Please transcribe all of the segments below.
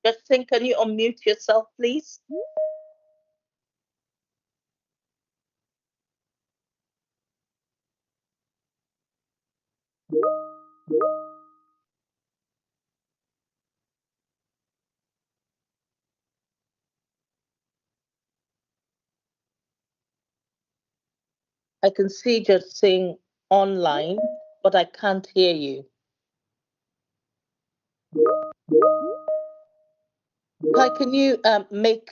Justin, can you unmute yourself, please? I can see Justin online, but I can't hear you. Hi, can you make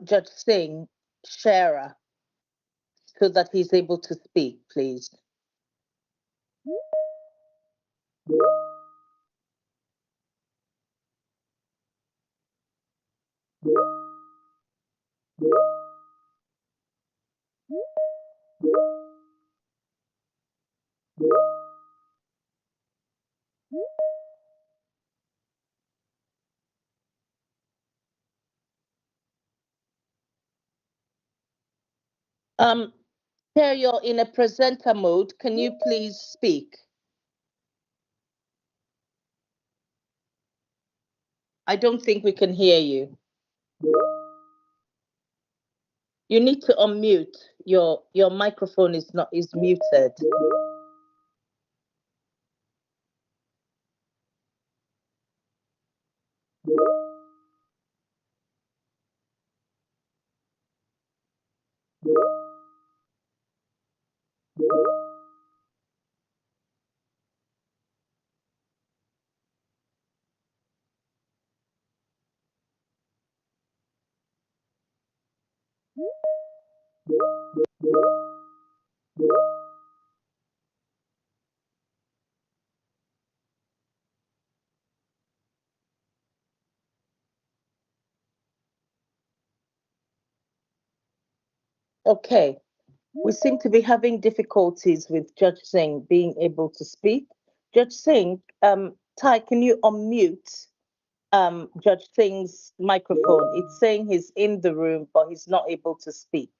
Judge Singh sharer so that he's able to speak, please? Chair, you're in a presenter mode. Can you please speak? I don't think we can hear you. You need to unmute. Your microphone is muted. Okay. We seem to be having difficulties with Judge Singh being able to speak. Judge Singh, Ty, can you unmute Judge Singh's microphone? It's saying he's in the room, but he's not able to speak.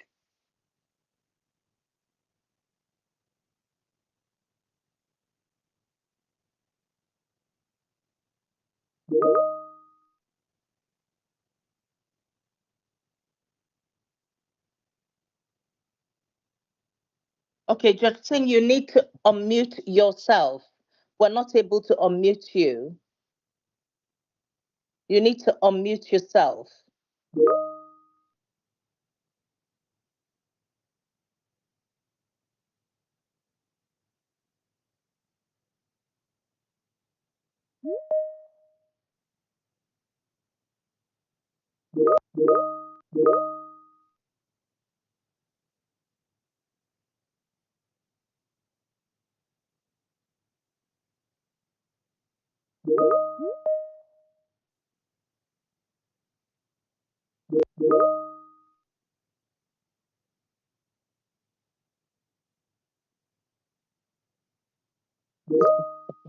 Okay, Judge Singh, you need to unmute yourself. We're not able to unmute you. You need to unmute yourself.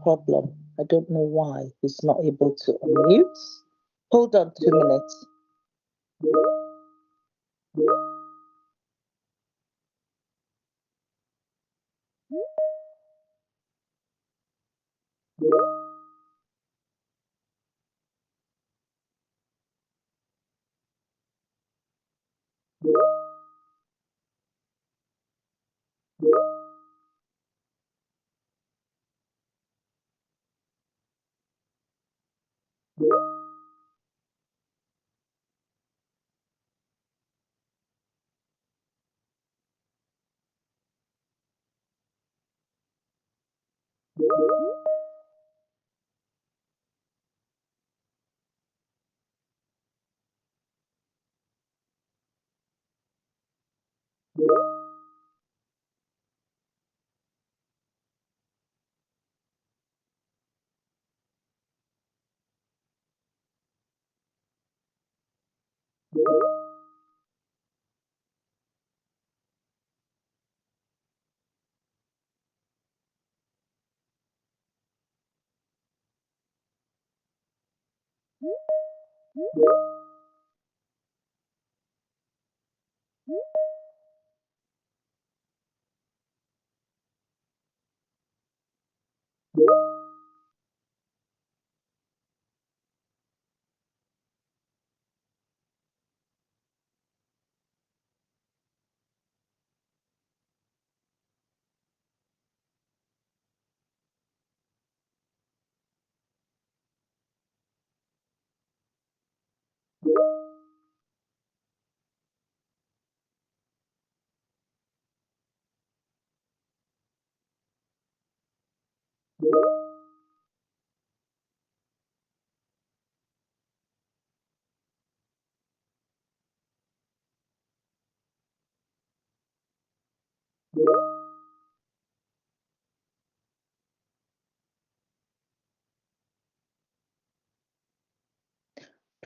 Problem. I don't know why he's not able to unmute. Hold on 2 minutes.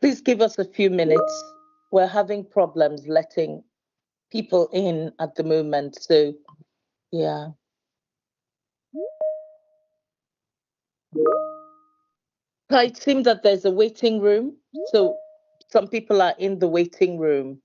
Please give us a few minutes. We're having problems letting people in at the moment. So, yeah. It seems that there's a waiting room. So, some people are in the waiting room.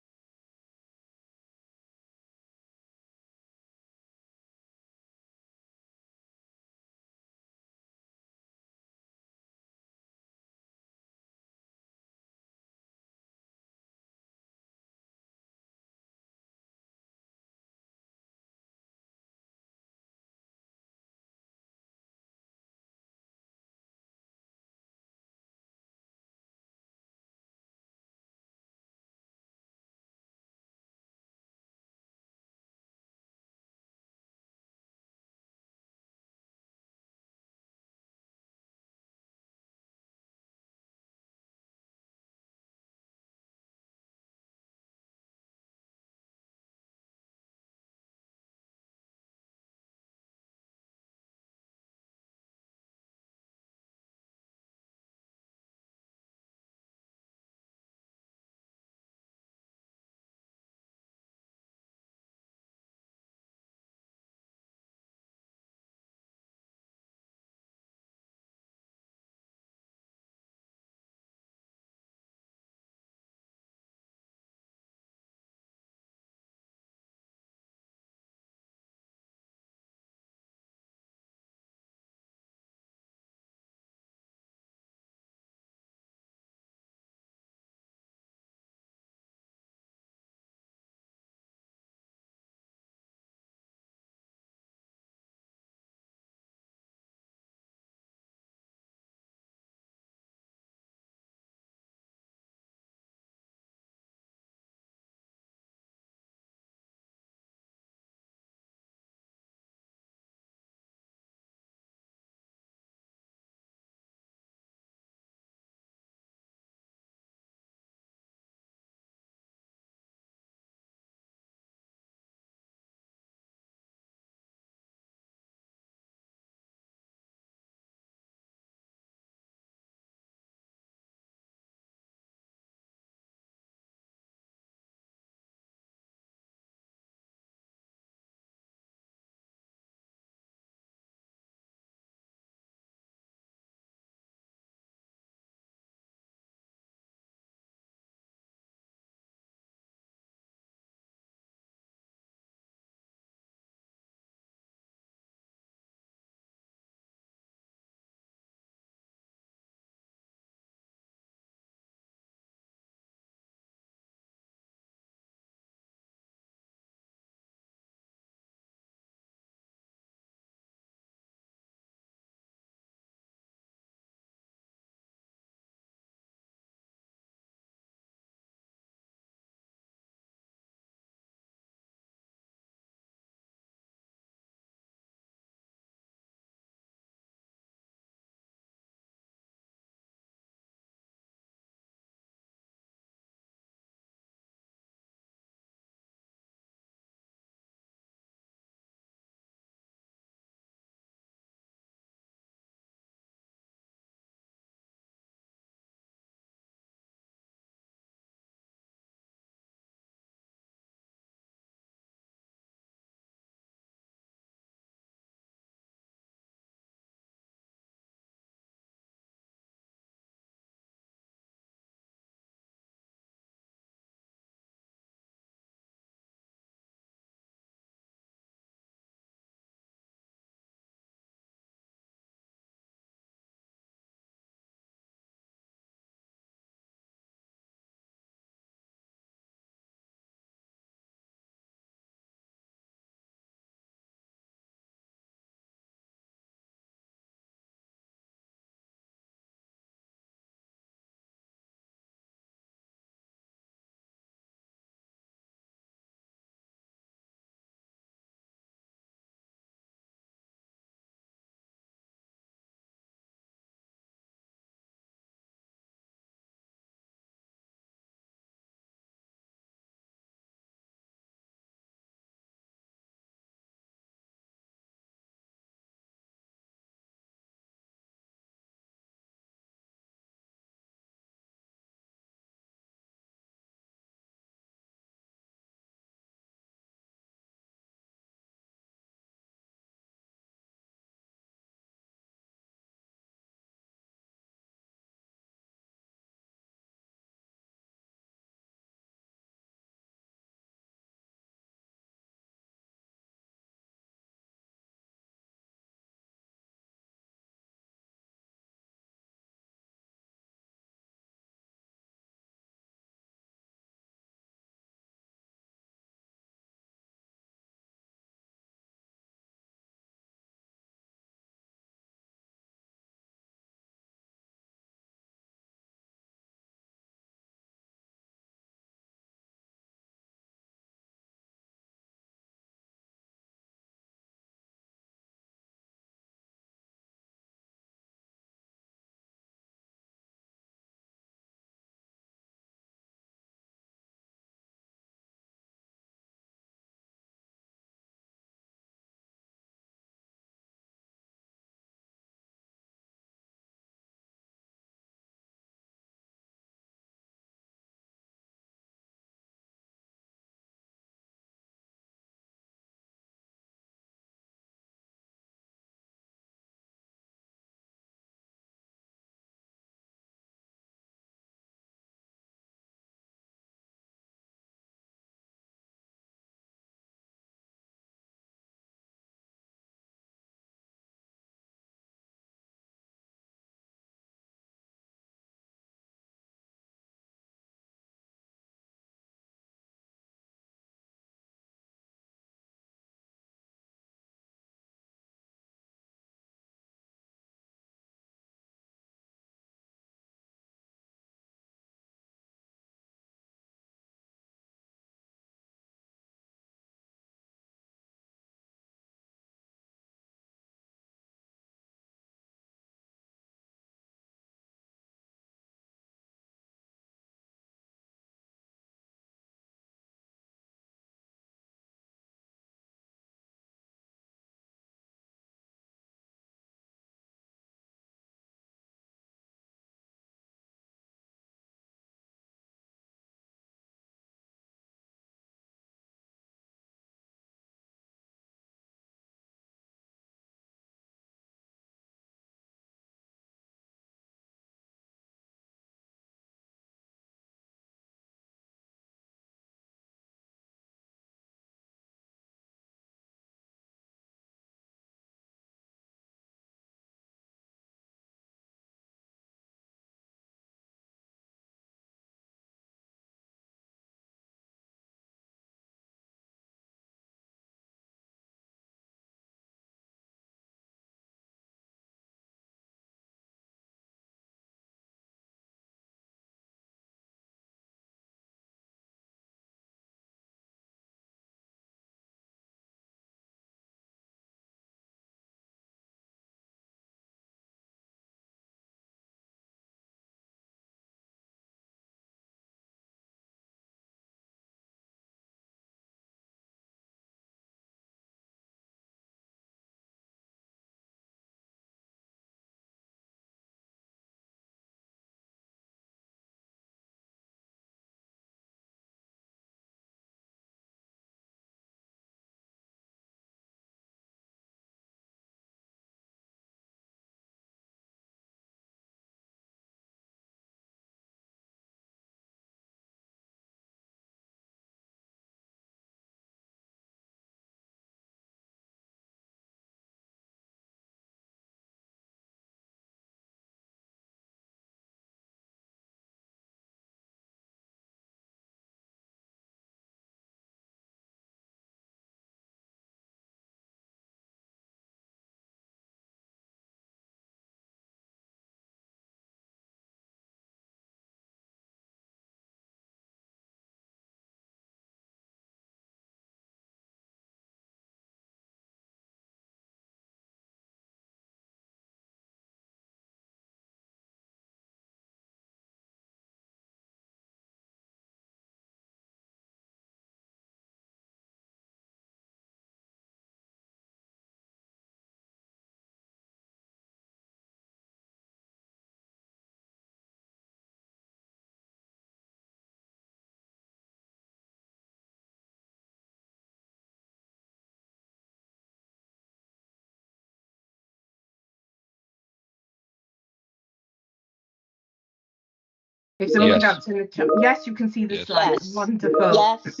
If someone could answer in the chat. Yes, you can see the slides. Yes. Wonderful. Yes.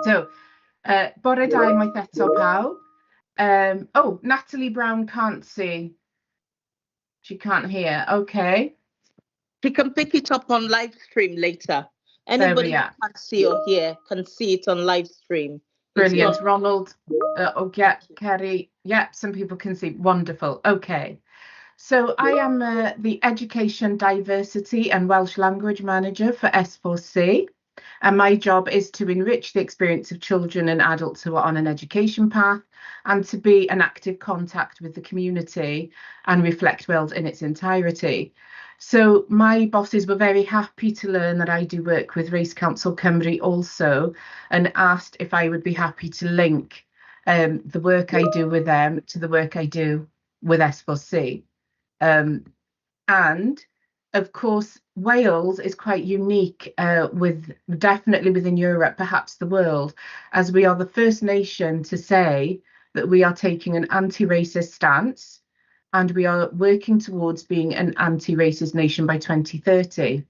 So, bore da unwaith eto pawb. Oh, Natalie Brown can't see. She can't hear. Okay. She can pick it up on live stream later. Anybody who can't see or hear can see it on live stream. Brilliant. Ronald. Okay, Kerry. Yeah, some people can see. Wonderful. Okay. So I am the Education, Diversity and Welsh Language Manager for S4C. And my job is to enrich the experience of children and adults who are on an education path and to be an active contact with the community and reflect Wales in its entirety. So my bosses were very happy to learn that I do work with Race Council Cymru also, and asked if I would be happy to link the work I do with them to the work I do with S4C. And of course, Wales is quite unique definitely within Europe, perhaps the world, as we are the first nation to say that we are taking an anti-racist stance and we are working towards being an anti-racist nation by 2030.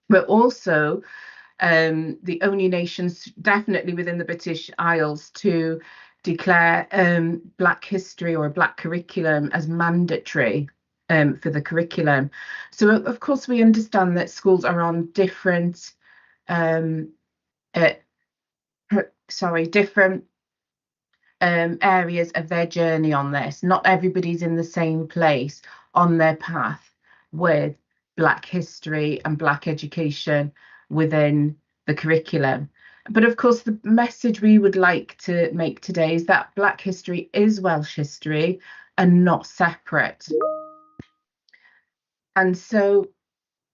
We're also the only nations, definitely within the British Isles, to declare Black history or a Black curriculum as mandatory for the curriculum. So of course we understand that schools are on different areas of their journey on this. Not everybody's in the same place on their path with Black history and Black education within the curriculum. But of course, the message we would like to make today is that Black history is Welsh history and not separate. And so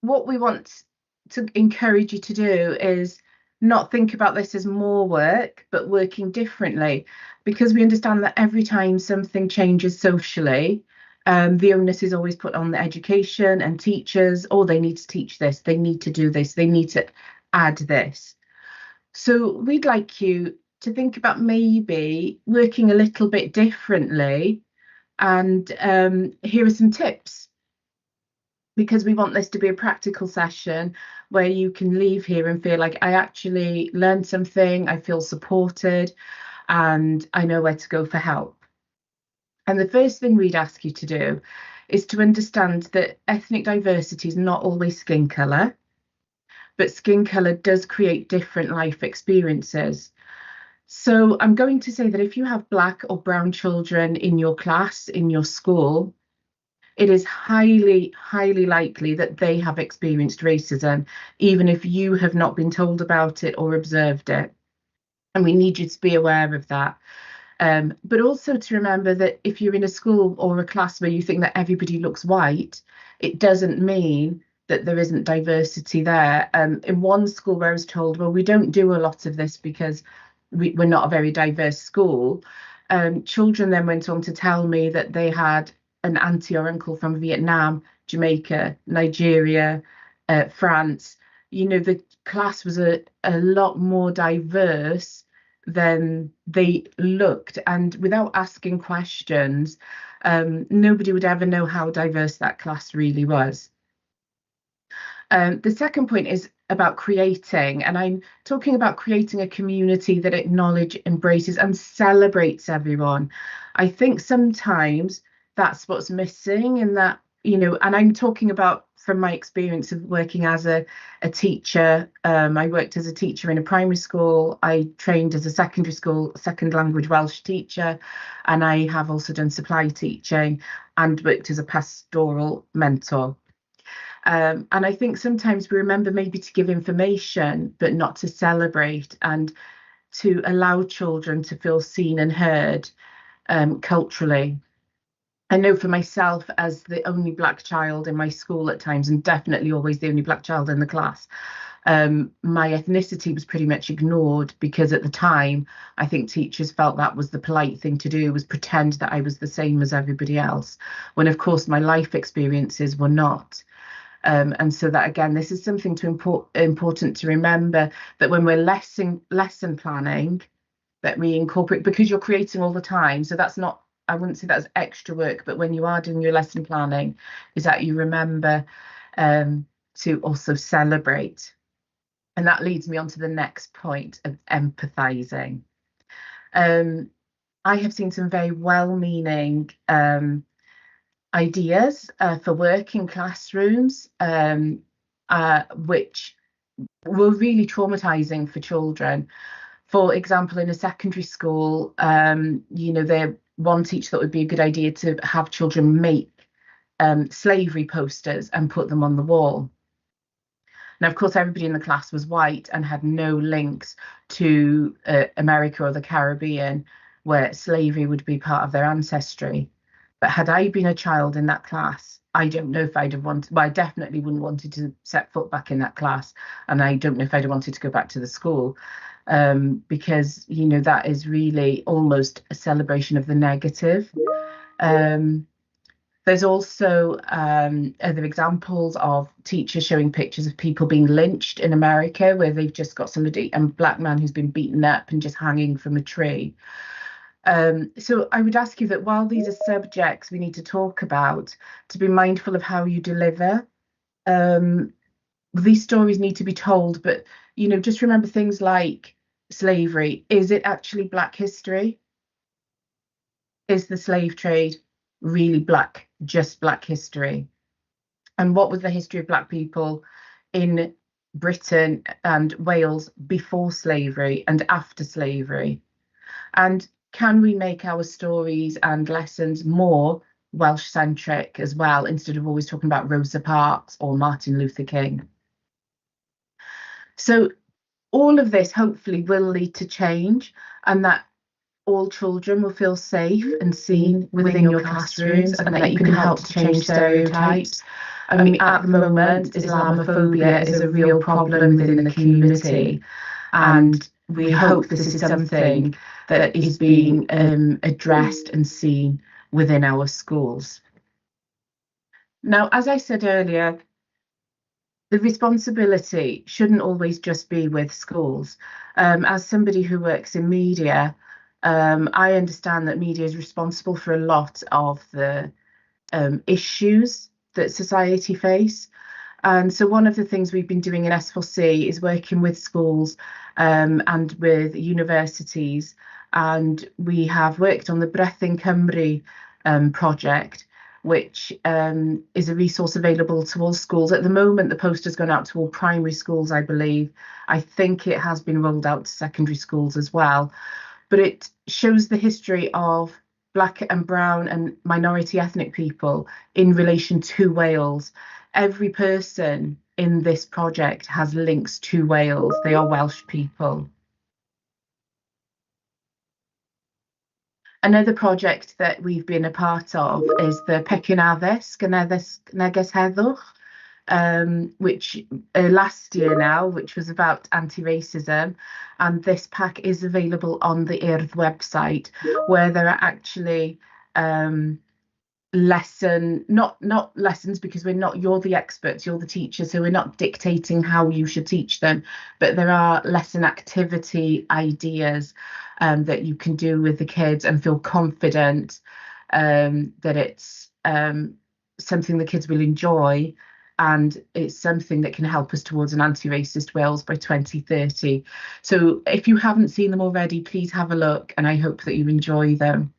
what we want to encourage you to do is not think about this as more work, but working differently, because we understand that every time something changes socially, the onus is always put on the education and teachers. Oh, they need to teach this, they need to do this, they need to add this. So we'd like you to think about maybe working a little bit differently, and here are some tips, because we want this to be a practical session where you can leave here and feel like I actually learned something, I feel supported, and I know where to go for help. And the first thing we'd ask you to do is to understand that ethnic diversity is not always skin colour, but skin colour does create different life experiences. So I'm going to say that if you have Black or brown children in your class, in your school, it is highly, highly likely that they have experienced racism, even if you have not been told about it or observed it. And we need you to be aware of that. But also to remember that if you're in a school or a class where you think that everybody looks white, it doesn't mean that there isn't diversity there. In one school where I was told, well, we don't do a lot of this because we're not a very diverse school. Children then went on to tell me that they had an auntie or uncle from Vietnam, Jamaica, Nigeria, France. You know, the class was a lot more diverse than they looked, and without asking questions, nobody would ever know how diverse that class really was. The second point is about creating, and I'm talking about creating a community that acknowledges, embraces and celebrates everyone. I think sometimes that's what's missing in that, you know, and I'm talking about from my experience of working as a teacher. I worked as a teacher in a primary school. I trained as a secondary school, second language Welsh teacher, and I have also done supply teaching and worked as a pastoral mentor. And I think sometimes we remember maybe to give information, but not to celebrate and to allow children to feel seen and heard culturally. I know for myself, as the only Black child in my school at times, and definitely always the only Black child in the class, my ethnicity was pretty much ignored, because at the time, I think teachers felt that was the polite thing to do, was pretend that I was the same as everybody else, when of course my life experiences were not. And so that, again, this is something important to remember, that when we're lesson planning, that we incorporate, because you're creating all the time. So that's not, I wouldn't say that's extra work, but when you are doing your lesson planning, is that you remember to to also celebrate. And that leads me on to the next point of empathizing. I have seen some very well-meaning ideas for work in classrooms, which were really traumatizing for children. For example, in a secondary school, there one teacher thought it would be a good idea to have children make slavery posters and put them on the wall. Now, of course, everybody in the class was white and had no links to America or the Caribbean, where slavery would be part of their ancestry. But had I been a child in that class, I don't know if I'd have wanted, well, I definitely wouldn't wanted to set foot back in that class. And I don't know if I'd have wanted to go back to the school, because, that is really almost a celebration of the negative. There's also other examples of teachers showing pictures of people being lynched in America, where they've just got a black man who's been beaten up and just hanging from a tree. So I would ask you that while these are subjects we need to talk about, to be mindful of how you deliver. These stories need to be told, but, just remember things like slavery. Is it actually Black history? Is the slave trade really just Black history? And what was the history of Black people in Britain and Wales before slavery and after slavery? And can we make our stories and lessons more Welsh centric as well, instead of always talking about Rosa Parks or Martin Luther King? So all of this hopefully will lead to change, and that all children will feel safe and seen within your classrooms, and that you can help to change stereotypes. I mean, at the moment, Islamophobia is a real problem within the community, and we hope this is something that is being addressed and seen within our schools. Now, as I said earlier, the responsibility shouldn't always just be with schools. As somebody who works in media, I understand that media is responsible for a lot of the issues that society face. And so one of the things we've been doing in S4C is working with schools and with universities. And we have worked on the Breathing Cymru project, which is a resource available to all schools. At the moment, the poster's gone out to all primary schools, I believe. I think it has been rolled out to secondary schools as well. But it shows the history of Black and brown and minority ethnic people in relation to Wales. Every person in this project has links to Wales. They are Welsh people. Another project that we've been a part of is the Pecyn Addysg and Neges Heddwch, which last year now, which was about anti-racism. And this pack is available on the IRD website, where there are actually not lessons, because you're the experts, you're the teachers, so we're not dictating how you should teach them, but there are lesson activity ideas that you can do with the kids and feel confident that it's something the kids will enjoy, and it's something that can help us towards an anti-racist Wales by 2030. So if you haven't seen them already, please have a look, and I hope that you enjoy them.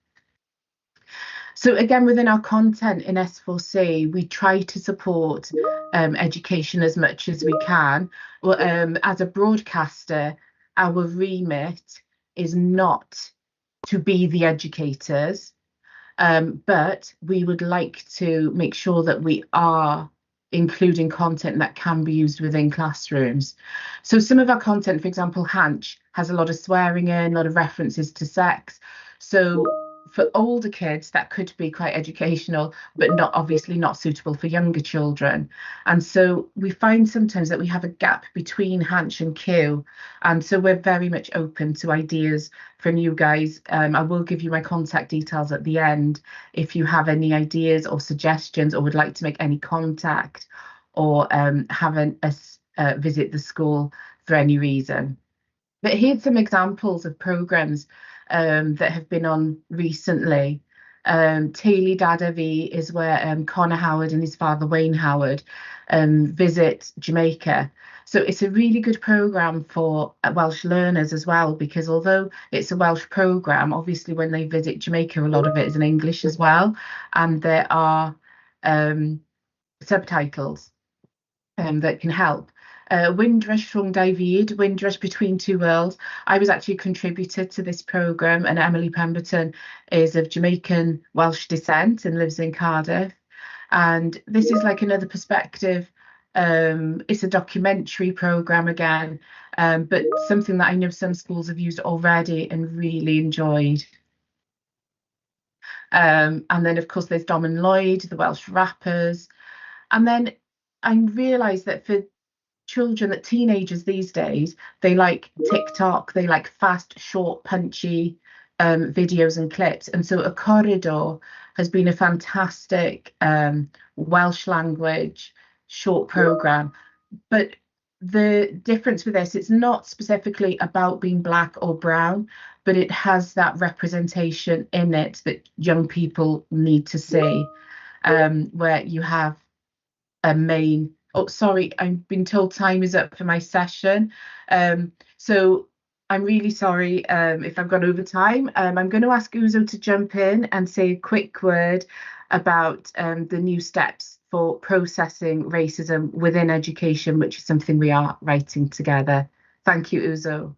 So again, within our content in S4C, we try to support education as much as we can. Well, as a broadcaster, our remit is not to be the educators, but we would like to make sure that we are including content that can be used within classrooms. So some of our content, for example, Hanch, has a lot of swearing in, a lot of references to sex. So for older kids, that could be quite educational, but obviously not suitable for younger children. And so we find sometimes that we have a gap between Hanch and Q. And so we're very much open to ideas from you guys. I will give you my contact details at the end if you have any ideas or suggestions, or would like to make any contact, or have us visit the school for any reason. But here's some examples of programmes that have been on recently. Teulu Dada Fi is where Connor Howard and his father Wayne Howard visit Jamaica. So it's a really good programme for Welsh learners as well, because although it's a Welsh programme, obviously when they visit Jamaica, a lot of it is in English as well. And there are subtitles that can help. Windrush Rhwng Dau Fyd, Windrush Between Two Worlds. I was actually a contributor to this programme, and Emily Pemberton is of Jamaican Welsh descent and lives in Cardiff. And this is like another perspective. It's a documentary programme again, but something that I know some schools have used already and really enjoyed. And then, of course, there's Dom and Lloyd, the Welsh rappers. And then I realised that for children, that teenagers these days, they like TikTok, they like fast, short, punchy videos and clips. And so A Corridor has been a fantastic Welsh language short programme. But the difference with this, it's not specifically about being black or brown, but it has that representation in it that young people need to see, where you have a main. Oh, sorry, I've been told time is up for my session. So I'm really sorry if I've gone over time. I'm going to ask Uzo to jump in and say a quick word about the new steps for processing racism within education, which is something we are writing together. Thank you, Uzo.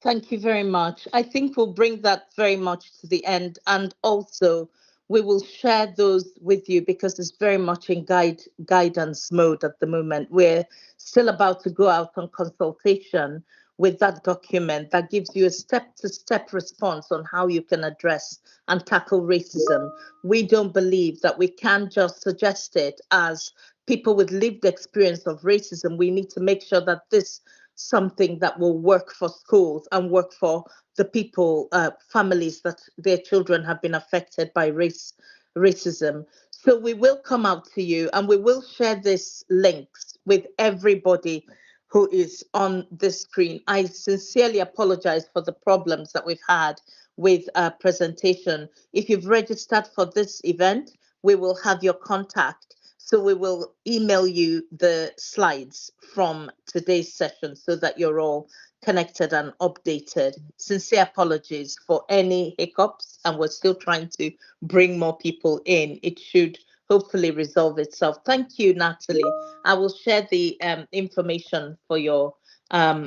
Thank you very much. I think we'll bring that very much to the end, and also we will share those with you because it's very much in guidance mode at the moment. We're still about to go out on consultation with that document that gives you a step-to-step response on how you can address and tackle racism. We don't believe that we can just suggest it as people with lived experience of racism. We need to make sure that this something that will work for schools and work for the people, families that their children have been affected by racism. So we will come out to you and we will share this links with everybody who is on this screen. I sincerely apologize for the problems that we've had with presentation. If you've registered for this event, we will have your contact. So we will email you the slides from today's session so that you're all connected and updated. Sincere apologies for any hiccups, and we're still trying to bring more people in. It should hopefully resolve itself. Thank you, Natalie. I will share the information for your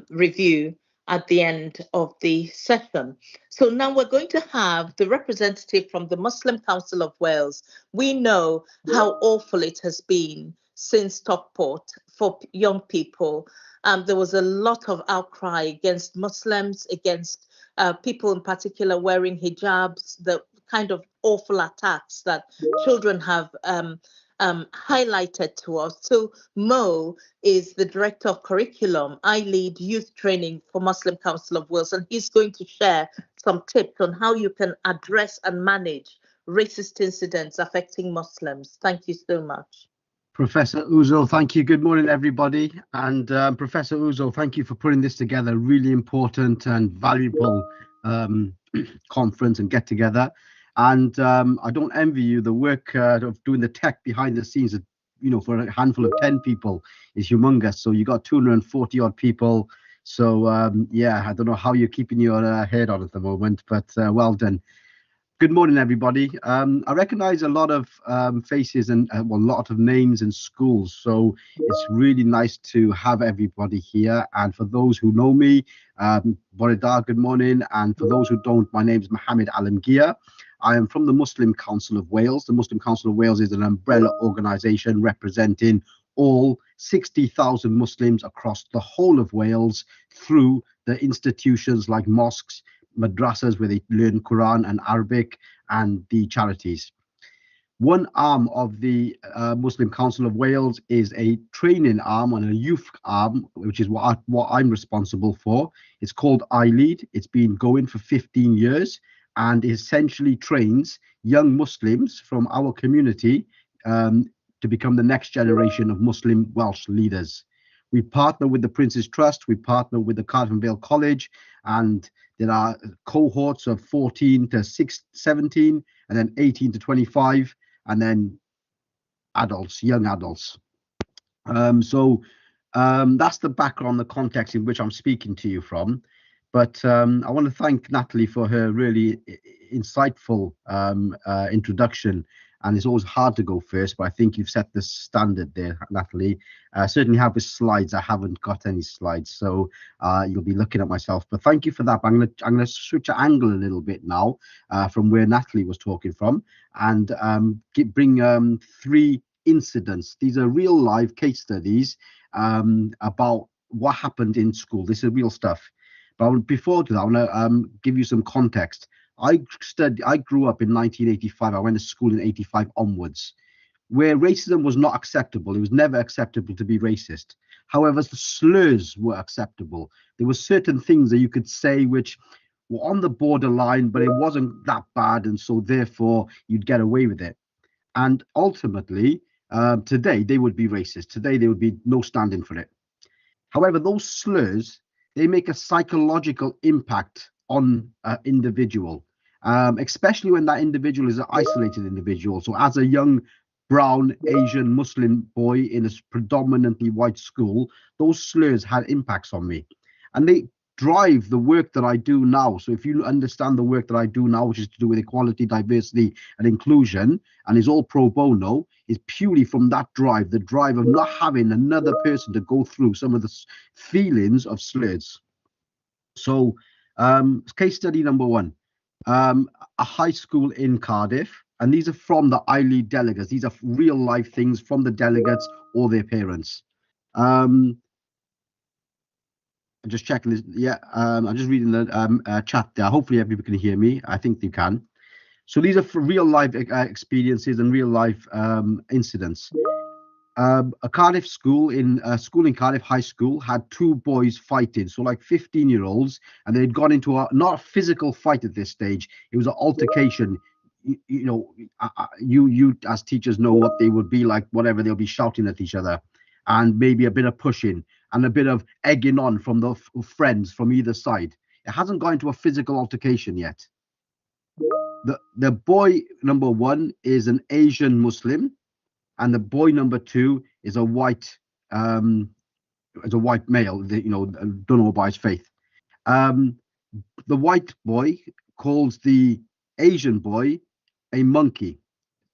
review at the end of the session. So now we're going to have the representative from the Muslim Council of Wales. We know how awful it has been since Stockport for young people. There was a lot of outcry against Muslims, against people in particular wearing hijabs, the kind of awful attacks that children have highlighted to us. So Mo is the Director of Curriculum. I lead youth training for Muslim Council of Wales, and he's going to share some tips on how you can address and manage racist incidents affecting Muslims. Thank you so much. Professor Uzo, thank you. Good morning, everybody. And Professor Uzo, thank you for putting this together. Really important and valuable conference and get together. And I don't envy you. The work of doing the tech behind the scenes, you know, for a handful of 10 people is humongous. So you got 240 odd people. So yeah, I don't know how you're keeping your head on at the moment, but well done. Good morning, everybody. I recognize a lot of faces and well, a lot of names and schools. So it's really nice to have everybody here. And for those who know me, Boredar, good morning. And for those who don't, my name is Mohammed Alamgir. I am from the Muslim Council of Wales. The Muslim Council of Wales is an umbrella organization representing all 60,000 Muslims across the whole of Wales through the institutions like mosques, madrasas where they learn Quran and Arabic, and the charities. One arm of the Muslim Council of Wales is a training arm and a youth arm, which is what I'm responsible for. It's called iLead. It's been going for 15 years and essentially trains young Muslims from our community to become the next generation of Muslim Welsh leaders. We partner with the Prince's Trust, we partner with the Cardiff Vale College, and There are cohorts of 14 to 17, and then 18 to 25, and then adults, young adults. So that's the background, the context in which I'm speaking to you from. But I want to thank Natalie for her really insightful introduction. And it's always hard to go first, but I think you've set the standard there, Natalie. Certainly have the slides. I haven't got any slides, so you'll be looking at myself. But thank you for that. But I'm gonna switch the angle a little bit now from where Natalie was talking from, and bring 3 incidents. These are real live case studies about what happened in school. This is real stuff. But before that, I want to give you some context. I grew up in 1985. I went to school in 85 onwards, where racism was not acceptable. It was never acceptable to be racist. However, the slurs were acceptable. There were certain things that you could say which were on the borderline, but it wasn't that bad, and so therefore you'd get away with it. And ultimately, today they would be racist. Today there would be no standing for it. However, those slurs, they make a psychological impact on an individual, especially when that individual is an isolated individual. So as a young brown Asian Muslim boy in a predominantly white school, those slurs had impacts on me, and they drive the work that I do now. So if you understand the work that I do now, which is to do with equality, diversity and inclusion, and is all pro bono, is purely from that drive, the drive of not having another person to go through some of the feelings of slurs. So case study number 1, a high school in Cardiff, and these are from the ILEAD delegates. These are real life things from the delegates or their parents. I'm just checking this. Yeah, I'm just reading the chat there. Hopefully everybody can hear me. I think they can. So these are for real life experiences and real life incidents. A Cardiff school in Cardiff High School had 2 boys fighting, so like 15-year-olds, and they'd gone into not a physical fight at this stage. It was an altercation. You know, you as teachers know what they would be like. Whatever, they'll be shouting at each other, and maybe a bit of pushing and a bit of egging on from the friends from either side. It hasn't gone into a physical altercation yet. The boy number 1 is an Asian Muslim, and the boy number 2 is a white male. You know, don't know about his faith. The white boy calls the Asian boy a monkey,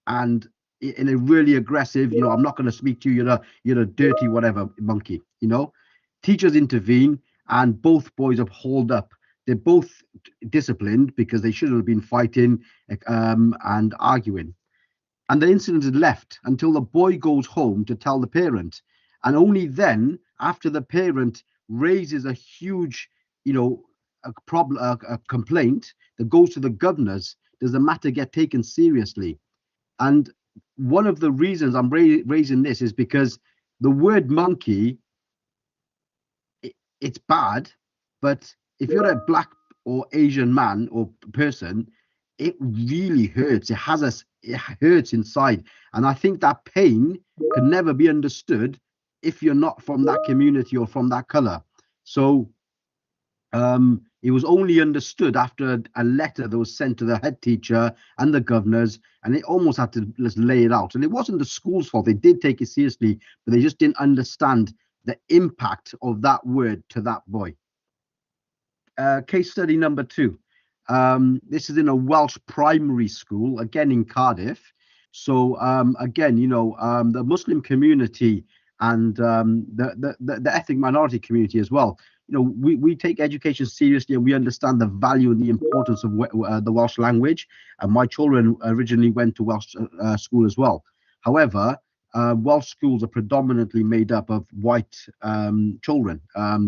and in a really aggressive, you know, I'm not going to speak to you, you're a dirty whatever monkey. You know, teachers intervene, and both boys are hauled up. They're both disciplined because they shouldn't have been fighting and arguing. And the incident is left until the boy goes home to tell the parent. And only then, after the parent raises a huge, you know, a complaint that goes to the governors, does the matter get taken seriously. And one of the reasons I'm raising this is because the word monkey, it's bad, but if you're a black or Asian man or person, it really hurts. It hurts inside. And I think that pain can never be understood if you're not from that community or from that color. So it was only understood after a letter that was sent to the head teacher and the governors, and they almost had to just lay it out. And it wasn't the school's fault. They did take it seriously, but they just didn't understand the impact of that word to that boy. Case study number 2. This is in a Welsh primary school, again in Cardiff. So again, you know, the Muslim community and the ethnic minority community as well. You know, we take education seriously, and we understand the value and the importance of the Welsh language. And my children originally went to Welsh school as well. However, Welsh schools are predominantly made up of white children.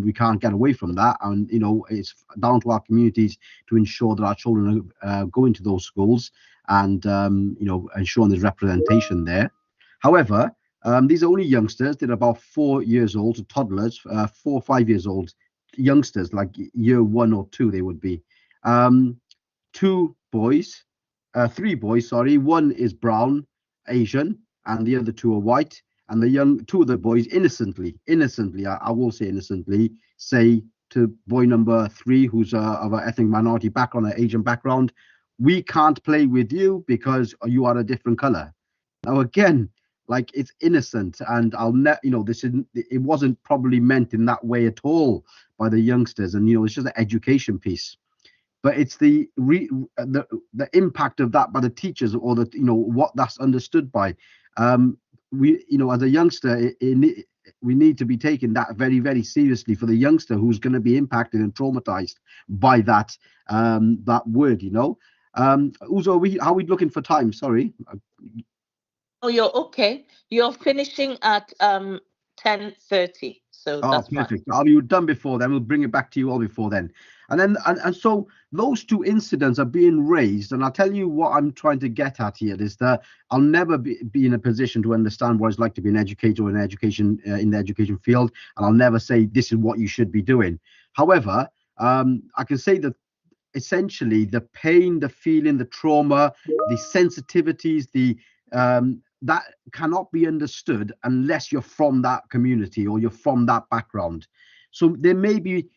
We can't get away from that, and you know, it's down to our communities to ensure that our children are going to those schools and you know, ensuring there's representation there. However, these are only youngsters. They're about 4 years old, so toddlers, 4 or 5 years old youngsters, like year 1 or 2 they would be. 3 boys, sorry. One is brown, Asian, and the other 2 are white. And the 2 of the boys innocently, I will say innocently, say to boy number 3, who's of an ethnic minority background, an Asian background, we can't play with you because you are a different color. Now, again, like, it's innocent, and I'll it wasn't probably meant in that way at all by the youngsters, and it's just an education piece. But it's the impact of that by the teachers, or what that's understood by. We, as a youngster, we need to be taking that very, very seriously for the youngster who's going to be impacted and traumatized by that word. Uzo, how are we looking for time? Sorry. Oh, you're okay. You're finishing at 10:30, so that's perfect. fine. You're done before then. We'll bring it back to you all before then. And then and so those 2 incidents are being raised, and I'll tell you what I'm trying to get at here is that I'll never be in a position to understand what it's like to be an educator in education in the education field, and I'll never say this is what you should be doing. However, I can say that essentially the pain, the feeling, the trauma, the sensitivities, that cannot be understood unless you're from that community or you're from that background. So there may be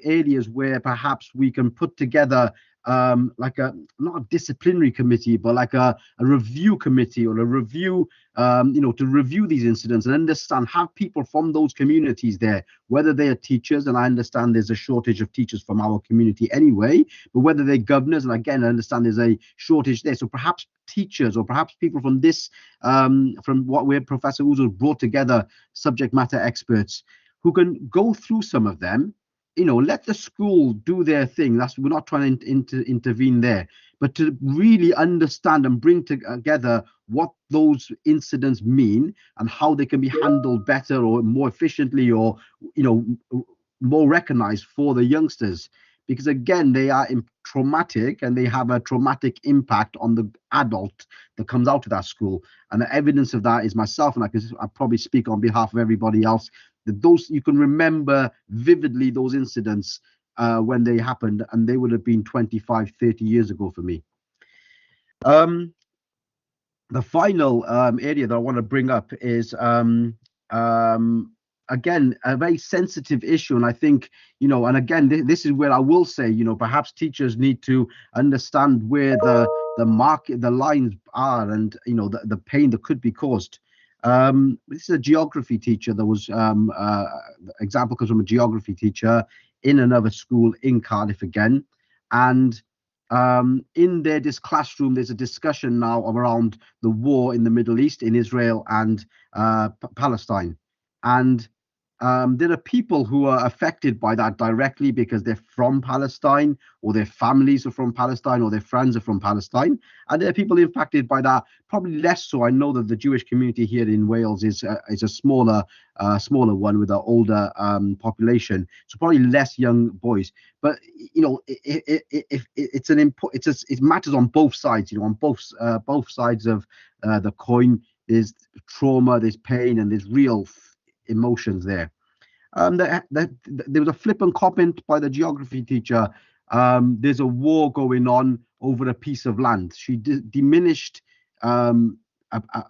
areas where perhaps we can put together like not a disciplinary committee, but like a review committee, or a review, to review these incidents and understand, have people from those communities there, whether they are teachers, and I understand there's a shortage of teachers from our community anyway, but whether they're governors, and again, I understand there's a shortage there. So perhaps teachers, or perhaps people from this, from what Professor Uzo brought together, subject matter experts, who can go through some of them. Let the school do their thing. We're not trying to intervene there, but to really understand and bring together what those incidents mean and how they can be handled better or more efficiently, or more recognized for the youngsters. Because again, they are traumatic, and they have a traumatic impact on the adult that comes out of that school. And the evidence of that is myself, and I probably speak on behalf of everybody else, that those, you can remember vividly those incidents when they happened, and they would have been 25, 30 years ago for me. The final area that I want to bring up is again, a very sensitive issue. And I think, and again, this is where I will say, perhaps teachers need to understand where the lines are, and, the pain that could be caused. This is a geography teacher. There was example comes from a geography teacher in another school in Cardiff again. And in this classroom, there's a discussion now around the war in the Middle East, in Israel and Palestine. And there are people who are affected by that directly because they're from Palestine, or their families are from Palestine, or their friends are from Palestine. And there are people impacted by that, probably less so. I know that the Jewish community here in Wales is a smaller one with an older population, so probably less young boys. But it matters on both sides. On both sides of the coin, there's trauma, there's pain, and there's real emotions there. There was a flippant comment by the geography teacher. There's a war going on over a piece of land. She diminished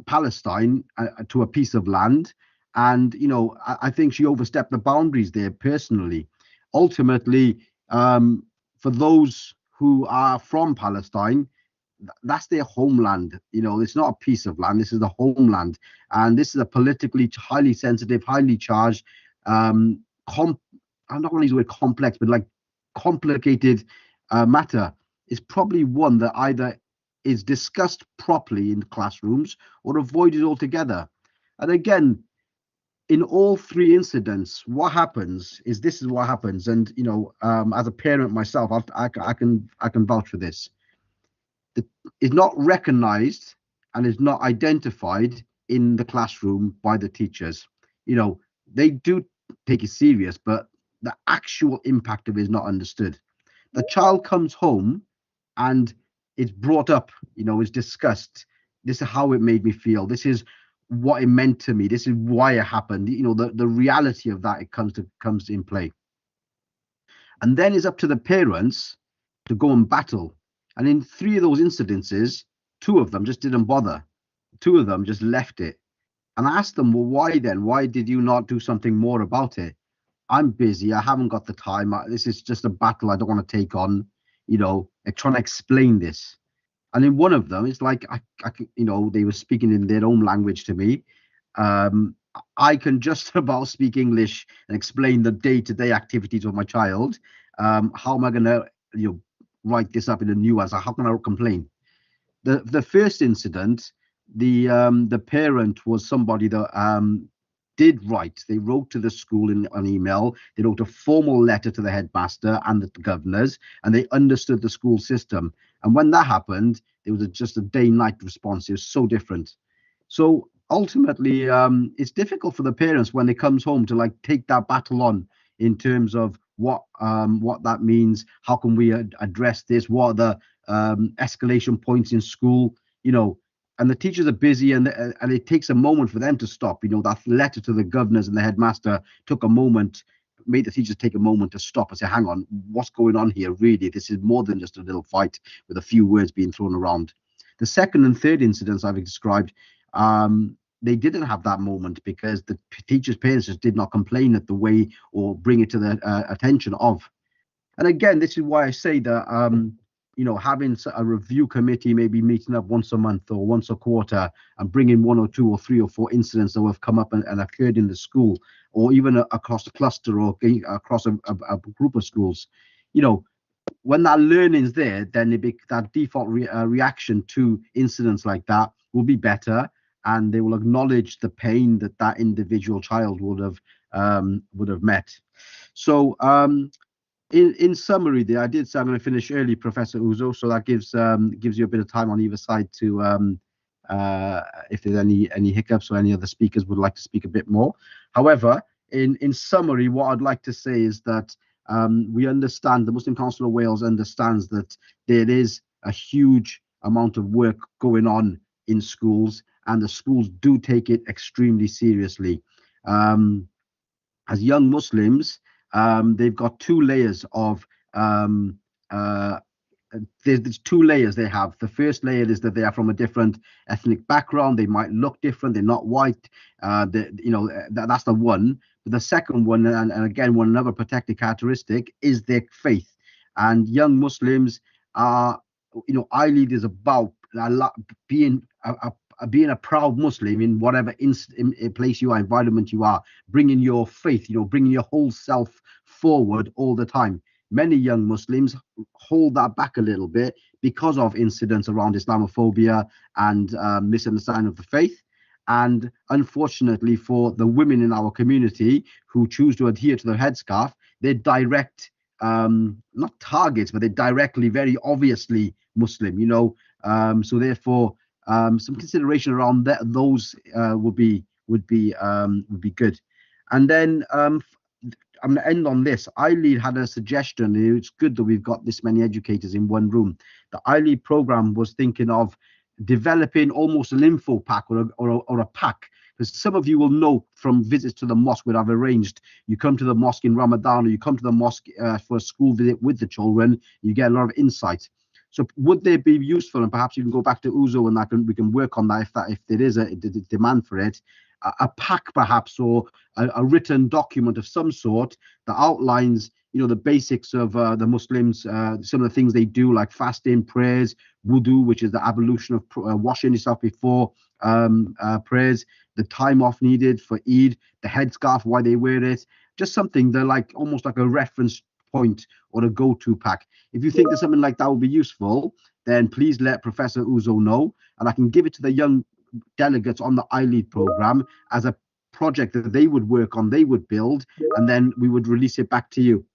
Palestine to a piece of land, and I think she overstepped the boundaries there personally. Ultimately, for those who are from Palestine, that's their homeland. It's not a piece of land. This is the homeland, and this is a politically highly sensitive, highly charged, I'm not going to use the word complex, but like complicated matter. Is probably one that either is discussed properly in classrooms or avoided altogether. And again, in all 3 incidents, what happens is, this is what happens. And as a parent myself, I can vouch for this. It's not recognized and is not identified in the classroom by the teachers. They do take it serious, but the actual impact of it is not understood. The child comes home and it's brought up, it's discussed. This is how it made me feel. This is what it meant to me. This is why it happened. The reality of that, it comes in play. And then it's up to the parents to go and battle. And in 3 of those incidences, 2 of them just didn't bother. 2 of them just left it. And I asked them, well, why then? Why did you not do something more about it? I'm busy. I haven't got the time. This is just a battle I don't want to take on, trying to explain this. And in one of them, it's like, they were speaking in their own language to me. I can just about speak English and explain the day-to-day activities of my child. How am I going to, write this up in a nuance? How can I complain? The first incident, the parent was somebody that did write. They wrote to the school in an email. They wrote a formal letter to the headmaster and the governors, and they understood the school system. And when that happened, there was just a day-night response. It was so different. So ultimately, it's difficult for the parents when it comes home to take that battle on in terms of what that means. How can we address this? What are the escalation points in school? And the teachers are busy, and it takes a moment for them to stop. That letter to the governors and the headmaster took a moment, made the teachers take a moment to stop and say, hang on, what's going on here? Really, this is more than just a little fight with a few words being thrown around. The second and third incidents I've described, they didn't have that moment because the teachers' parents just did not complain at the way or bring it to the attention of. And again, this is why I say that, having a review committee, maybe meeting up once a month or once a quarter and bringing 1 or 2 or 3 or 4 incidents that have come up and occurred in the school, or even across a cluster or across a group of schools, when that learning's there, then that default reaction to incidents like that will be better, and they will acknowledge the pain that individual child would have met. So in summary, I did say I'm going to finish early, Professor Uzo, so that gives you a bit of time on either side to if there's any hiccups or any other speakers would like to speak a bit more. However, in summary, what I'd like to say is that we understand, the Muslim Council of Wales understands that there is a huge amount of work going on in schools, and the schools do take it extremely seriously. As young Muslims, they've got 2 layers of there's 2 layers they have. The first layer is that they are from a different ethnic background. They might look different. They're not white. That's the one. But the second one, and again, another protected characteristic is their faith. And young Muslims are, iLead is about being a proud Muslim in whatever place you are, environment you are, bringing your faith, bringing your whole self forward all the time. Many young Muslims hold that back a little bit because of incidents around Islamophobia and misunderstanding of the faith. And unfortunately for the women in our community who choose to adhere to the headscarf, they're direct, not targets, but they're directly, very obviously Muslim, so therefore some consideration around those would be good. And then I'm going to end on this. iLead had a suggestion. It's good that we've got this many educators in one room. The iLead program was thinking of developing almost an info pack or a pack, because some of you will know from visits to the mosque where I've arranged. You come to the mosque in Ramadan, or you come to the mosque for a school visit with the children. You get a lot of insight. So would they be useful? And perhaps you can go back to Uzo and we can work on that if there is a demand for it. A pack perhaps, or a written document of some sort that outlines the basics of the Muslims, some of the things they do, like fasting, prayers, wudu, which is the ablution of washing yourself before prayers, the time off needed for Eid, the headscarf, why they wear it, just something that almost like a reference point or a go-to pack. If you think that something like that would be useful, then please let Professor Uzo know, and I can give it to the young delegates on the iLead program as a project that they would work on, they would build, and then we would release it back to you.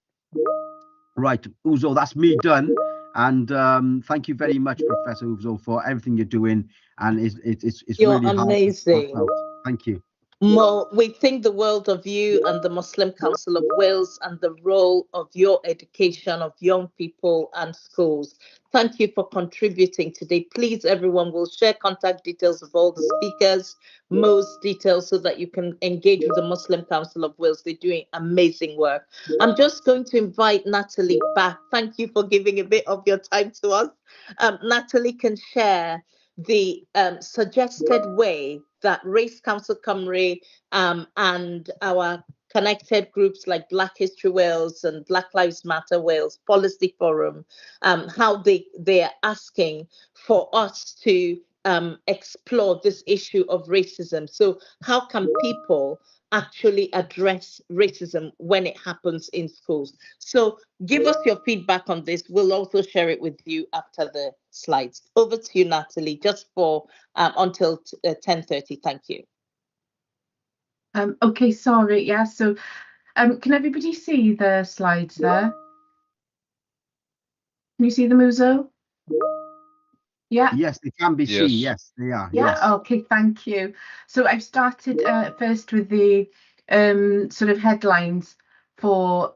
Right, Uzo, that's me done. And thank you very much, Professor Uzo, for everything you're doing. And it's You're really amazing. Thank you. Mo, we think the world of you and the Muslim Council of Wales and the role of your education of young people and schools. Thank you for contributing today. Please, everyone, will share contact details of all the speakers, Mo's details, so that you can engage with the Muslim Council of Wales. They're doing amazing work. I'm just going to invite Natalie back. Thank you for giving a bit of your time to us. Natalie can share the suggested way that Race Council Cymru and our connected groups like Black History Wales and Black Lives Matter Wales, Policy Forum, how they're asking for us to explore this issue of racism. So how can people actually address racism when it happens in schools? So give us your feedback on this. We'll also share it with you after the slides. Over to you, Natalie, just for until 10:30. Thank you. Okay, sorry. Yeah, so can everybody see the slides there? Can you see them, Uzo? Yeah. Yes, they can be seen. Yes, they are. Yeah. Yes. Okay. Thank you. So I've started first with the sort of headlines for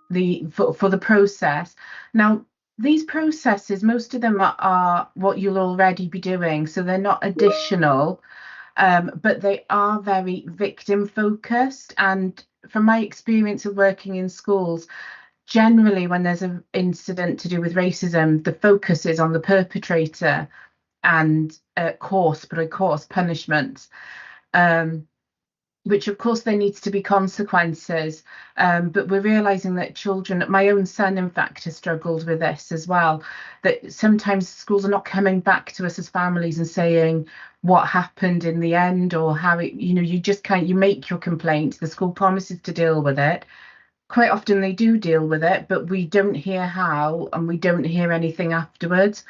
the process. Now, these processes, most of them are what you'll already be doing, so they're not additional, but they are very victim focused. And from my experience of working in schools, generally when there's an incident to do with racism, the focus is on the perpetrator and course punishments, which of course there needs to be consequences, but we're realizing that children, my own son in fact has struggled with this as well, that sometimes schools are not coming back to us as families and saying what happened in the end, or how it, you just can't, you make your complaint, the school promises to deal with it. Quite often they do deal with it, but we don't hear how, and we don't hear anything afterwards.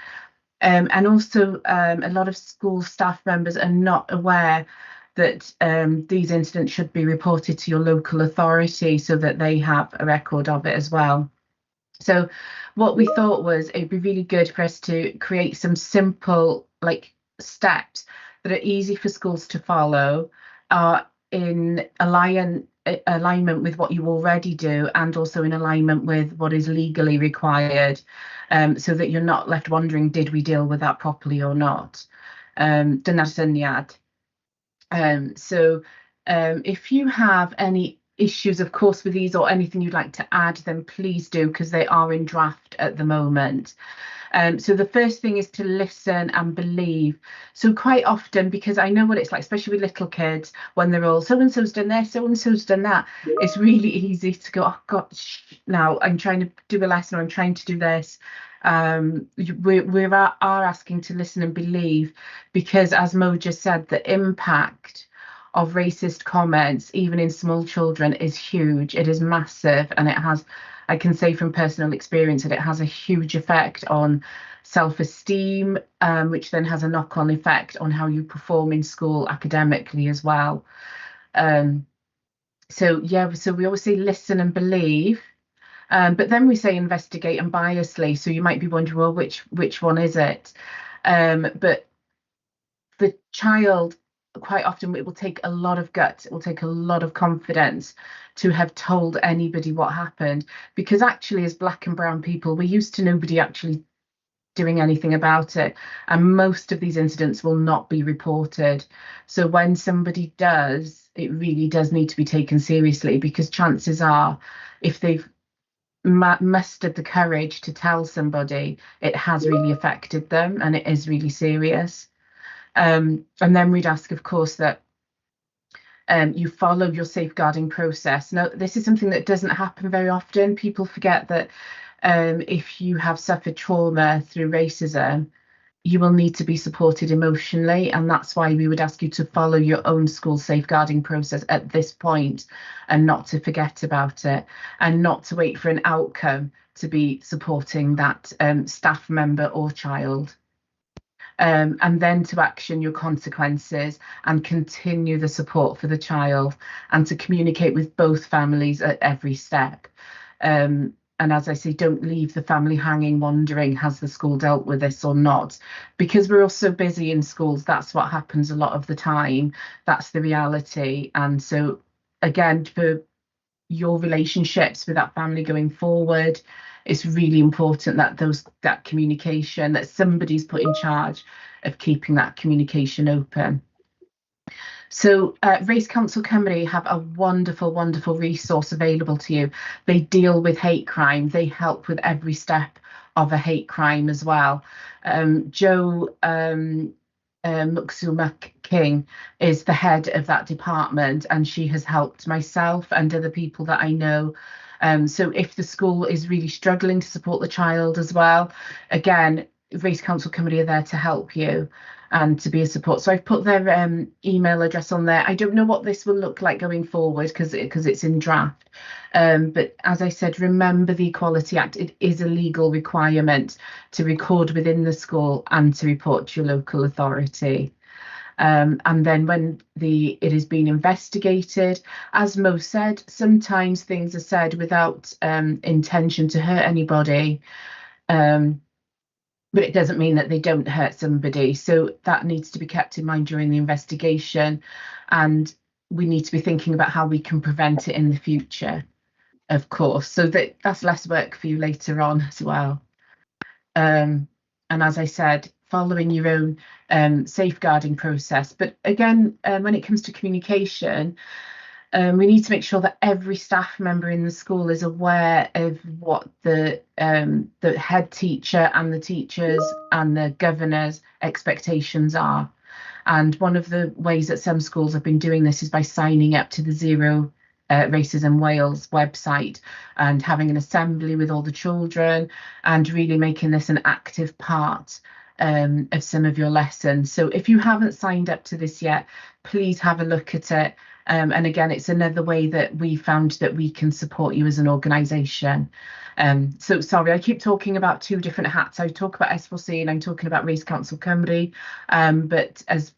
And also a lot of school staff members are not aware that these incidents should be reported to your local authority so that they have a record of it as well. So what we thought was it'd be really good for us to create some simple steps that are easy for schools to follow, are in alignment with what you already do, and also in alignment with what is legally required, so that you're not left wondering, did we deal with that properly or not? Dyna'r syniad. So if you have any issues, of course, with these or anything you'd like to add, then please do, because they are in draft at the moment. So the first thing is to listen and believe. So quite often, because I know what it's like, especially with little kids, when they're all so-and-so's done this, so-and-so's done that, it's really easy to go, oh God, now I'm trying to do a lesson, or I'm trying to do this. We are asking to listen and believe, because as Mo just said, the impact of racist comments, even in small children, is huge. It is massive, and it has, I can say from personal experience, that it has a huge effect on self-esteem, which then has a knock-on effect on how you perform in school academically as well. So we always say listen and believe, but then we say investigate and biasly. So you might be wondering, well, which one is it? But the child, quite often, it will take a lot of guts, it will take a lot of confidence to have told anybody what happened, because actually as Black and brown people, we're used to nobody actually doing anything about it, and most of these incidents will not be reported. So when somebody does, it really does need to be taken seriously, because chances are, if they've mustered the courage to tell somebody, it has really affected them, and it is really serious. And then we'd ask, of course, that you follow your safeguarding process. Now, this is something that doesn't happen very often. People forget that if you have suffered trauma through racism, you will need to be supported emotionally, and that's why we would ask you to follow your own school safeguarding process at this point, and not to forget about it, and not to wait for an outcome to be supporting that staff member or child. And then to action your consequences and continue the support for the child, and to communicate with both families at every step. And as I say, don't leave the family hanging, wondering, has the school dealt with this or not? Because we're all so busy in schools, that's what happens a lot of the time. That's the reality. And so, again, for your relationships with that family going forward, it's really important that that communication, that somebody's put in charge of keeping that communication open. So Race Council Cymru have a wonderful, wonderful resource available to you. They deal with hate crime. They help with every step of a hate crime as well. Joe Muxumak King is the head of that department, and she has helped myself and other people that I know. So if the school is really struggling to support the child as well, again, Race Council Cymru are there to help you and to be a support. So I've put their email address on there. I don't know what this will look like going forward because it's in draft. But as I said, remember the Equality Act. It is a legal requirement to record within the school and to report to your local authority. And then when it is being investigated, as Mo said, sometimes things are said without intention to hurt anybody. But it doesn't mean that they don't hurt somebody. So that needs to be kept in mind during the investigation. And we need to be thinking about how we can prevent it in the future, of course. So that's less work for you later on as well. And as I said, following your own safeguarding process. But again, when it comes to communication, we need to make sure that every staff member in the school is aware of what the head teacher and the teachers and the governor's expectations are. And one of the ways that some schools have been doing this is by signing up to the Zero Racism Wales website and having an assembly with all the children and really making this an active part of some of your lessons. So if you haven't signed up to this yet, please have a look at it. And again, it's another way that we found that we can support you as an organisation. So sorry, I keep talking about two different hats. I talk about S4C and I'm talking about Race Council Cymru. But as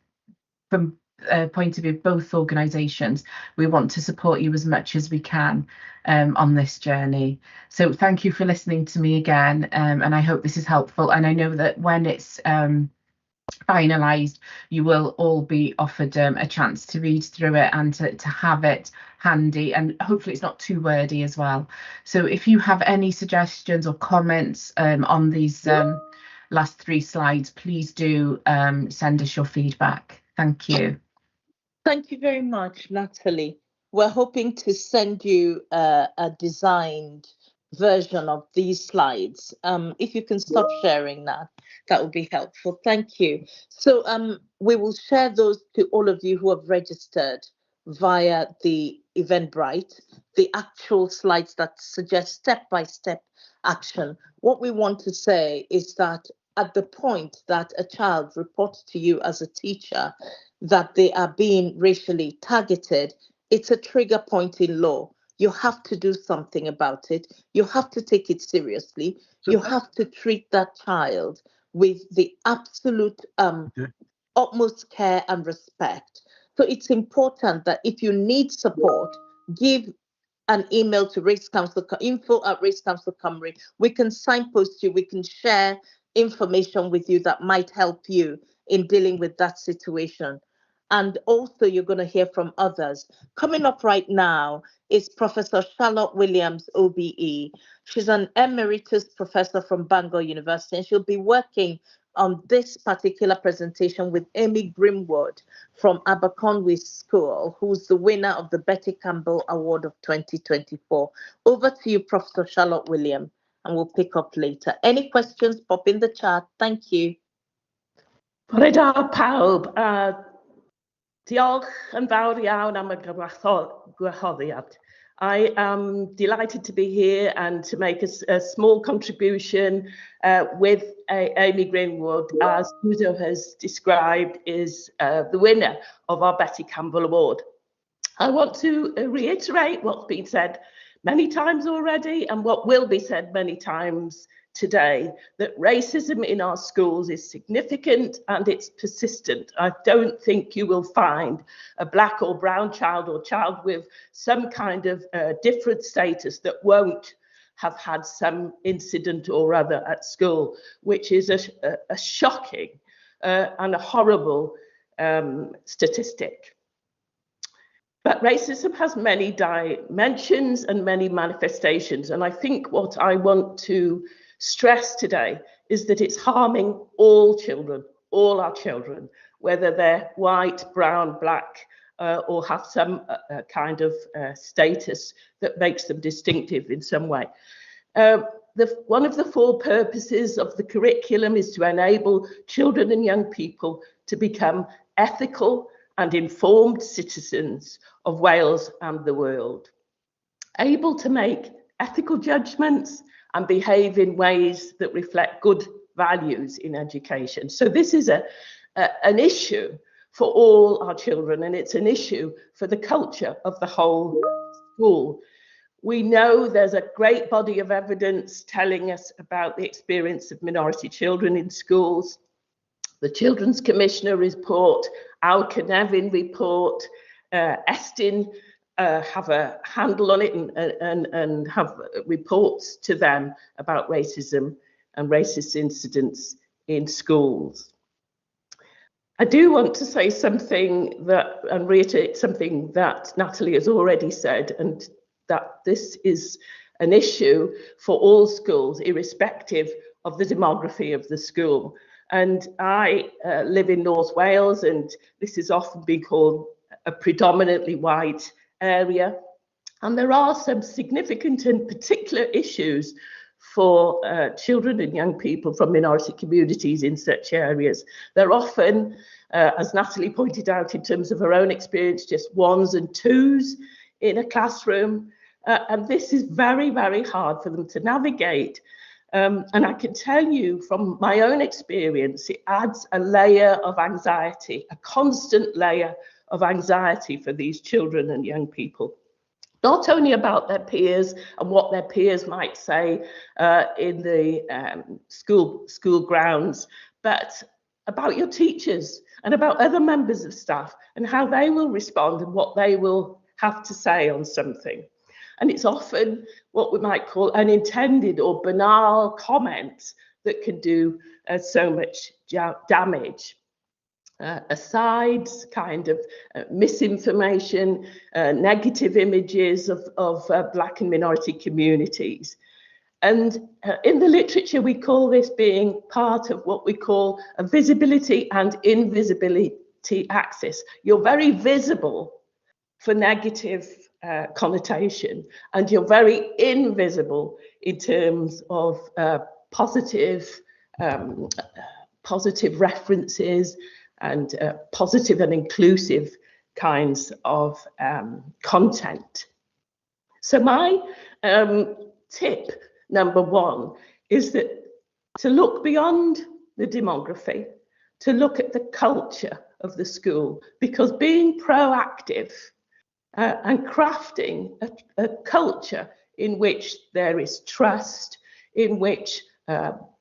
from a point of view of both organisations, we want to support you as much as we can on this journey. So thank you for listening to me again. And I hope this is helpful. And I know that when it's finalised, you will all be offered a chance to read through it and to have it handy, and hopefully it's not too wordy as well. So if you have any suggestions or comments on these last 3 slides, please do send us your feedback. Thank you. Thank you very much, Natalie. We're hoping to send you a designed version of these slides. If you can stop sharing that would be helpful. Thank you. So we will share those to all of you who have registered via the Eventbrite, the actual slides that suggest step-by-step action. What we want to say is that at the point that a child reports to you as a teacher that they are being racially targeted, it's a trigger point in law. You have to do something about it. You have to take it seriously. You have to treat that child with the absolute utmost care and respect. So it's important that if you need support, give an email to Race Council, info@Race Council Cymru. We can signpost you. We can share information with you that might help you in dealing with that situation. And also you're going to hear from others. Coming up right now is Professor Charlotte Williams, OBE. She's an emeritus professor from Bangor University, and she'll be working on this particular presentation with Amy Grimwood from Aberconwy School, who's the winner of the Betty Campbell Award of 2024. Over to you, Professor Charlotte Williams, and we'll pick up later. Any questions, pop in the chat. Thank you. Bore da pawb. Diolch yn fawr iawn am y gwahoddiad. I am delighted to be here and to make a small contribution with Amy Greenwood, as Uzo has described, is the winner of our Betty Campbell Award. I want to reiterate what's been said many times already and what will be said many times today, that racism in our schools is significant and it's persistent. I don't think you will find a black or brown child or child with some kind of different status that won't have had some incident or other at school, which is a shocking and a horrible statistic. But racism has many dimensions and many manifestations, and I think what I want to stress today is that it's harming all children, all our children, whether they're white, brown, black, or have some kind of status that makes them distinctive in some way. One of the 4 purposes of the curriculum is to enable children and young people to become ethical and informed citizens of Wales and the world, able to make ethical judgments and behave in ways that reflect good values in education. So this is an issue for all our children, and it's an issue for the culture of the whole school. We know there's a great body of evidence telling us about the experience of minority children in schools. The Children's Commissioner report, our Cynefin report, Estyn have a handle on it and have reports to them about racism and racist incidents in schools. I do want to say something that, and reiterate something that Natalie has already said, and that this is an issue for all schools, irrespective of the demography of the school. And I live in North Wales, and this is often been called a predominantly white area. And there are some significant and particular issues for children and young people from minority communities in such areas. They're often, as Natalie pointed out in terms of her own experience, just ones and twos in a classroom. And this is very, very hard for them to navigate. And I can tell you from my own experience, it adds a layer of anxiety, a constant layer of anxiety for these children and young people. Not only about their peers and what their peers might say in the school grounds, but about your teachers and about other members of staff and how they will respond and what they will have to say on something. And it's often what we might call unintended or banal comments that can do so much damage. Asides, kind of misinformation, negative images of Black and minority communities. And in the literature, we call this being part of what we call a visibility and invisibility axis. You're very visible for negative connotation, and you're very invisible in terms of positive references and positive and inclusive kinds of content. So my tip number one is that to look beyond the demography, to look at the culture of the school, because being proactive and crafting a culture in which there is trust, in which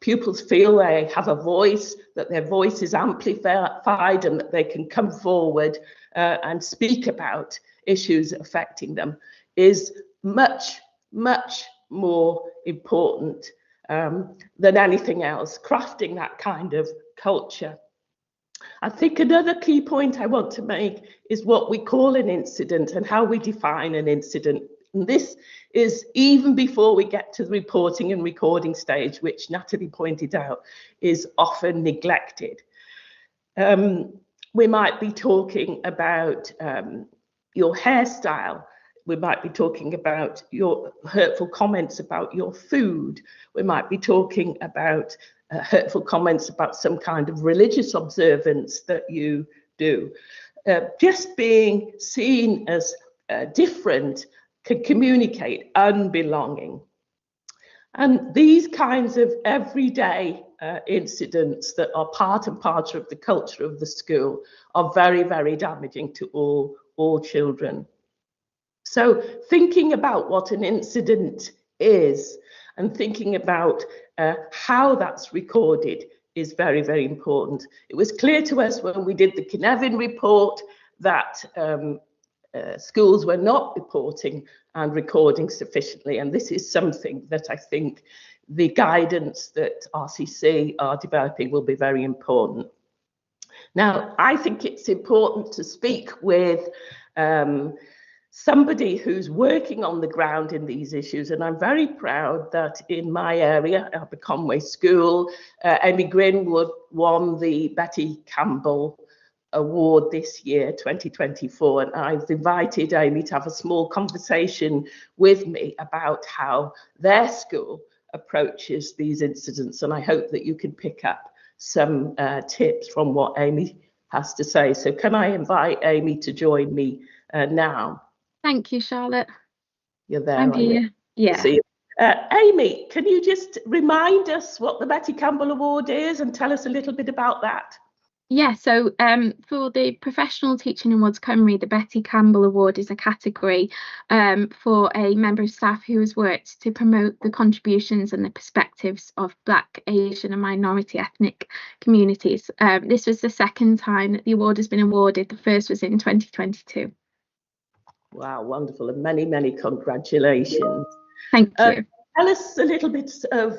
pupils feel they have a voice, that their voice is amplified and that they can come forward and speak about issues affecting them, is much, much more important than anything else, crafting that kind of culture. I think another key point I want to make is what we call an incident and how we define an incident. And this is even before we get to the reporting and recording stage, which Natalie pointed out is often neglected. We might be talking about your hairstyle. We might be talking about your hurtful comments about your food. We might be talking about hurtful comments about some kind of religious observance that you do. Just being seen as different can communicate unbelonging. And these kinds of everyday incidents that are part and parcel of the culture of the school are very, very damaging to all children. So thinking about what an incident is and thinking about how that's recorded is very, very important. It was clear to us when we did the Cynefin report that schools were not reporting and recording sufficiently, and this is something that I think the guidance that RCC are developing will be very important. Now, I think it's important to speak with somebody who's working on the ground in these issues, and I'm very proud that in my area, Aberconway School, Amy Greenwood won the Betty Campbell Award this year, 2024, and I've invited Amy to have a small conversation with me about how their school approaches these incidents, and I hope that you can pick up some tips from what Amy has to say. So can I invite Amy to join me now? Thank you, Charlotte. You're there, I'm aren't you? here. Yeah. See you. Amy, can you just remind us what the Betty Campbell Award is and tell us a little bit about that? Yeah, so for the Professional Teaching Awards Cymru, the Betty Campbell Award is a category for a member of staff who has worked to promote the contributions and the perspectives of Black, Asian and minority ethnic communities. This was the second time that the award has been awarded. The first was in 2022. Wow, wonderful, and many, many congratulations. Thank you. Tell us a little bit of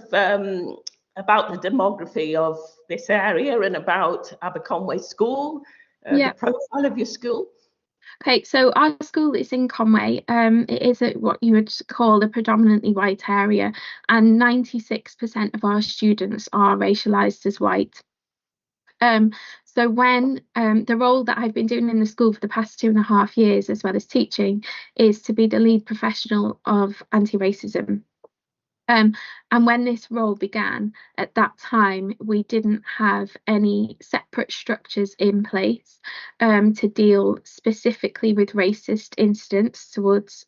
about the demography of this area and about Aberconway School, the profile of your school. Okay, so our school is in Conway. It is what you would call a predominantly white area, and 96% of our students are racialised as white. So when the role that I've been doing in the school for the past 2.5 years, as well as teaching, is to be the lead professional of anti-racism. And when this role began, at that time, we didn't have any separate structures in place to deal specifically with racist incidents towards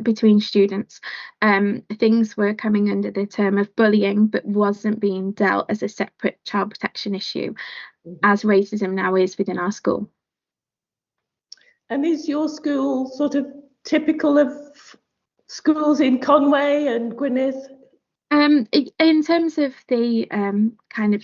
between students. Things were coming under the term of bullying, but wasn't being dealt as a separate child protection issue, as racism now is within our school. And is your school sort of typical of schools in Conway and Gwynedd? In terms of the kind of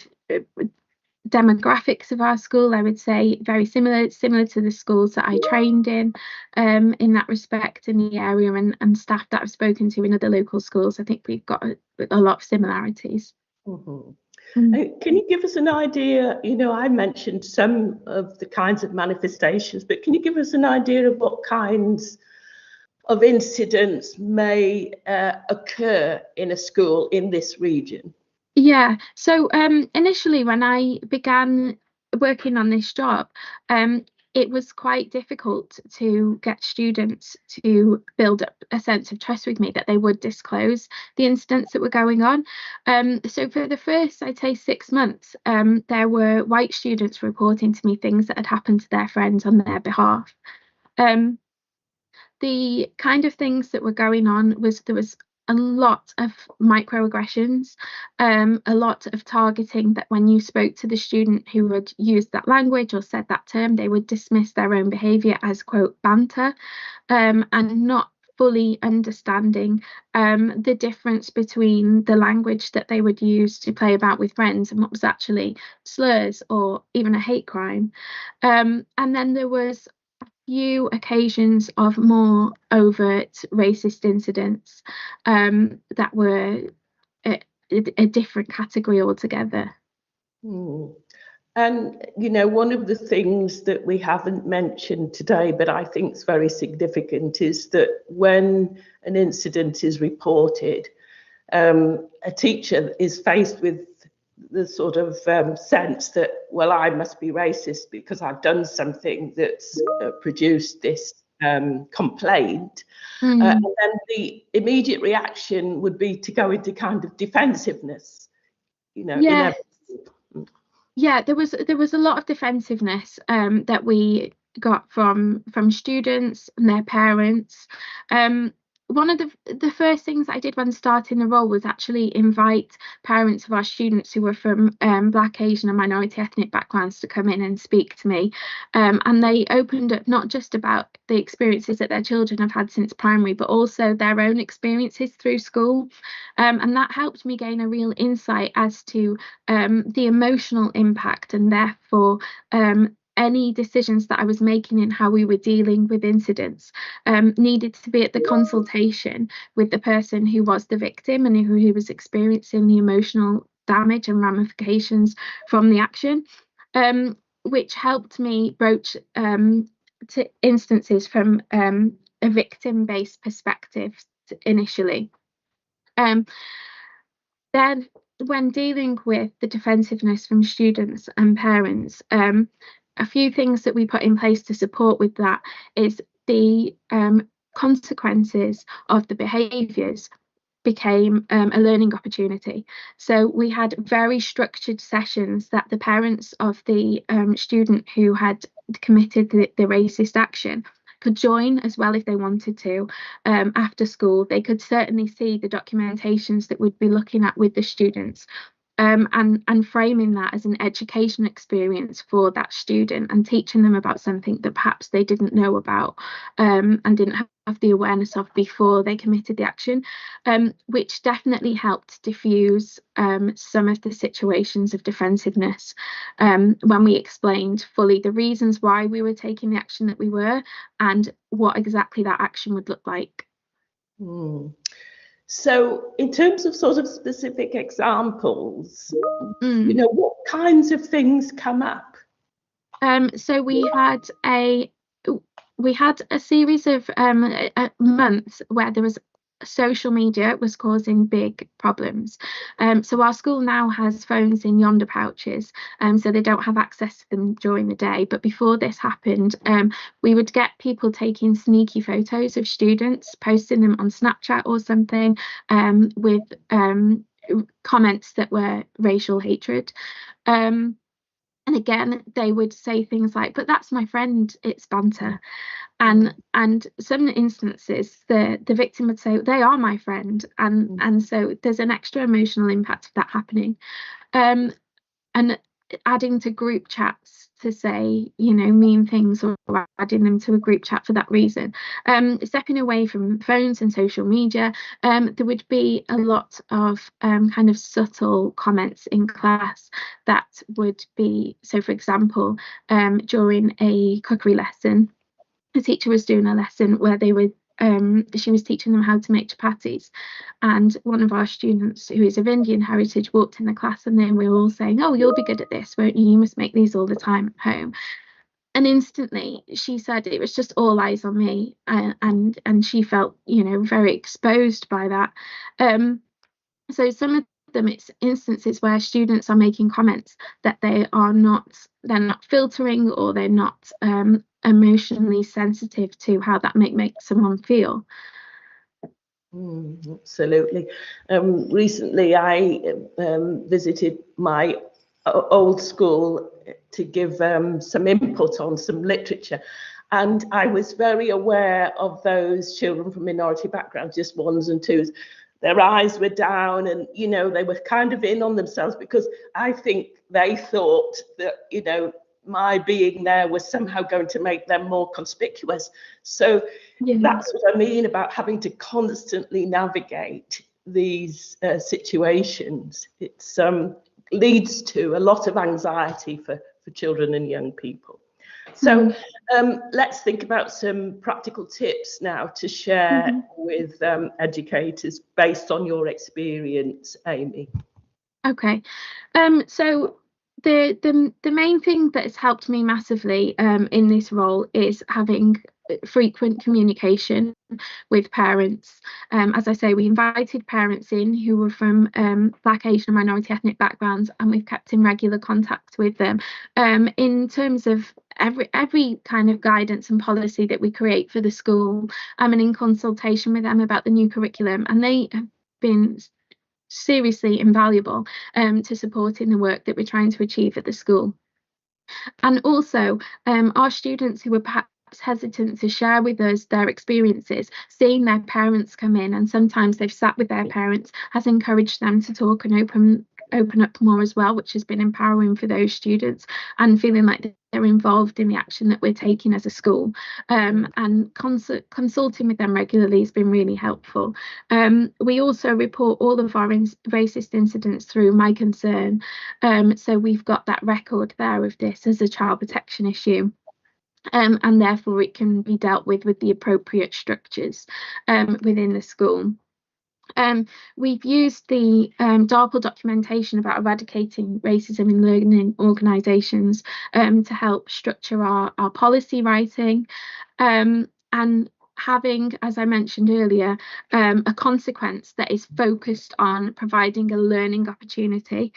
demographics of our school, I would say very similar to the schools that I trained in that respect in the area, and staff that I've spoken to in other local schools. I think we've got a lot of similarities. Can you give us an idea? You know, I mentioned some of the kinds of manifestations, but can you give us an idea of what kinds of incidents may occur in a school in this region? Yeah, so initially when I began working on this job, it was quite difficult to get students to build up a sense of trust with me that they would disclose the incidents that were going on. So for the first, I'd say 6 months, there were white students reporting to me things that had happened to their friends on their behalf. The kind of things that were going on was there was a lot of microaggressions, a lot of targeting, that when you spoke to the student who had used that language or said that term, they would dismiss their own behaviour as, quote, banter, and not fully understanding the difference between the language that they would use to play about with friends and what was actually slurs or even a hate crime. And then there was few occasions of more overt racist incidents that were a different category altogether. And, you know, one of the things that we haven't mentioned today, but I think is very significant, is that when an incident is reported, a teacher is faced with the sort of sense that, well, I must be racist because I've done something that's produced this complaint. And then the immediate reaction would be to go into kind of defensiveness, you know. Yeah. Yeah, there was a lot of defensiveness that we got from students and their parents. One of the first things I did when starting the role was actually invite parents of our students who were from Black, Asian and minority ethnic backgrounds to come in and speak to me. And they opened up not just about the experiences that their children have had since primary, but also their own experiences through school. And that helped me gain a real insight as to the emotional impact, and therefore any decisions that I was making in how we were dealing with incidents needed to be at the consultation with the person who was the victim and who was experiencing the emotional damage and ramifications from the action, which helped me broach to instances from a victim-based perspective initially. Then when dealing with the defensiveness from students and parents, a few things that we put in place to support with that is the consequences of the behaviours. became a learning opportunity. So we had very structured sessions that the parents of the student who had committed the racist action could join as well if they wanted to. After school, they could certainly see the documentations that we'd be looking at with the students. And framing that as an education experience for that student and teaching them about something that perhaps they didn't know about and didn't have the awareness of before they committed the action, which definitely helped diffuse some of the situations of defensiveness when we explained fully the reasons why we were taking the action that we were and what exactly that action would look like. So in terms of sort of specific examples, you know, what kinds of things come up? So we had a series of months where there was social media was causing big problems. So our school now has phones in yonder pouches, so they don't have access to them during the day. But before this happened, we would get people taking sneaky photos of students, posting them on Snapchat or something, with comments that were racial hatred. And again, they would say things like, "But that's my friend, it's banter." And some instances the victim would say, "They are my friend," and so there's an extra emotional impact of that happening. And adding to group chats to say, you know, mean things, or adding them to a group chat for that reason. Stepping away from phones and social media, there would be a lot of kind of subtle comments in class that would be, so for example, during a cookery lesson, the teacher was doing a lesson where they were she was teaching them how to make chapatis, and one of our students who is of Indian heritage walked in the class, and then we were all saying, "Oh, you'll be good at this, won't you? You must make these all the time at home." And instantly she said it was just all eyes on me, and she felt, you know, very exposed by that. So some of them, it's instances where students are making comments that they're not filtering, or they're not emotionally sensitive to how that may make someone feel. Absolutely. Recently I visited my old school to give some input on some literature, and I was very aware of those children from minority backgrounds, just ones and twos. Their eyes were down, and, you know, they were kind of in on themselves, because I think they thought that, you know, my being there was somehow going to make them more conspicuous. So that's what I mean about having to constantly navigate these situations. It's leads to a lot of anxiety for children and young people. So let's think about some practical tips now to share with educators based on your experience, Amy. Okay, so the main thing that has helped me massively in this role is having frequent communication with parents. As I say, we invited parents in who were from Black, Asian and minority ethnic backgrounds, and we've kept in regular contact with them in terms of every kind of guidance and policy that we create for the school, and in consultation with them about the new curriculum, and they have been seriously invaluable to supporting the work that we're trying to achieve at the school. And also our students who were perhaps hesitant to share with us their experiences, seeing their parents come in, and sometimes they've sat with their parents, has encouraged them to talk and open up more as well, which has been empowering for those students, and feeling like they're involved in the action that we're taking as a school. And consulting with them regularly has been really helpful. We also report all of our racist incidents through My Concern, so we've got that record there of this as a child protection issue. And therefore it can be dealt with the appropriate structures within the school. We've used the DARPA documentation about eradicating racism in learning organisations to help structure our policy writing, and having, as I mentioned earlier, a consequence that is focused on providing a learning opportunity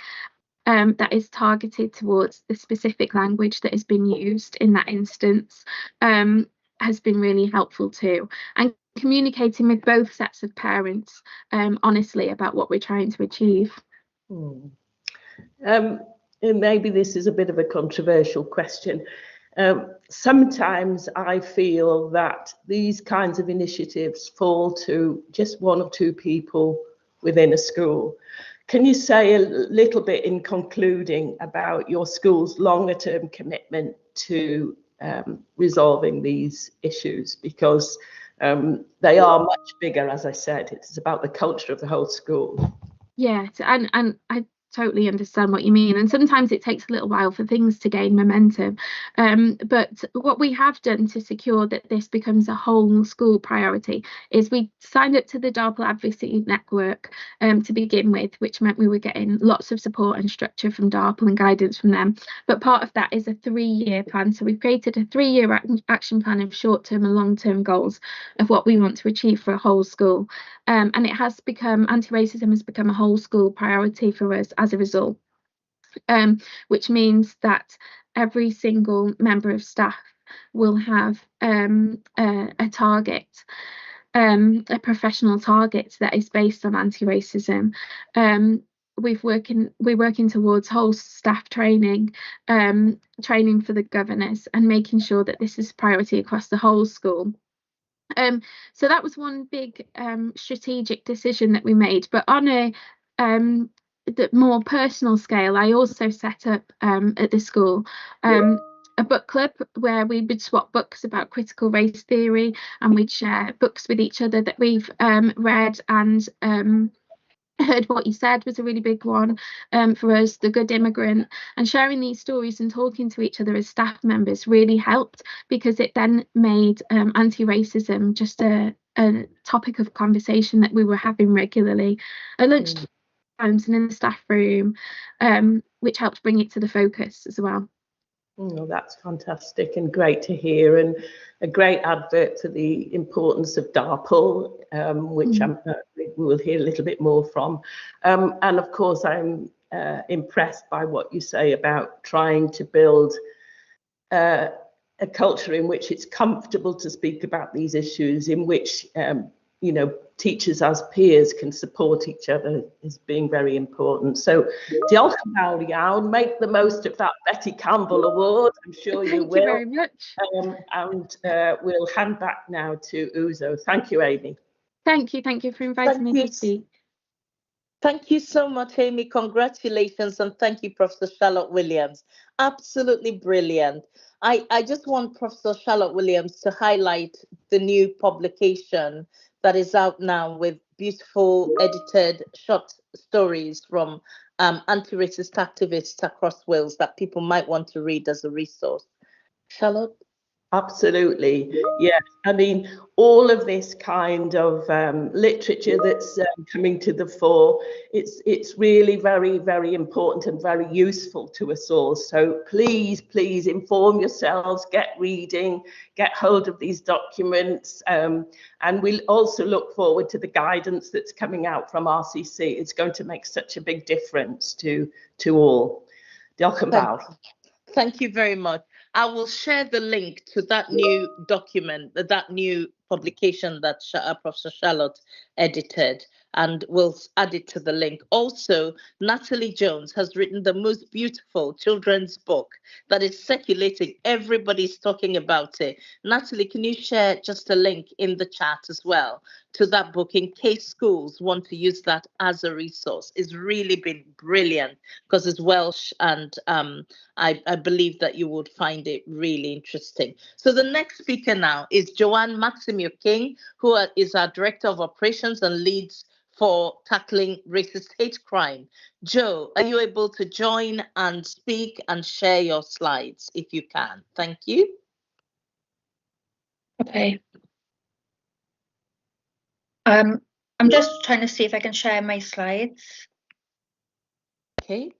that is targeted towards the specific language that has been used in that instance, has been really helpful too. And communicating with both sets of parents honestly about what we're trying to achieve. And maybe this is a bit of a controversial question. Sometimes I feel that these kinds of initiatives fall to just one or two people within a school. Can you say a little bit in concluding about your school's longer term commitment to resolving these issues? Because they are much bigger, as I said. It's about the culture of the whole school. Yeah, and I totally understand what you mean, and sometimes it takes a little while for things to gain momentum, but what we have done to secure that this becomes a whole school priority is we signed up to the DARPL Advocacy Network to begin with, which meant we were getting lots of support and structure from DARPL and guidance from them. But part of that is a 3-year plan, so we've created a 3-year action plan of short-term and long-term goals of what we want to achieve for a whole school, and it has become, anti-racism has become a whole school priority for us as a result, which means that every single member of staff will have a target, a professional target that is based on anti-racism. We're working towards whole staff training, training for the governors, and making sure that this is a priority across the whole school. So that was one big strategic decision that we made. But on a the more personal scale, I also set up at the school a book club where we would swap books about critical race theory, and we'd share books with each other that we've read, and Heard What You Said was a really big one for us, The Good Immigrant, and sharing these stories and talking to each other as staff members really helped, because it then made anti-racism just a topic of conversation that we were having regularly at lunch times and in the staff room, which helped bring it to the focus as well. Oh, that's fantastic and great to hear, and a great advert for the importance of DARPL, which we will hear a little bit more from. And of course, I'm impressed by what you say about trying to build a culture in which it's comfortable to speak about these issues, in which teachers as peers can support each other, is being very important. So diolch yn fawr iawn. Make the most of that Betty Campbell Award. I'm sure you will. Thank you very much. And we'll hand back now to Uzo. Thank you, Amy. Thank you for inviting me to speak. Thank you so much, Amy. Congratulations, and thank you, Professor Charlotte Williams. Absolutely brilliant. I just want Professor Charlotte Williams to highlight the new publication that is out now with beautiful edited short stories from anti-racist activists across Wales that people might want to read as a resource. Charlotte? Absolutely, yeah. I mean, all of this kind of literature that's coming to the fore, it's really very, very important and very useful to us all. So please inform yourselves, get reading, get hold of these documents, and we'll also look forward to the guidance that's coming out from RCC. It's going to make such a big difference to all. Diolch yn fawr. Thank you very much. I will share the link to that new document, that new publication that Professor Charlotte edited, and we'll add it to the link. Also, Natalie Jones has written the most beautiful children's book that is circulating. Everybody's talking about it. Natalie, can you share just a link in the chat as well to that book in case schools want to use that as a resource? It's really been brilliant because it's Welsh, and I believe that you would find it really interesting. So the next speaker now is Joanne Maximio King, who is our Director of Operations and leads for tackling racist hate crime. Jo, are you able to join and speak and share your slides if you can? Thank you. Okay. I'm just trying to see if I can share my slides. Okay.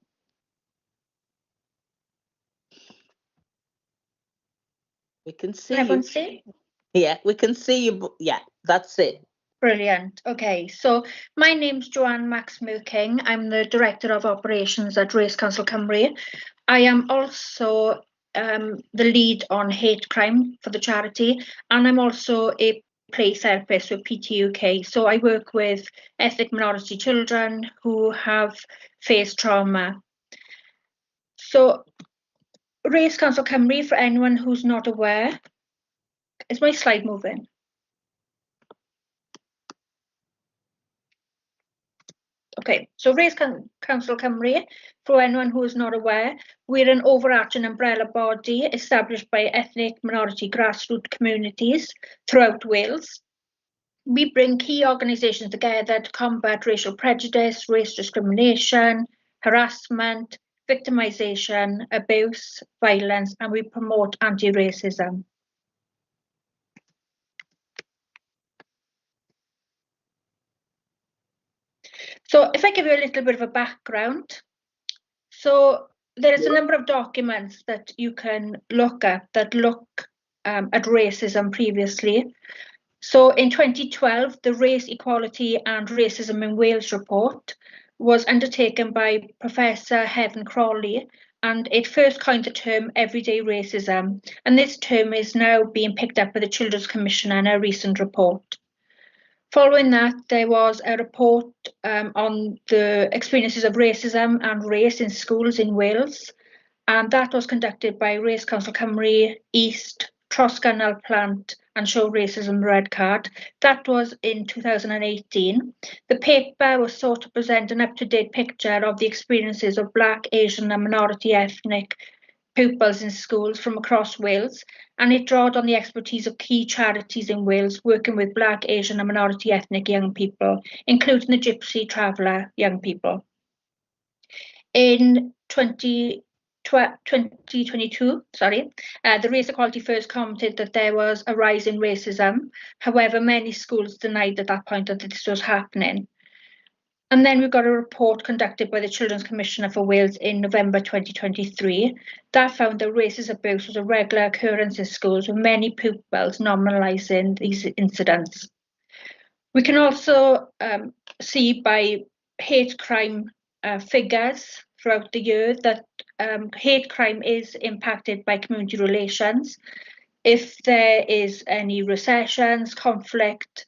We can see you. See? Yeah, we can see you. Yeah, that's it. Brilliant. Okay, so my name's Joanne Maximio King. I'm the Director of Operations at Race Council Cymru. I am also the lead on hate crime for the charity, and I'm also a play therapist with PTUK. So I work with ethnic minority children who have faced trauma. So Race Council Cymru, for anyone who's not aware, is my slide moving? Okay, so Race Council Cymru, for anyone who is not aware, we're an overarching umbrella body established by ethnic minority grassroots communities throughout Wales. We bring key organisations together to combat racial prejudice, race discrimination, harassment, victimisation, abuse, violence, and we promote anti-racism. So if I give you a little bit of a background, so there is a number of documents that you can look at that look at racism previously. So in 2012, the Race Equality and Racism in Wales report was undertaken by Professor Heaven Crawley, and it first coined the term everyday racism. And this term is now being picked up by the Children's Commissioner in a recent report. Following that, there was a report on the experiences of racism and race in schools in Wales, and that was conducted by Race Council Cymru, East, Trosgynnal Plant and Show Racism Red Card. That was in 2018. The paper was sought to present an up-to-date picture of the experiences of Black, Asian and minority ethnic pupils in schools from across Wales, and it drawed on the expertise of key charities in Wales working with Black, Asian and minority ethnic young people, including the Gypsy Traveller young people. In 2022, the Race Equality first commented that there was a rise in racism. However, many schools denied at that point that this was happening. And then we got a report conducted by the Children's Commissioner for Wales in November 2023 that found that racist abuse was a regular occurrence in schools, with many pupils normalising these incidents. We can also see by hate crime figures throughout the year that hate crime is impacted by community relations. If there is any recessions, conflict,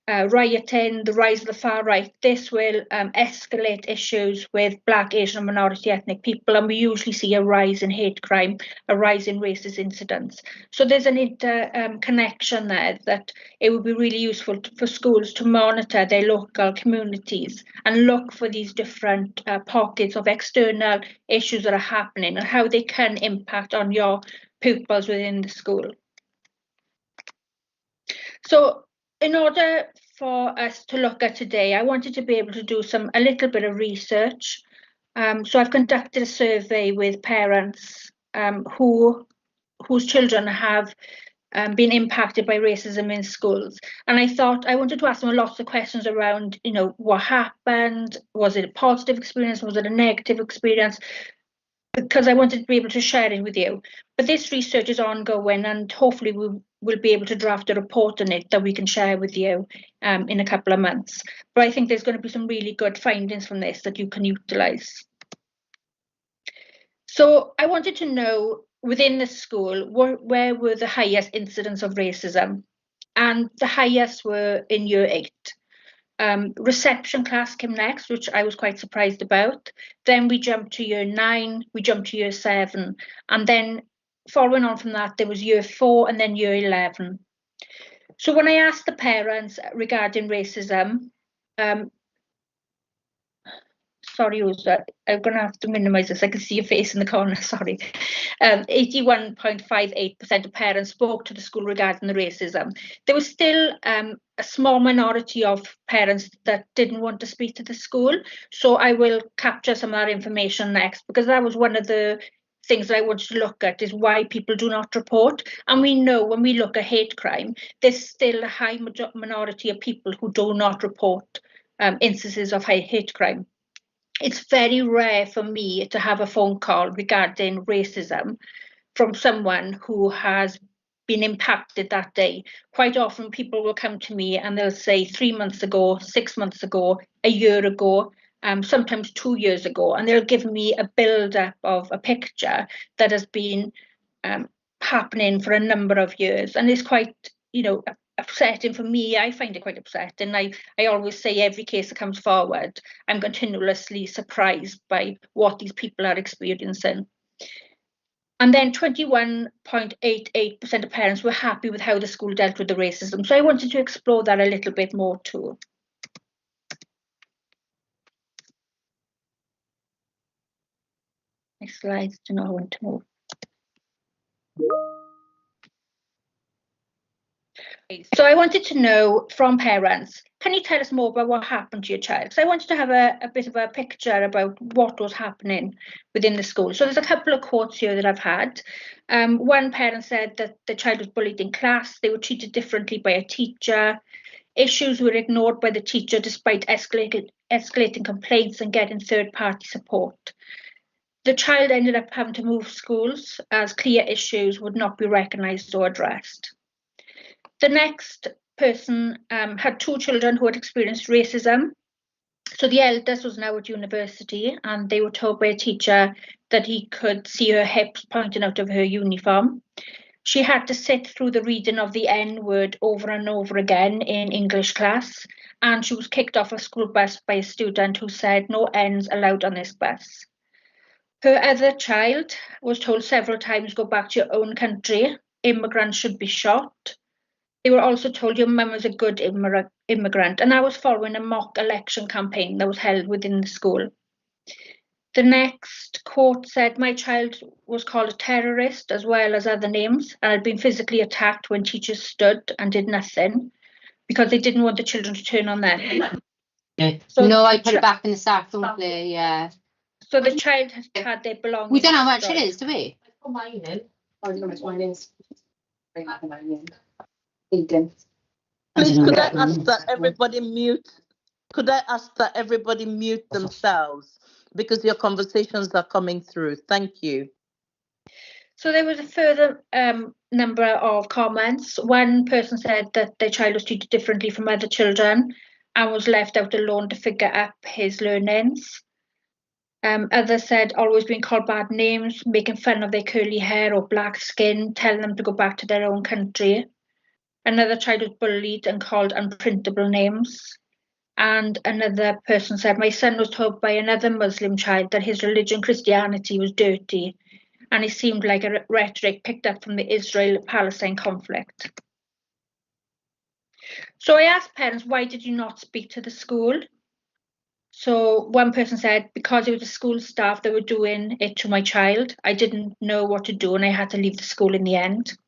rioting, the rise of the far right, this will escalate issues with Black, Asian and minority ethnic people, and we usually see a rise in hate crime, a rise in racist incidents. So there's an interconnection there that it would be really useful for schools to monitor their local communities and look for these different pockets of external issues that are happening and how they can impact on your pupils within the school. So in order for us to look at today, I wanted to be able to do a little bit of research. So I've conducted a survey with parents whose children have been impacted by racism in schools. And I thought I wanted to ask them lots of questions around, what happened? Was it a positive experience? Was it a negative experience? Because I wanted to be able to share it with you. But this research is ongoing, and hopefully we'll be able to draft a report on it that we can share with you in a couple of months. But I think there's going to be some really good findings from this that you can utilise. So I wanted to know, within the school, where were the highest incidents of racism? And the highest were in year 8. Reception class came next, which I was quite surprised about. Then we jumped to year 9, we jumped to year 7, and then following on from that, there was year 4 and then year 11. So when I asked the parents regarding racism, sorry, Uza, I'm going to have to minimise this. I can see your face in the corner, sorry. 81.58% of parents spoke to the school regarding the racism. There was still a small minority of parents that didn't want to speak to the school. So I will capture some of that information next, because that was one of the things that I wanted to look at, is why people do not report. And we know when we look at hate crime, there's still a high minority of people who do not report instances of hate crime. It's very rare for me to have a phone call regarding racism from someone who has been impacted that day. Quite often people will come to me and they'll say 3 months ago, 6 months ago, a year ago, sometimes 2 years ago, and they'll give me a build-up of a picture that has been happening for a number of years. And it's quite, upsetting for me. I find it quite upsetting. I always say every case that comes forward, I'm continuously surprised by what these people are experiencing. And then 21.88% of parents were happy with how the school dealt with the racism. So I wanted to explore that a little bit more too. My slides do not want to move. So I wanted to know from parents, can you tell us more about what happened to your child? So I wanted to have a bit of a picture about what was happening within the school. So there's a couple of quotes here that I've had. One parent said that the child was bullied in class, they were treated differently by a teacher, issues were ignored by the teacher despite escalating complaints and getting third-party support. The child ended up having to move schools as clear issues would not be recognised or addressed. The next person had 2 children who had experienced racism. So the eldest was now at university and they were told by a teacher that he could see her hips pointing out of her uniform. She had to sit through the reading of the N word over and over again in English class, and she was kicked off a school bus by a student who said no N's allowed on this bus. Her other child was told several times, go back to your own country, immigrants should be shot. They were also told your mum was a good immigrant, and that was following a mock election campaign that was held within the school. The next quote said, my child was called a terrorist as well as other names and had been physically attacked when teachers stood and did nothing because they didn't want the children to turn on them. Yeah. So no, I put it back in the sack, don't they? Yeah. So the child has had their belongings. We don't know how much it is, do we? I put mine in. I don't know how much mine is. Bring mine in. Eden. Please, could I ask that everybody mute? Could I ask that everybody mute themselves because your conversations are coming through? Thank you. So there was a further number of comments. One person said that their child was treated differently from other children and was left out alone to figure up his learnings. Others said always being called bad names, making fun of their curly hair or black skin, telling them to go back to their own country. Another child was bullied and called unprintable names. And another person said, my son was told by another Muslim child that his religion, Christianity, was dirty. And it seemed like a rhetoric picked up from the Israel-Palestine conflict. So I asked parents, why did you not speak to the school? So one person said, because it was the school staff that were doing it to my child, I didn't know what to do and I had to leave the school in the end.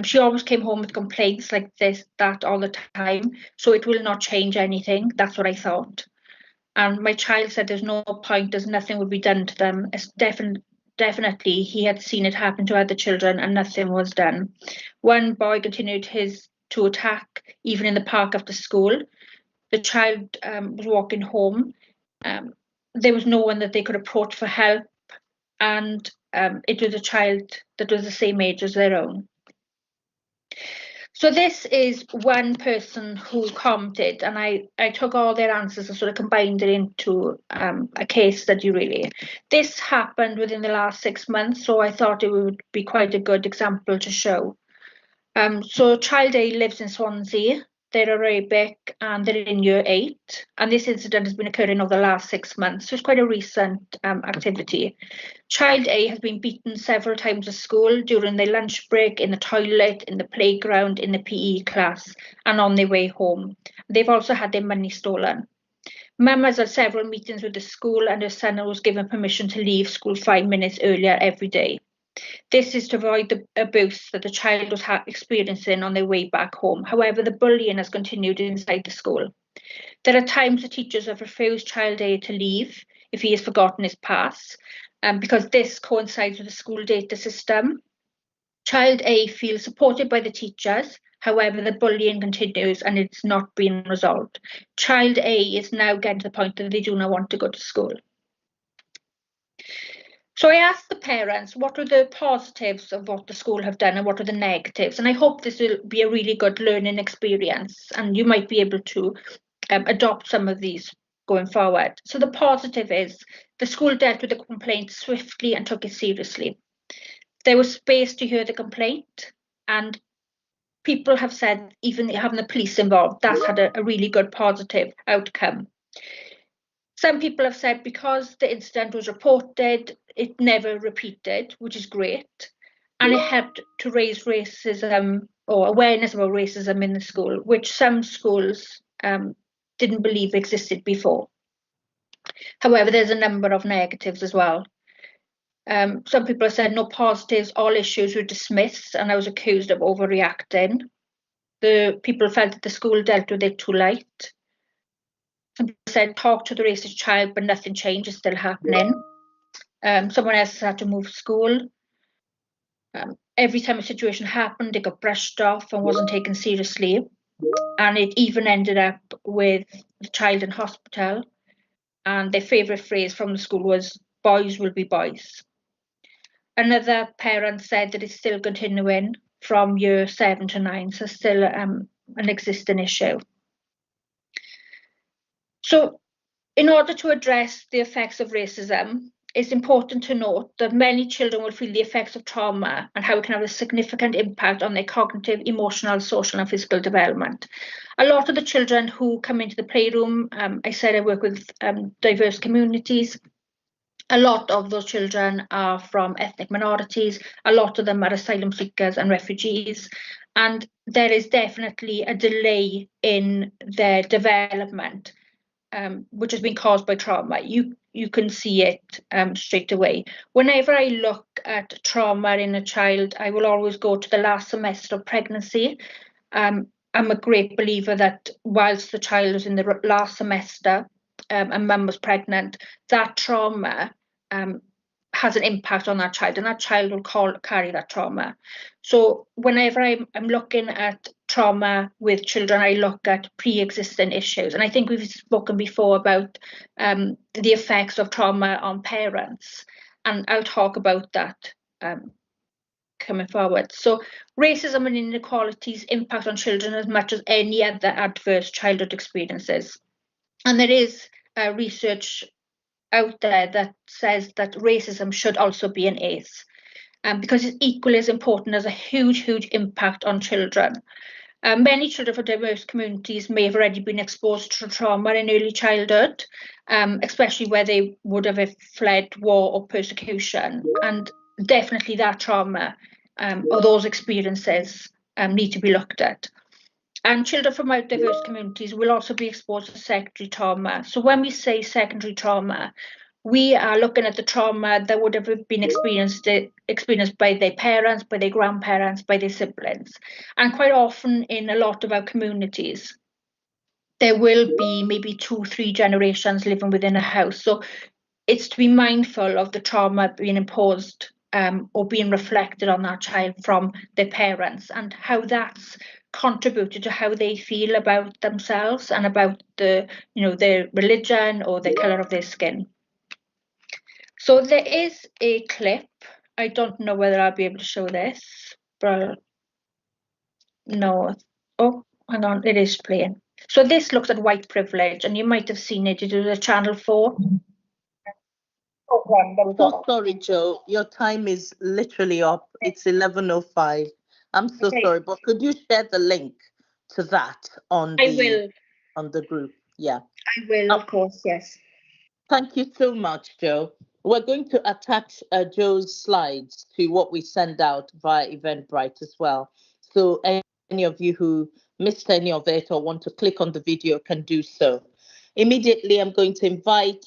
She always came home with complaints like that all the time. So it will not change anything. That's what I thought. And my child said there's no point, as nothing would be done to them. It's definitely he had seen it happen to other children and nothing was done. One boy continued to attack even in the park after school. The child was walking home. There was no one that they could approach for help, and it was a child that was the same age as their own. So this is one person who commented, and I took all their answers and sort of combined it into a case study really. This happened within the last 6 months, so I thought it would be quite a good example to show. So child A lives in Swansea. They're Arabic and they're in year 8. And this incident has been occurring over the last 6 months. So it's quite a recent activity. Child A has been beaten several times at school during their lunch break, in the toilet, in the playground, in the PE class, and on their way home. They've also had their money stolen. Mum has had several meetings with the school and her son was given permission to leave school 5 minutes earlier every day. This is to avoid the abuse that the child was experiencing on their way back home. However, the bullying has continued inside the school. There are times the teachers have refused child A to leave if he has forgotten his pass, because this coincides with the school data system. Child A feels supported by the teachers. However, the bullying continues and it's not being resolved. Child A is now getting to the point that they do not want to go to school. So I asked the parents, what are the positives of what the school have done and what are the negatives? And I hope this will be a really good learning experience and you might be able to adopt some of these going forward. So the positive is the school dealt with the complaint swiftly and took it seriously. There was space to hear the complaint and people have said even having the police involved, that's had a really good positive outcome. Some people have said because the incident was reported, it never repeated, which is great. And it helped to raise racism or awareness about racism in the school, which some schools didn't believe existed before. However, there's a number of negatives as well. Some people have said no positives, all issues were dismissed, and I was accused of overreacting. The people felt that the school dealt with it too late. Some people said talk to the racist child, but nothing changed, it's still happening. Someone else had to move school. Every time a situation happened, it got brushed off and wasn't taken seriously. And it even ended up with the child in hospital. And their favourite phrase from the school was, boys will be boys. Another parent said that it's still continuing from year 7 to 9, so still an existing issue. So in order to address the effects of racism, it's important to note that many children will feel the effects of trauma and how it can have a significant impact on their cognitive, emotional, social and physical development. A lot of the children who come into the playroom, I said I work with diverse communities. A lot of those children are from ethnic minorities. A lot of them are asylum seekers and refugees. And there is definitely a delay in their development, which has been caused by trauma. You can see it straight away. Whenever I look at trauma in a child, I will always go to the last semester of pregnancy. I'm a great believer that whilst the child was in the last semester and mum was pregnant, that trauma has an impact on that child, and that child will carry that trauma. So whenever I'm looking at trauma with children, I look at pre-existing issues. And I think we've spoken before about the effects of trauma on parents, and I'll talk about that coming forward. So racism and inequalities impact on children as much as any other adverse childhood experiences. And there is research out there that says that racism should also be an ACE, because it's equally as important as a huge impact on children. Many children from diverse communities may have already been exposed to trauma in early childhood, especially where they would have fled war or persecution. And definitely that trauma or those experiences need to be looked at. And children from diverse communities will also be exposed to secondary trauma. So when we say secondary trauma, we are looking at the trauma that would have been experienced by their parents, by their grandparents, by their siblings. And quite often in a lot of our communities, there will be maybe 2-3 generations living within a house. So it's to be mindful of the trauma being imposed or being reflected on that child from their parents, and how that's contributed to how they feel about themselves and about their religion or the colour of their skin. So there is a clip. I don't know whether I'll be able to show this, but no. Oh, hang on, it is playing. So this looks at white privilege, and you might have seen it. It was a Channel 4. So sorry, Joe. Your time is literally up. It's 11:05. I'm so sorry, but could you share the link to that on the group? Yeah. I will, of course, yes. Thank you so much, Joe. We're going to attach Joe's slides to what we send out via Eventbrite as well. So any of you who missed any of it or want to click on the video can do so. Immediately, I'm going to invite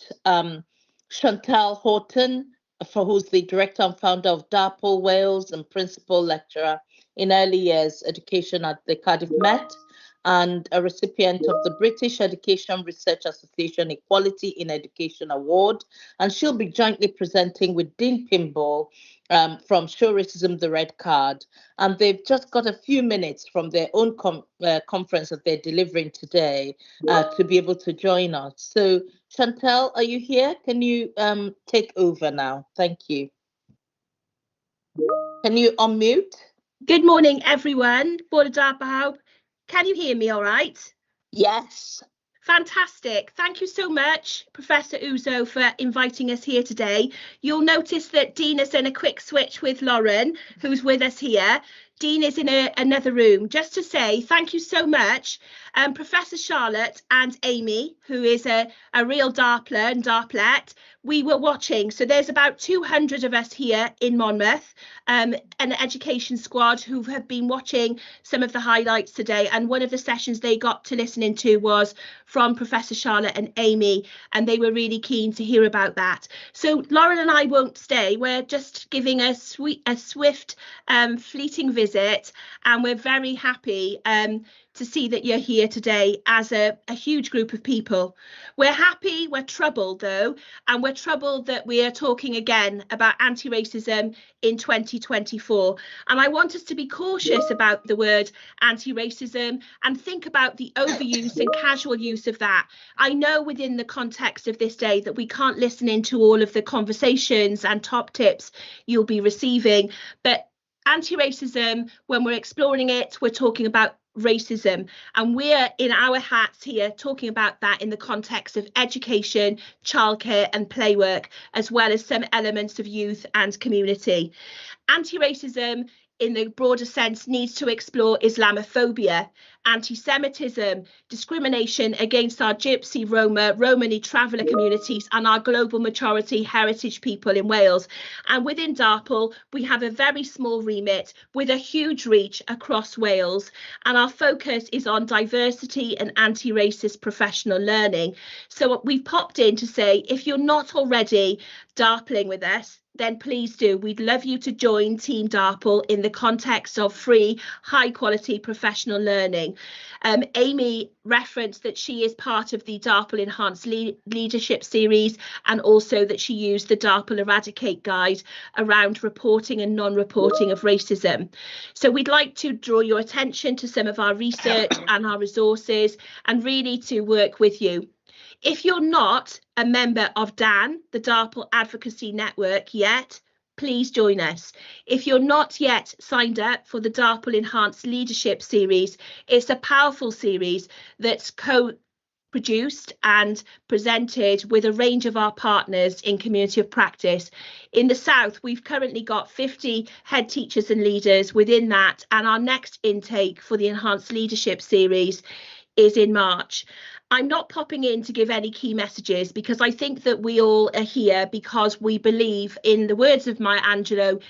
Chantal Horton, who's the director and founder of DARPL Wales and principal lecturer in early years education at the Cardiff Met, and a recipient of the British Education Research Association Equality in Education Award. And she'll be jointly presenting with Dean Pimble from Show Racism the Red Card. And they've just got a few minutes from their own conference that they're delivering today to be able to join us. So Chantal, are you here? Can you take over now? Thank you. Can you unmute? Good morning, everyone. Bore da pawb. Can you hear me all right? Yes. Fantastic. Thank you so much, Professor Uzo, for inviting us here today. You'll notice that Dean has done a quick switch with Lauren, who's with us here. Dean is in another room, just to say thank you so much, Professor Charlotte and Amy, who is a real Darpler and Darplet. We were watching, so there's about 200 of us here in Monmouth, an education squad who have been watching some of the highlights today, and one of the sessions they got to listen into was from Professor Charlotte and Amy, and they were really keen to hear about that. So Lauren and I won't stay, we're just giving a swift fleeting visit, and we're very happy to see that you're here today as a huge group of people. We're happy, we're troubled though, and we're troubled that we are talking again about anti-racism in 2024. And I want us to be cautious about the word anti-racism and think about the overuse and casual use of that. I know within the context of this day that we can't listen into all of the conversations and top tips you'll be receiving, but anti-racism, when we're exploring it, we're talking about racism, and we're in our hats here talking about that in the context of education, childcare and play work, as well as some elements of youth and community. Anti-racism in the broader sense needs to explore Islamophobia, anti-Semitism, discrimination against our Gypsy, Roma, Romani traveller communities and our global majority heritage people in Wales. And within DARPL, we have a very small remit with a huge reach across Wales. And our focus is on diversity and anti-racist professional learning. So we've popped in to say, if you're not already DARPling with us, then please do. We'd love you to join Team DARPL in the context of free, high quality professional learning. Amy referenced that she is part of the DARPL Enhanced Leadership Series, and also that she used the DARPL Eradicate Guide around reporting and non-reporting of racism. So we'd like to draw your attention to some of our research and our resources, and really to work with you. If you're not a member of DAN, the DARPL Advocacy Network, yet, please join us. If you're not yet signed up for the DARPL Enhanced Leadership Series, it's a powerful series that's co-produced and presented with a range of our partners in community of practice. In the South, we've currently got 50 head teachers and leaders within that, and our next intake for the Enhanced Leadership Series is in March. I'm not popping in to give any key messages, because I think that we all are here because we believe, in the words of Maya Angelou,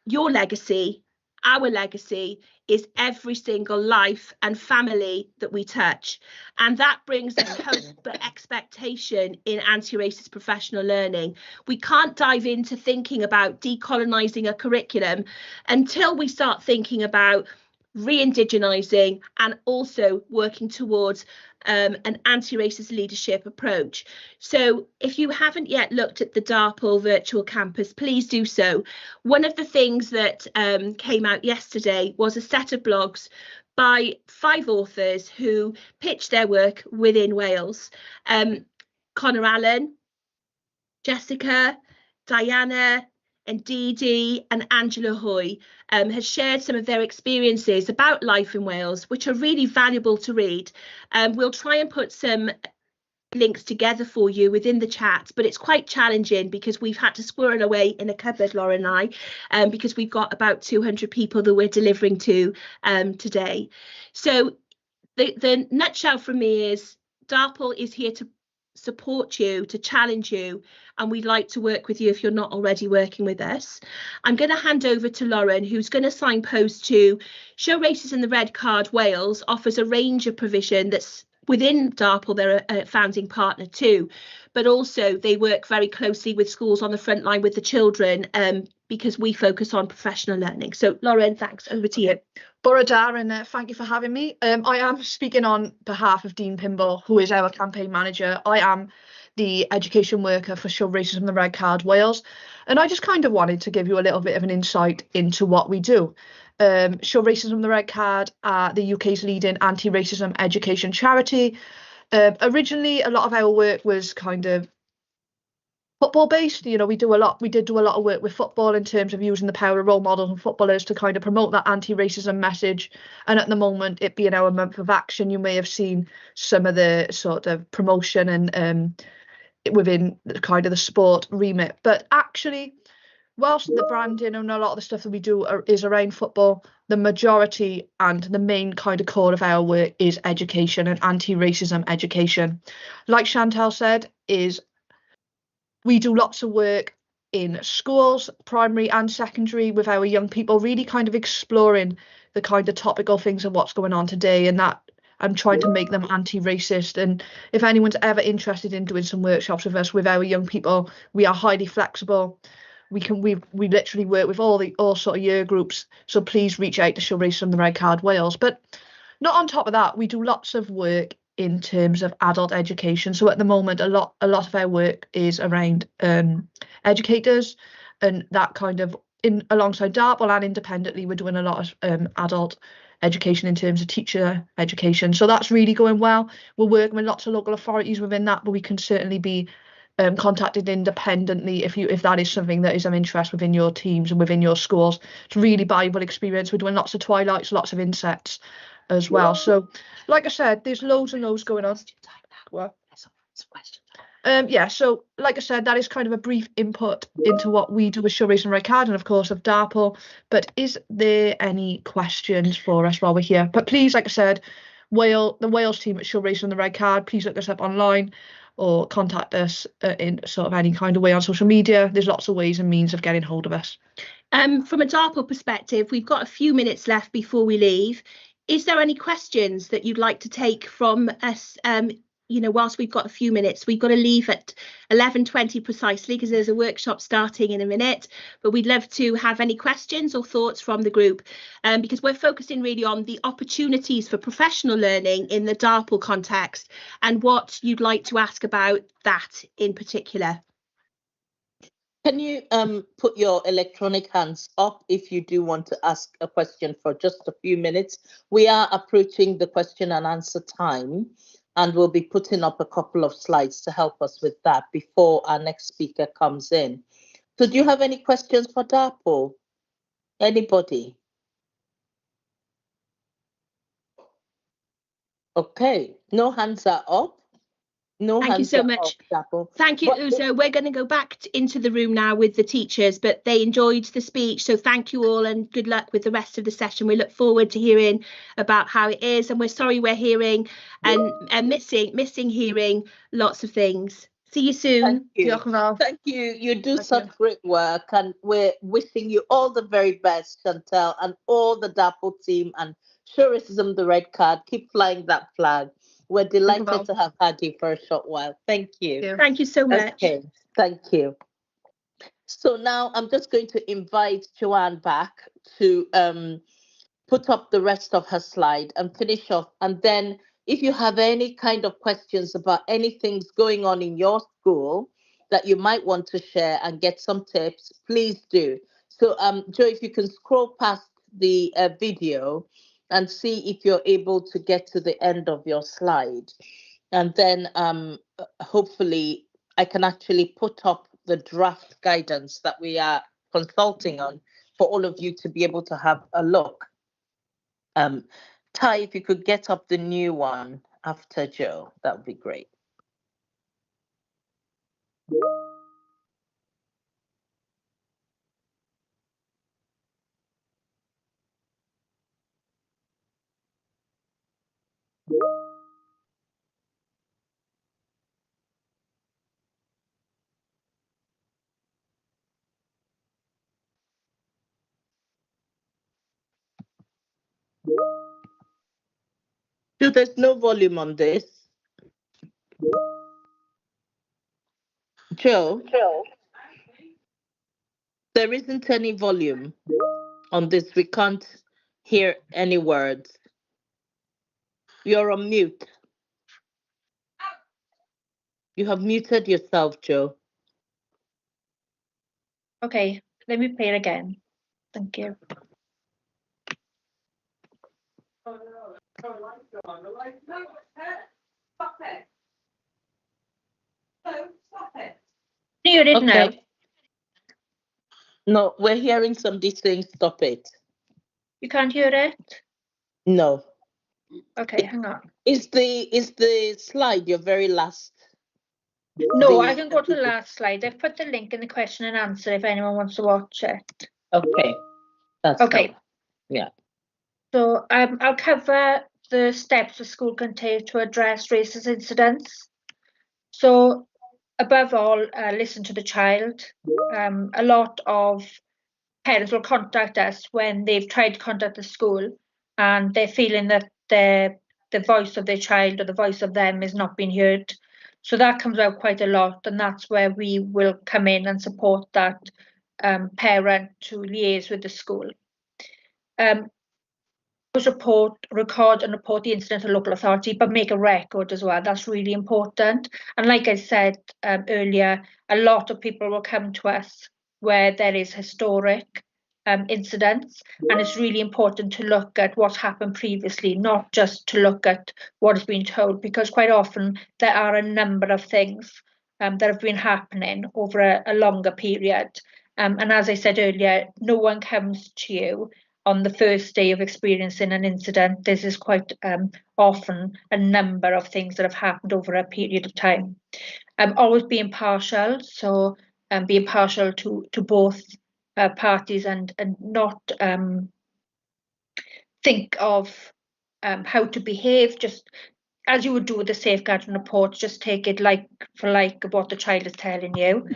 your legacy, our legacy, is every single life and family that we touch. And that brings us hope but expectation in anti-racist professional learning. We can't dive into thinking about decolonising a curriculum until we start thinking about re-indigenising and also working towards an anti-racist leadership approach. So if you haven't yet looked at the DARPL virtual campus, please do so. One of the things that came out yesterday was a set of blogs by 5 authors who pitched their work within Wales. Connor Allen, Jessica, Diana, and Dee Dee and Angela Hoy has shared some of their experiences about life in Wales, which are really valuable to read. We'll try and put some links together for you within the chat, but it's quite challenging because we've had to squirrel away in a cupboard, Laura and I, because we've got about 200 people that we're delivering to today. So the nutshell from me is DARPL is here to support you, to challenge you, and we'd like to work with you if you're not already working with us. I'm going to hand over to Lauren, who's going to signpost to Show Racism the Red Card Wales offers a range of provision that's within DARPL. They're a founding partner too, but also they work very closely with schools on the front line with the children, because we focus on professional learning. So Lauren, thanks, over to you. Bore da, and thank you for having me. I am speaking on behalf of Dean Pimble, who is our campaign manager. I am the education worker for Show Racism the Red Card Wales, and I just kind of wanted to give you a little bit of an insight into what we do. Show Racism the Red Card are the UK's leading anti-racism education charity. Originally, a lot of our work was kind of football based. You know, we did do a lot of work with football in terms of using the power of role models and footballers to kind of promote that anti-racism message. And at the moment, it being our month of action, you may have seen some of the sort of promotion and within the kind of the sport remit. But actually, whilst the branding and a lot of the stuff that we do is around football, the majority and the main kind of core of our work is education and anti-racism education. Like Chantal said, we do lots of work in schools, primary and secondary, with our young people, really kind of exploring the kind of topical things of what's going on today, and that I'm trying to make them anti-racist. And if anyone's ever interested in doing some workshops with us with our young people, we are highly flexible. We literally work with all sort of year groups, so please reach out to Show Racism the Red Card Wales. But not on top of that, we do lots of work in terms of adult education. So at the moment, a lot of our work is around educators, and that kind of alongside DARPL and independently, we're doing a lot of adult education in terms of teacher education. So that's really going well. We're working with lots of local authorities within that, but we can certainly be contacted independently if that is something that is of interest within your teams and within your schools. It's a really valuable experience. We're doing lots of twilights, lots of insets as well. So like I said, there's loads and loads going on. Yeah, so like I said, that is kind of a brief input into what we do with Show Racism Red Card and of course of DARPL. But is there any questions for us while we're here? But please, like I said, the Wales team at Show Racism the Red Card, please look us up online or contact us in sort of any kind of way on social media. There's lots of ways and means of getting hold of us. From a DARPL perspective, we've got a few minutes left before we leave. Is there any questions that you'd like to take from us? Whilst we've got a few minutes, we've got to leave at 11:20 precisely because there's a workshop starting in a minute. But we'd love to have any questions or thoughts from the group, because we're focusing really on the opportunities for professional learning in the DARPL context and what you'd like to ask about that in particular. Can you put your electronic hands up if you do want to ask a question for just a few minutes? We are approaching the question and answer time, and we'll be putting up a couple of slides to help us with that before our next speaker comes in. So do you have any questions for DARPL? Anybody? Okay, no hands are up. No, thank you so much. Thank you, Uzo. We're going to go back into the room now with the teachers, but they enjoyed the speech. So thank you all and good luck with the rest of the session. We look forward to hearing about how it is. And we're sorry we're hearing and missing hearing lots of things. See you soon. Thank you. You do such great work, and we're wishing you all the very best, Chantal, and all the DARPL team and Show Racism the Red Card. Keep flying that flag. We're delighted to have had you for a short while. Thank you. Thank you so much. Okay, thank you. So now I'm just going to invite Joanne back to put up the rest of her slide and finish off. And then if you have any kind of questions about anything going on in your school that you might want to share and get some tips, please do. So Joe, if you can scroll past the video and see if you're able to get to the end of your slide. And then hopefully I can actually put up the draft guidance that we are consulting on for all of you to be able to have a look. Ty, if you could get up the new one after Joe, that would be great. So there's no volume on this. Joe, there isn't any volume on this. We can't hear any words. You're on mute. You have muted yourself, Joe. Okay, let me play it again. Thank you. Hear it now. No, we're hearing somebody saying stop it. You can't hear it? No. Okay, hang on. Is the slide your very last? No, I can go to the last slide. I've put the link in the question and answer if anyone wants to watch it. Okay, that's Okay. helpful. Yeah. So I'll cover the steps the school can take to address racist incidents. So above all, listen to the child. A lot of parents will contact us when they've tried to contact the school and they're feeling that the voice of their child or the voice of them is not being heard. So that comes out quite a lot, and that's where we will come in and support that parent to liaise with the school. Record and report the incident to local authority, but make a record as well. That's really important. And like I said earlier, a lot of people will come to us where there is historic incidents, and it's really important to look at what's happened previously, not just to look at what has been told, because quite often there are a number of things that have been happening over a longer period. And as I said earlier, no one comes to you on the first day of experiencing an incident. This is quite often a number of things that have happened over a period of time. Always be impartial, so be impartial to both parties and not think of how to behave, just as you would do with the safeguarding report. Just take it like for like what the child is telling you.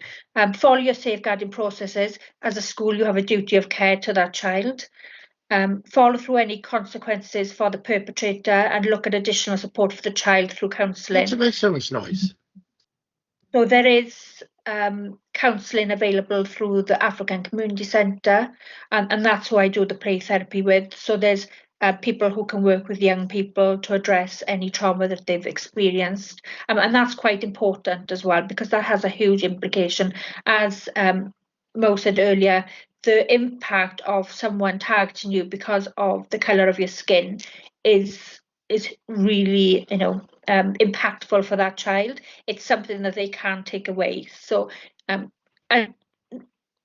Follow your safeguarding processes. As a school, you have a duty of care to that child. Follow through any consequences for the perpetrator and look at additional support for the child through counselling. That makes so much noise. So there is counselling available through the African Community Centre, and that's who I do the play therapy with. So there's people who can work with young people to address any trauma that they've experienced. And that's quite important as well, because that has a huge implication. As Mo said earlier, the impact of someone targeting you because of the colour of your skin is really, impactful for that child. It's something that they can't take away. So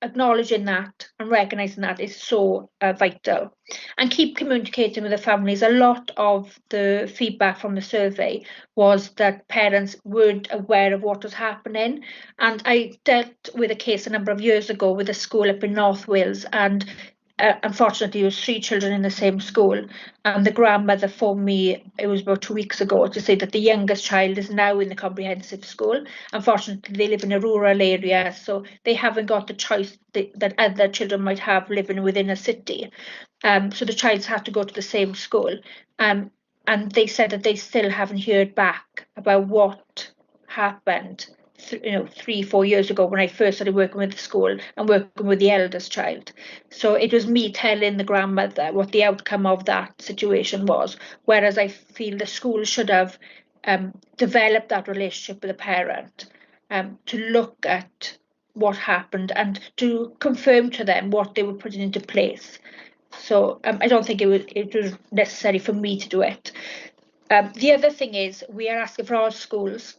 acknowledging that and recognising that is so vital. And keep communicating with the families. A lot of the feedback from the survey was that parents weren't aware of what was happening. And I dealt with a case a number of years ago with a school up in North Wales, and unfortunately, there was 3 children in the same school, and the grandmother phoned me, it was about 2 weeks ago, to say that the youngest child is now in the comprehensive school. Unfortunately, they live in a rural area, so they haven't got the choice that other children might have living within a city. So the child's had to go to the same school. And they said that they still haven't heard back about what happened 3-4 years ago when I first started working with the school and working with the eldest child. So it was me telling the grandmother what the outcome of that situation was, whereas I feel the school should have developed that relationship with the parent to look at what happened and to confirm to them what they were putting into place. So I don't think it was necessary for me to do it. The other thing is, we are asking for all schools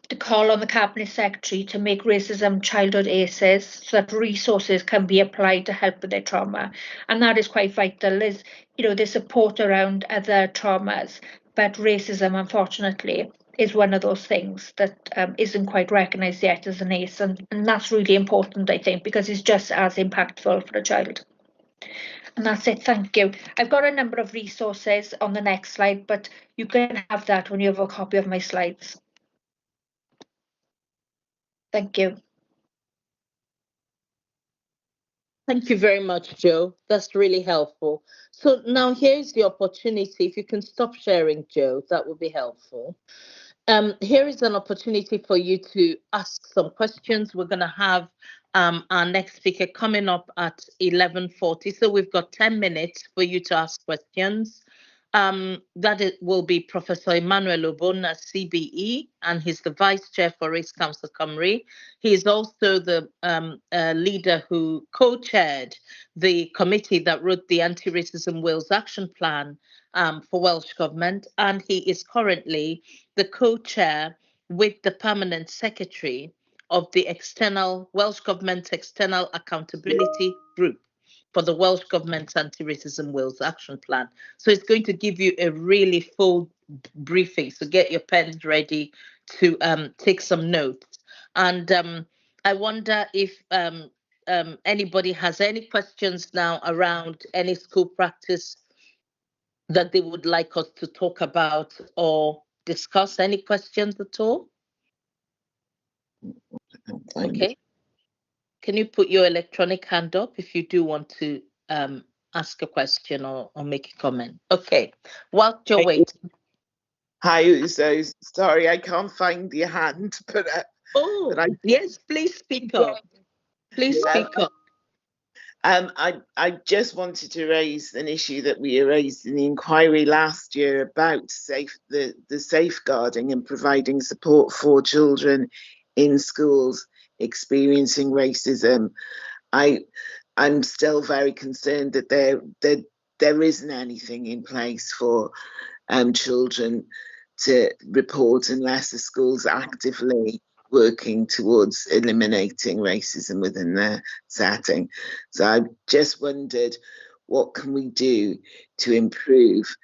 to call on the Cabinet Secretary to make racism childhood ACEs so that resources can be applied to help with their trauma. And that is quite vital. There's support around other traumas, but racism, unfortunately, is one of those things that isn't quite recognised yet as an ACE. And that's really important, I think, because it's just as impactful for a child. And that's it, thank you. I've got a number of resources on the next slide, but you can have that when you have a copy of my slides. Thank you. Thank you very much, Joe. That's really helpful. So now here's the opportunity. If you can stop sharing, Joe, that would be helpful. Here is an opportunity for you to ask some questions. We're going to have our next speaker coming up at 11:40. So we've got 10 minutes for you to ask questions. Will be Professor Emmanuel Obona, CBE, and he's the Vice Chair for Race Council Cymru. He is also the leader who co-chaired the committee that wrote the Anti-Racism Wales Action Plan for Welsh Government, and he is currently the co-chair with the Permanent Secretary of the Welsh Government External Accountability Group for the Welsh Government's Anti-Racism Wales Action Plan. So it's going to give you a really full briefing. So get your pens ready to take some notes. And I wonder if anybody has any questions now around any school practice that they would like us to talk about or discuss. Any questions at all? Okay. Can you put your electronic hand up if you do want to ask a question or make a comment? Okay. While you're waiting. Hi, Uzo. Sorry, I can't find your hand, but yes, please speak up. Please speak up. I just wanted to raise an issue that we raised in the inquiry last year about the safeguarding and providing support for children in schools experiencing racism. I'm still very concerned that there isn't anything in place for children to report unless the schools actively working towards eliminating racism within their setting. So I just wondered, what can we do to improve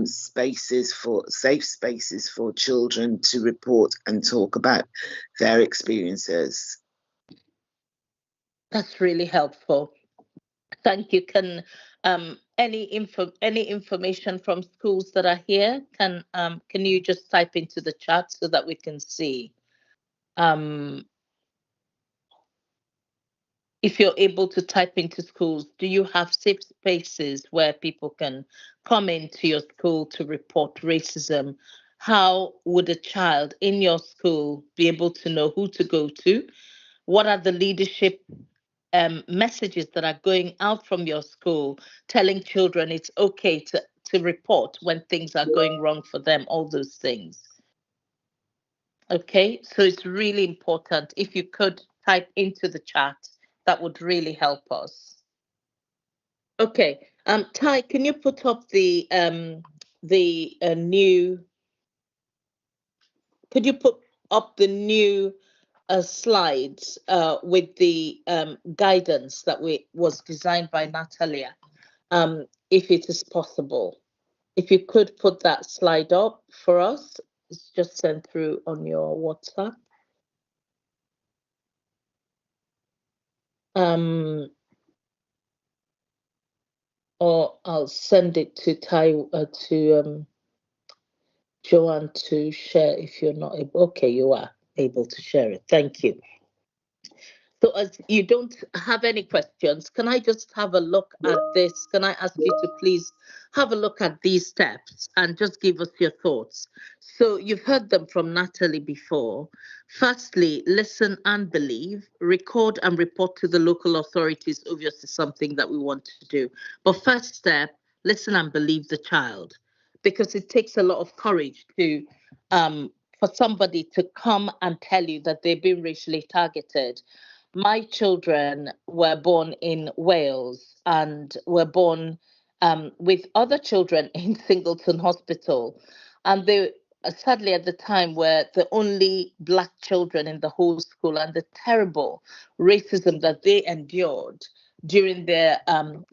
safe spaces for children to report and talk about their experiences? That's really helpful. Thank you. Can any information from schools that are here, can you just type into the chat so that we can see? If you're able to type into schools, do you have safe spaces where people can come into your school to report racism? How would a child in your school be able to know who to go to? What are the leadership messages that are going out from your school telling children it's okay to report when things are going wrong for them, all those things? Okay, so it's really important. If you could type into the chat, that would really help us. Okay, Ty, can you put up the new? Could you put up the new slides with the guidance that was designed by Natalia, if it is possible? If you could put that slide up for us, it's just sent through on your WhatsApp. Or I'll send it to Joanne to share if you're not able. Okay, you are able to share it. Thank you. So as you don't have any questions, can I just have a look at this? Can I ask you to please have a look at these steps and just give us your thoughts? So you've heard them from Natalie before. Firstly, listen and believe, record and report to the local authorities, obviously something that we want to do. But first step, listen and believe the child, because it takes a lot of courage to for somebody to come and tell you that they've been racially targeted. My children were born in Wales and were born with other children in Singleton Hospital. And they sadly at the time were the only Black children in the whole school, and the terrible racism that they endured during their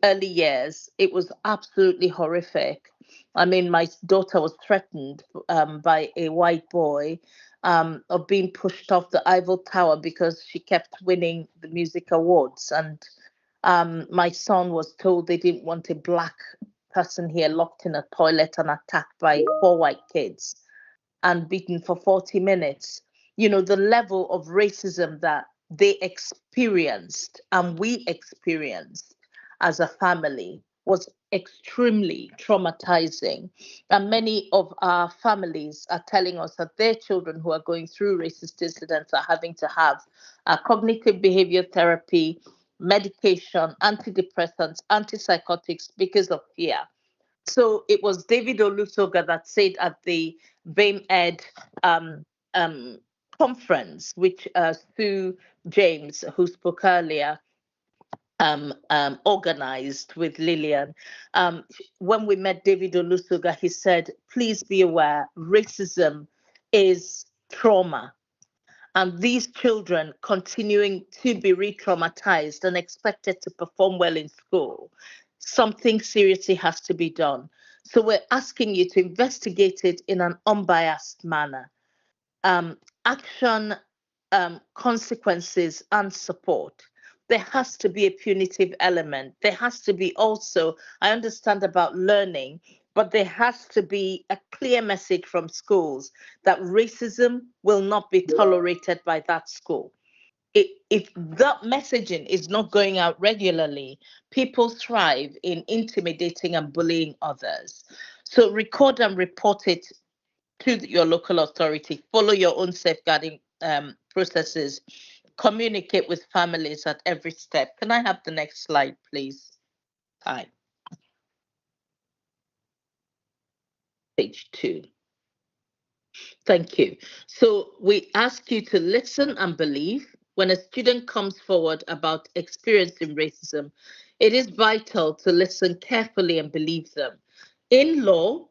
early years, it was absolutely horrific. I mean, my daughter was threatened by a white boy of being pushed off the Eiffel Tower because she kept winning the music awards. And my son was told they didn't want a Black person here locked in a toilet and attacked by 4 white kids and beaten for 40 minutes. You know, the level of racism that they experienced and we experienced as a family was extremely traumatizing. And many of our families are telling us that their children who are going through racist incidents are having to have cognitive behavior therapy, medication, antidepressants, antipsychotics because of fear. So it was David Olusoga that said at the BAME-Ed conference, which Sue James, who spoke earlier, organized with Lillian. When we met David Olusoga, he said, please be aware, racism is trauma. And these children continuing to be re-traumatized and expected to perform well in school, something seriously has to be done. So we're asking you to investigate it in an unbiased manner. Action consequences and support. There has to be a punitive element. There has to be also, I understand about learning, but there has to be a clear message from schools that racism will not be tolerated by that school. If that messaging is not going out regularly, people thrive in intimidating and bullying others. So record and report it to your local authority. Follow your own safeguarding processes. Communicate with families at every step. Can I have the next slide, please? Hi. Page 2. Thank you. So we ask you to listen and believe. When a student comes forward about experiencing racism, it is vital to listen carefully and believe them. In law,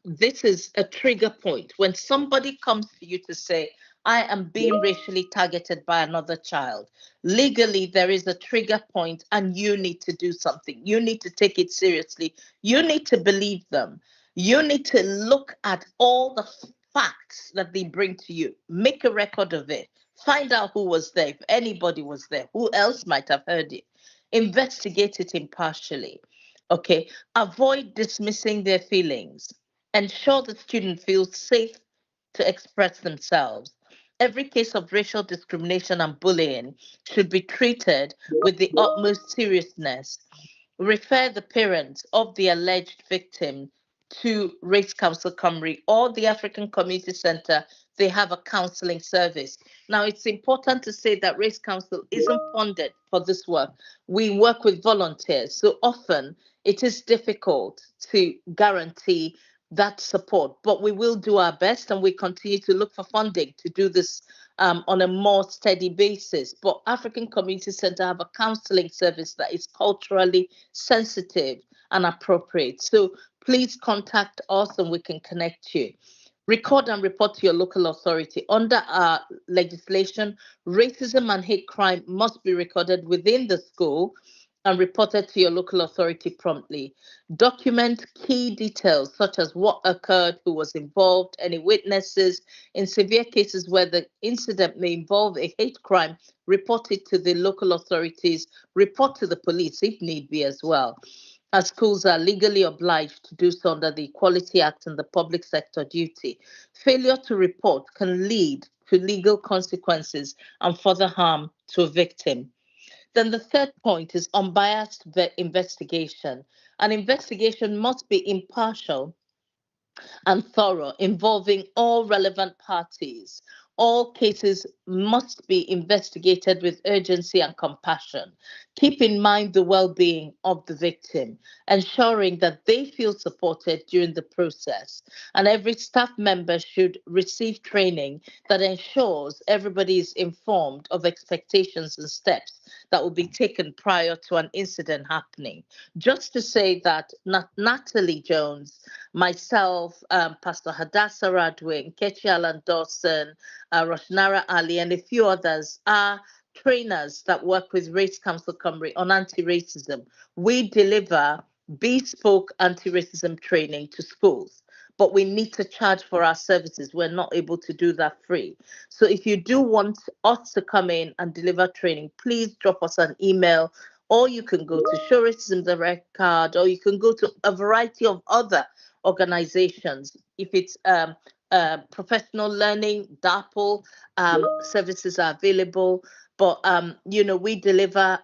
this is a trigger point. When somebody comes to you to say, I am being racially targeted by another child, legally there is a trigger point and you need to do something. You need to take it seriously. You need to believe them. You need to look at all the facts that they bring to you, make a record of it, find out who was there, if anybody was there, who else might have heard it, investigate it impartially. Okay, avoid dismissing their feelings, ensure the student feels safe to express themselves. Every case of racial discrimination and bullying should be treated with the utmost seriousness. Refer the parents of the alleged victim to Race Council Cymru or the African Community Centre. They have a counselling service. Now, it's important to say that Race Council isn't funded for this work. We work with volunteers, so often it is difficult to guarantee that support, but we will do our best and we continue to look for funding to do this on a more steady basis. But African Community Centre have a counselling service that is culturally sensitive and appropriate. So please contact us and we can connect you. Record and report to your local authority. Under our legislation, racism and hate crime must be recorded within the school and reported to your local authority promptly. Document key details such as what occurred, who was involved, any witnesses. In severe cases where the incident may involve a hate crime, report it to the local authorities, report to the police if need be as well, as schools are legally obliged to do so under the Equality Act and the public sector duty. Failure to report can lead to legal consequences and further harm to a victim. Then the third point is unbiased investigation. An investigation must be impartial and thorough, involving all relevant parties. All cases must be investigated with urgency and compassion. Keep in mind the well-being of the victim, ensuring that they feel supported during the process. And every staff member should receive training that ensures everybody is informed of expectations and steps that will be taken prior to an incident happening. Just to say that Natalie Jones, myself, Pastor Hadassah Radwin, Kechi Alan Dawson, Roshnara Ali, and a few others are trainers that work with Race Council Cymru on anti-racism. We deliver bespoke anti-racism training to schools, but we need to charge for our services. We're not able to do that free. So if you do want us to come in and deliver training, please drop us an email, or you can go to Show Racism the Red Card, or you can go to a variety of other organizations. If it's professional learning, DAPL services are available. But, we deliver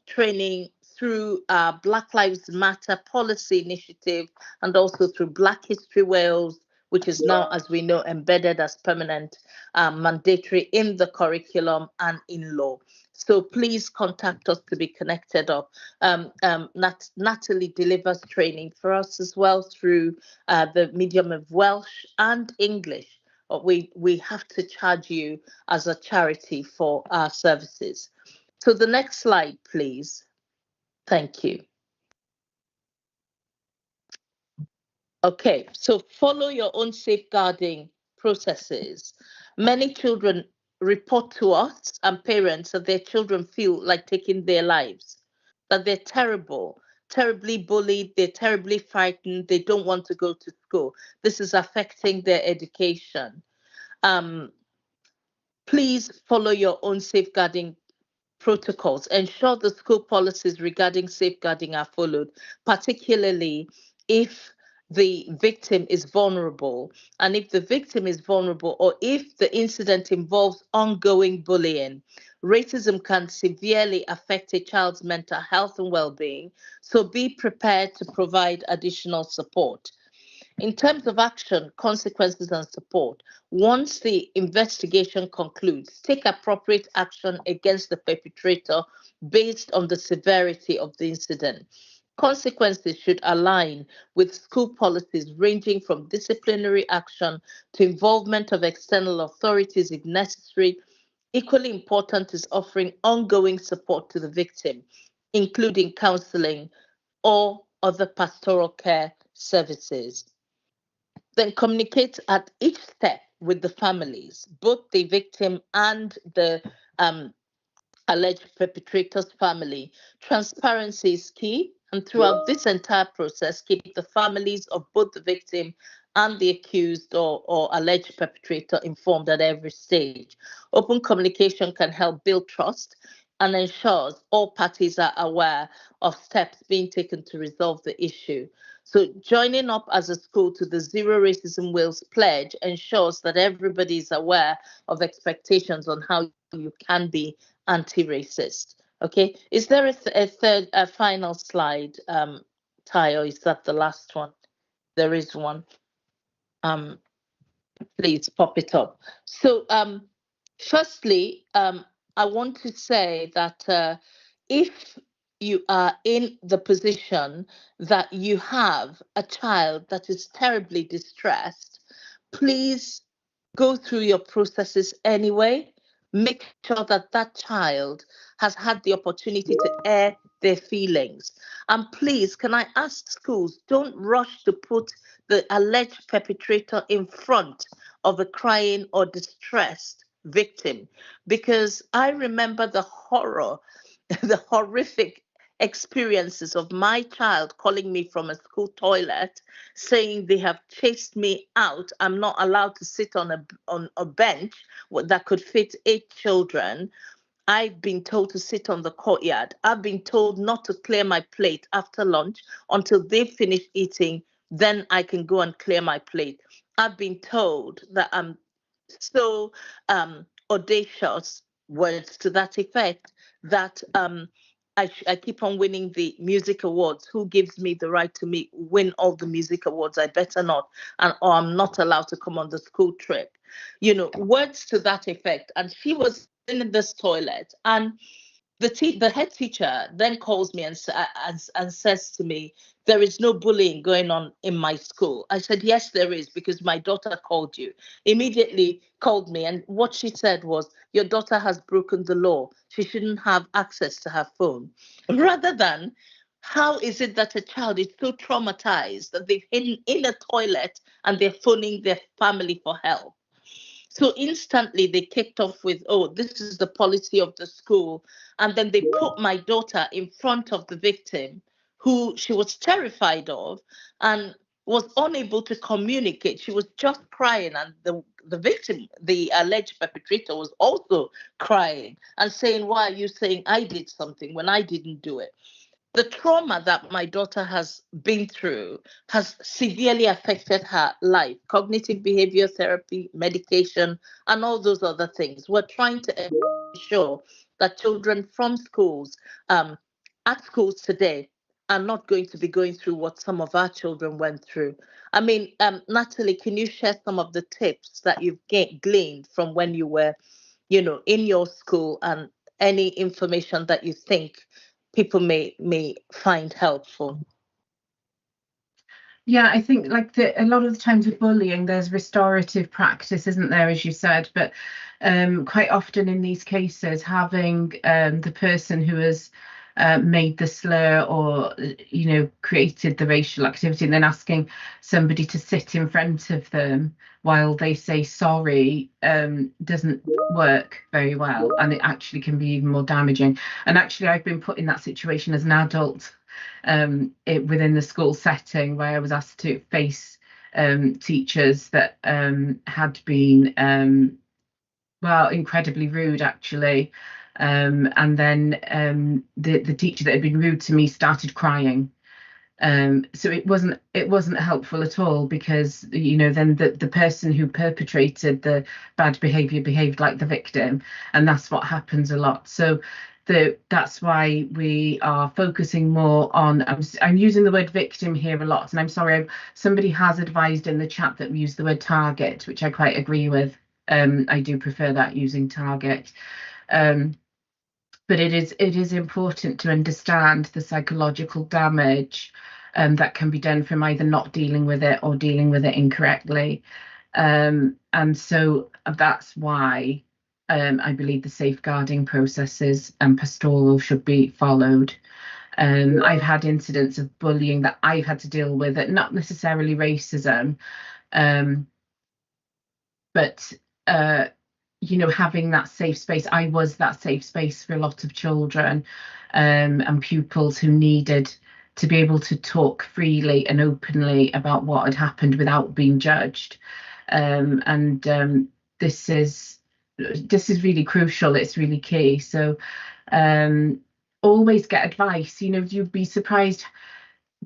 training through Black Lives Matter policy initiative and also through Black History Wales, which is now, as we know, embedded as permanent mandatory in the curriculum and in law. So please contact us to be connected up. Natalie delivers training for us as well through the medium of Welsh and English. We have to charge you as a charity for our services. So the next slide, please. Thank you. Okay, so follow your own safeguarding processes. Many children report to us and parents that their children feel like taking their lives, that they're terribly bullied, they're terribly frightened, they don't want to go to school. This is affecting their education. Please follow your own safeguarding protocols. Ensure the school policies regarding safeguarding are followed, particularly if the victim is vulnerable. And if the victim is vulnerable, or if the incident involves ongoing bullying, racism can severely affect a child's mental health and well-being. So be prepared to provide additional support. In terms of action, consequences, and support, once the investigation concludes, take appropriate action against the perpetrator based on the severity of the incident. Consequences should align with school policies ranging from disciplinary action to involvement of external authorities if necessary. Equally important is offering ongoing support to the victim, including counseling or other pastoral care services. Then communicate at each step with the families, both the victim and the alleged perpetrator's family. Transparency is key, and throughout this entire process, keep the families of both the victim and the accused or alleged perpetrator informed at every stage. Open communication can help build trust and ensures all parties are aware of steps being taken to resolve the issue. So joining up as a school to the Zero Racism Wales pledge ensures that everybody is aware of expectations on how you can be anti-racist. Okay, is there a final slide, Ty, or is that the last one? There is one. Please pop it up. So firstly, I want to say that if you are in the position that you have a child that is terribly distressed, please go through your processes anyway. Make sure that that child has had the opportunity to air their feelings. And please, can I ask schools, don't rush to put the alleged perpetrator in front of a crying or distressed victim, because I remember the horror, the horrific experiences of my child calling me from a school toilet saying they have chased me out. I'm not allowed to sit on a bench that could fit 8 children. I've been told to sit on the courtyard. I've been told not to clear my plate after lunch until they've finished eating. Then I can go and clear my plate. I've been told that I'm so audacious, words to that effect, that I keep on winning the music awards. Who gives me the right to win all the music awards? I better not, or I'm not allowed to come on the school trip. You know, words to that effect. And she was in this toilet, and the head teacher then calls me and says to me, there is no bullying going on in my school. I said, yes, there is, because my daughter called you. Immediately called me, and what she said was, your daughter has broken the law. She shouldn't have access to her phone. Rather than, how is it that a child is so traumatized that they've hidden in a toilet and they're phoning their family for help? So instantly they kicked off with, oh, this is the policy of the school. And then they put my daughter in front of the victim, who she was terrified of and was unable to communicate. She was just crying. And the victim, the alleged perpetrator, was also crying and saying, why are you saying I did something when I didn't do it? The trauma that my daughter has been through has severely affected her life. Cognitive behavior therapy, medication, and all those other things. We're trying to ensure that children from schools, at schools today, are not going to be going through what some of our children went through. I mean, Natalie, can you share some of the tips that you've gleaned from when you were, in your school, and any information that you think people may find helpful? Yeah, I think a lot of the times with bullying, there's restorative practice, isn't there, as you said, but quite often in these cases, having the person who has made the slur or created the racial activity, and then asking somebody to sit in front of them while they say sorry doesn't work very well, and it actually can be even more damaging. And actually, I've been put in that situation as an adult within the school setting, where I was asked to face teachers that had been well, incredibly rude actually. And then the teacher that had been rude to me started crying. So it wasn't helpful at all, because then the person who perpetrated the bad behaviour behaved like the victim, and that's what happens a lot. So that's why we are focusing more on, I'm using the word victim here a lot, and I'm sorry, somebody has advised in the chat that we use the word target, which I quite agree with. I do prefer that, using target. But it is important to understand the psychological damage that can be done from either not dealing with it or dealing with it incorrectly. And so that's why I believe the safeguarding processes and pastoral should be followed. I've had incidents of bullying that I've had to deal with, not necessarily racism, but having that safe space. I was that safe space for a lot of children and pupils who needed to be able to talk freely and openly about what had happened without being judged. This is really crucial. It's really key. So always get advice. You'd be surprised,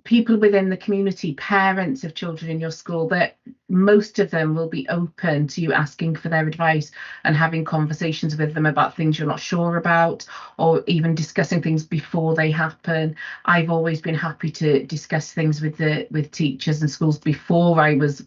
people within the community, parents of children in your school, that most of them will be open to you asking for their advice and having conversations with them about things you're not sure about, or even discussing things before they happen. I've always been happy to discuss things with teachers and schools before I was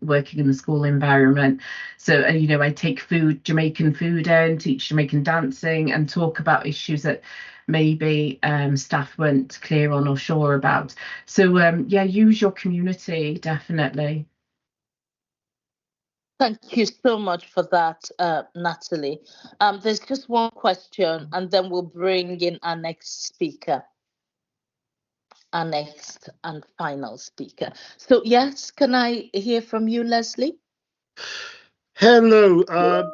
working in the school environment. So I take Jamaican food in, teach Jamaican dancing, and talk about issues that maybe staff weren't clear on or sure about. So use your community, definitely. Thank you so much for that, Natalie. There's just one question, and then we'll bring in our next speaker, our next and final speaker. So yes, can I hear from you, Leslie? Hello.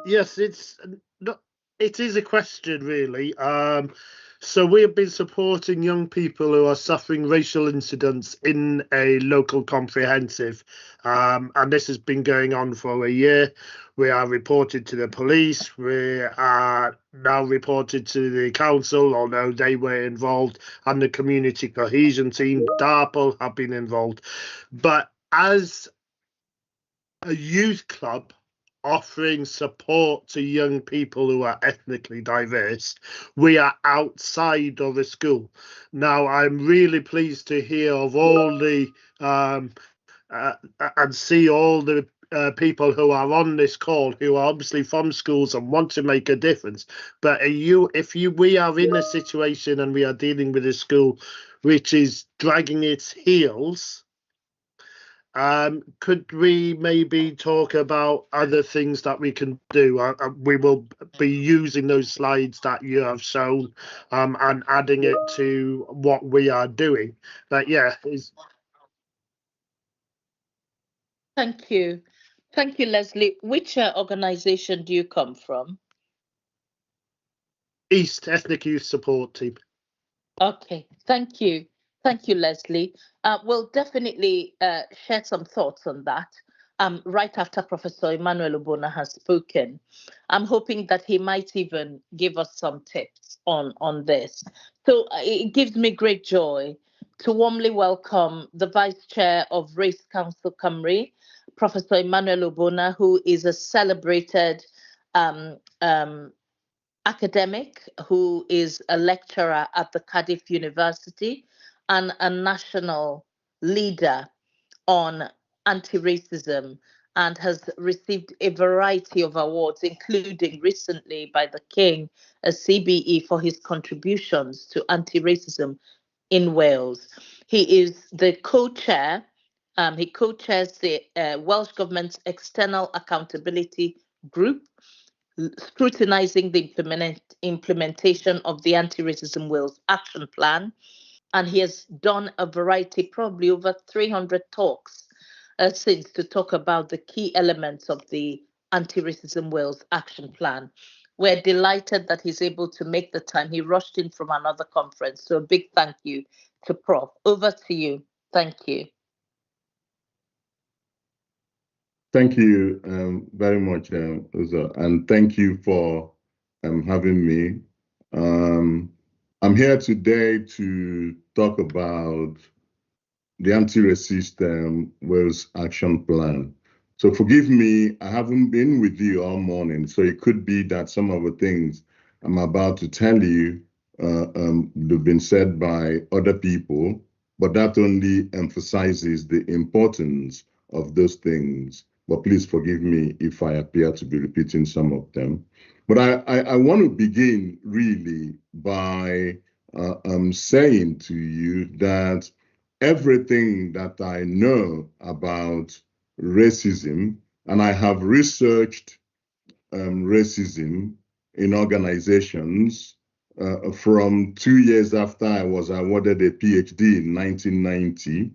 Yes, it is a question, really. So we have been supporting young people who are suffering racial incidents in a local comprehensive, and this has been going on for a year. We are reported to the police. We are now reported to the council, although they were involved, and the community cohesion team, DARPL, have been involved. But as a youth club offering support to young people who are ethnically diverse, we are outside of the school. Now, I'm really pleased to hear of all the and see all the people who are on this call who are obviously from schools and want to make a difference. But we are in a situation and we are dealing with a school which is dragging its heels, could we maybe talk about other things that we can do? We will be using those slides that you have shown and adding it to what we are doing. But yeah. Thank you. Thank you, Leslie. Which organization do you come from? East Ethnic Youth Support Team. Okay, thank you. Thank you, Leslie. We'll definitely share some thoughts on that right after Professor Emmanuel Obona has spoken. I'm hoping that he might even give us some tips on this. So it gives me great joy to warmly welcome the Vice Chair of Race Council Cymru, Professor Emmanuel Obona, who is a celebrated academic, who is a lecturer at the Cardiff University and a national leader on anti-racism, and has received a variety of awards, including recently by the King, a CBE, for his contributions to anti-racism in Wales. He is the co-chair. He co-chairs the Welsh Government's External Accountability Group, scrutinizing the implementation of the Anti-Racism Wales Action Plan. And he has done a variety, probably over 300 talks since, to talk about the key elements of the Anti-Racism Wales Action Plan. We're delighted that he's able to make the time. He rushed in from another conference. So a big thank you to Prof. Over to you. Thank you. Thank you very much, Uzo, and thank you for having me. I'm here today to talk about the anti-racist Wales Action Plan. So forgive me, I haven't been with you all morning, so it could be that some of the things I'm about to tell you have been said by other people, but that only emphasizes the importance of those things. But please forgive me if I appear to be repeating some of them. But I want to begin really by saying to you that everything that I know about racism, and I have researched racism in organizations from 2 years after I was awarded a PhD in 1990.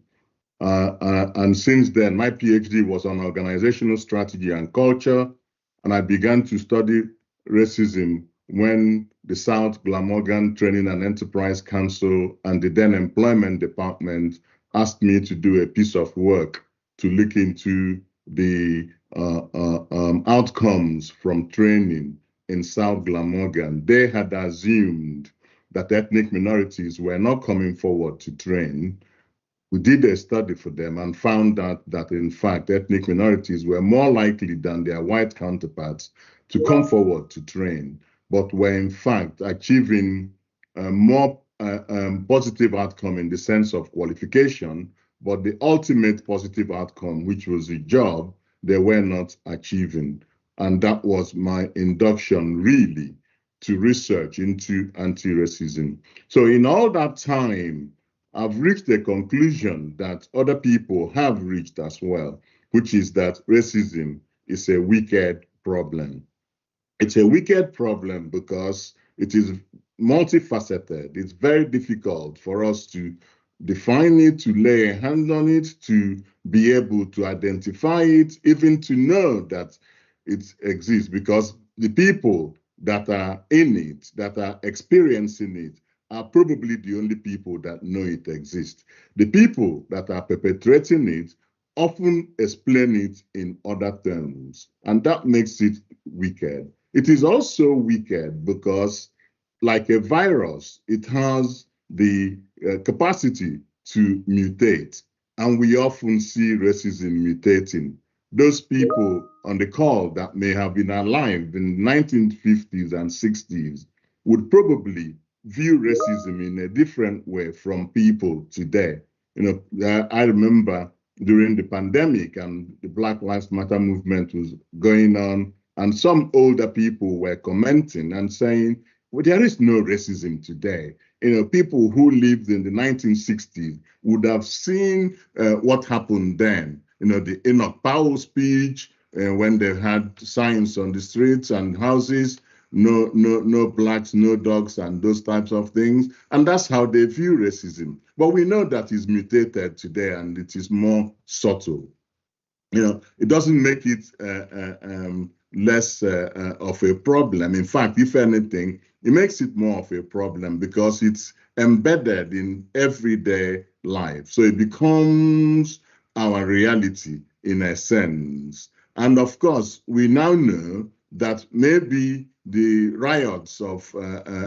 And since then, my PhD was on organizational strategy and culture, and I began to study racism when the South Glamorgan Training and Enterprise Council and the then Employment Department asked me to do a piece of work to look into the outcomes from training in South Glamorgan. They had assumed that ethnic minorities were not coming forward to train. We did a study for them and found out that, in fact, ethnic minorities were more likely than their white counterparts to come forward to train, but were, in fact, achieving more positive outcome in the sense of qualification, but the ultimate positive outcome, which was a job, they were not achieving. And that was my induction, really, to research into anti-racism. So in all that time, I've reached a conclusion that other people have reached as well, which is that racism is a wicked problem. It's a wicked problem because it is multifaceted. It's very difficult for us to define it, to lay a hand on it, to be able to identify it, even to know that it exists, because the people that are in it, that are experiencing it, are probably the only people that know it exists. The people that are perpetrating it often explain it in other terms, and that makes it wicked. It is also wicked because, like a virus, it has the capacity to mutate, and we often see racism mutating. Those people on the call that may have been alive in the 1950s and 60s would probably view racism in a different way from people today. You know, I remember during the pandemic and the Black Lives Matter movement was going on, and some older people were commenting and saying, well, there is no racism today. You know, people who lived in the 1960s would have seen what happened then. You know, the Enoch Powell speech, when they had signs on the streets and houses, no blacks, no dogs, and those types of things. And that's how they view racism. But we know that it's mutated today and it is more subtle. You know, it doesn't make it less of a problem. In fact, if anything, it makes it more of a problem because it's embedded in everyday life. So it becomes our reality in a sense. And of course, we now know that maybe the riots of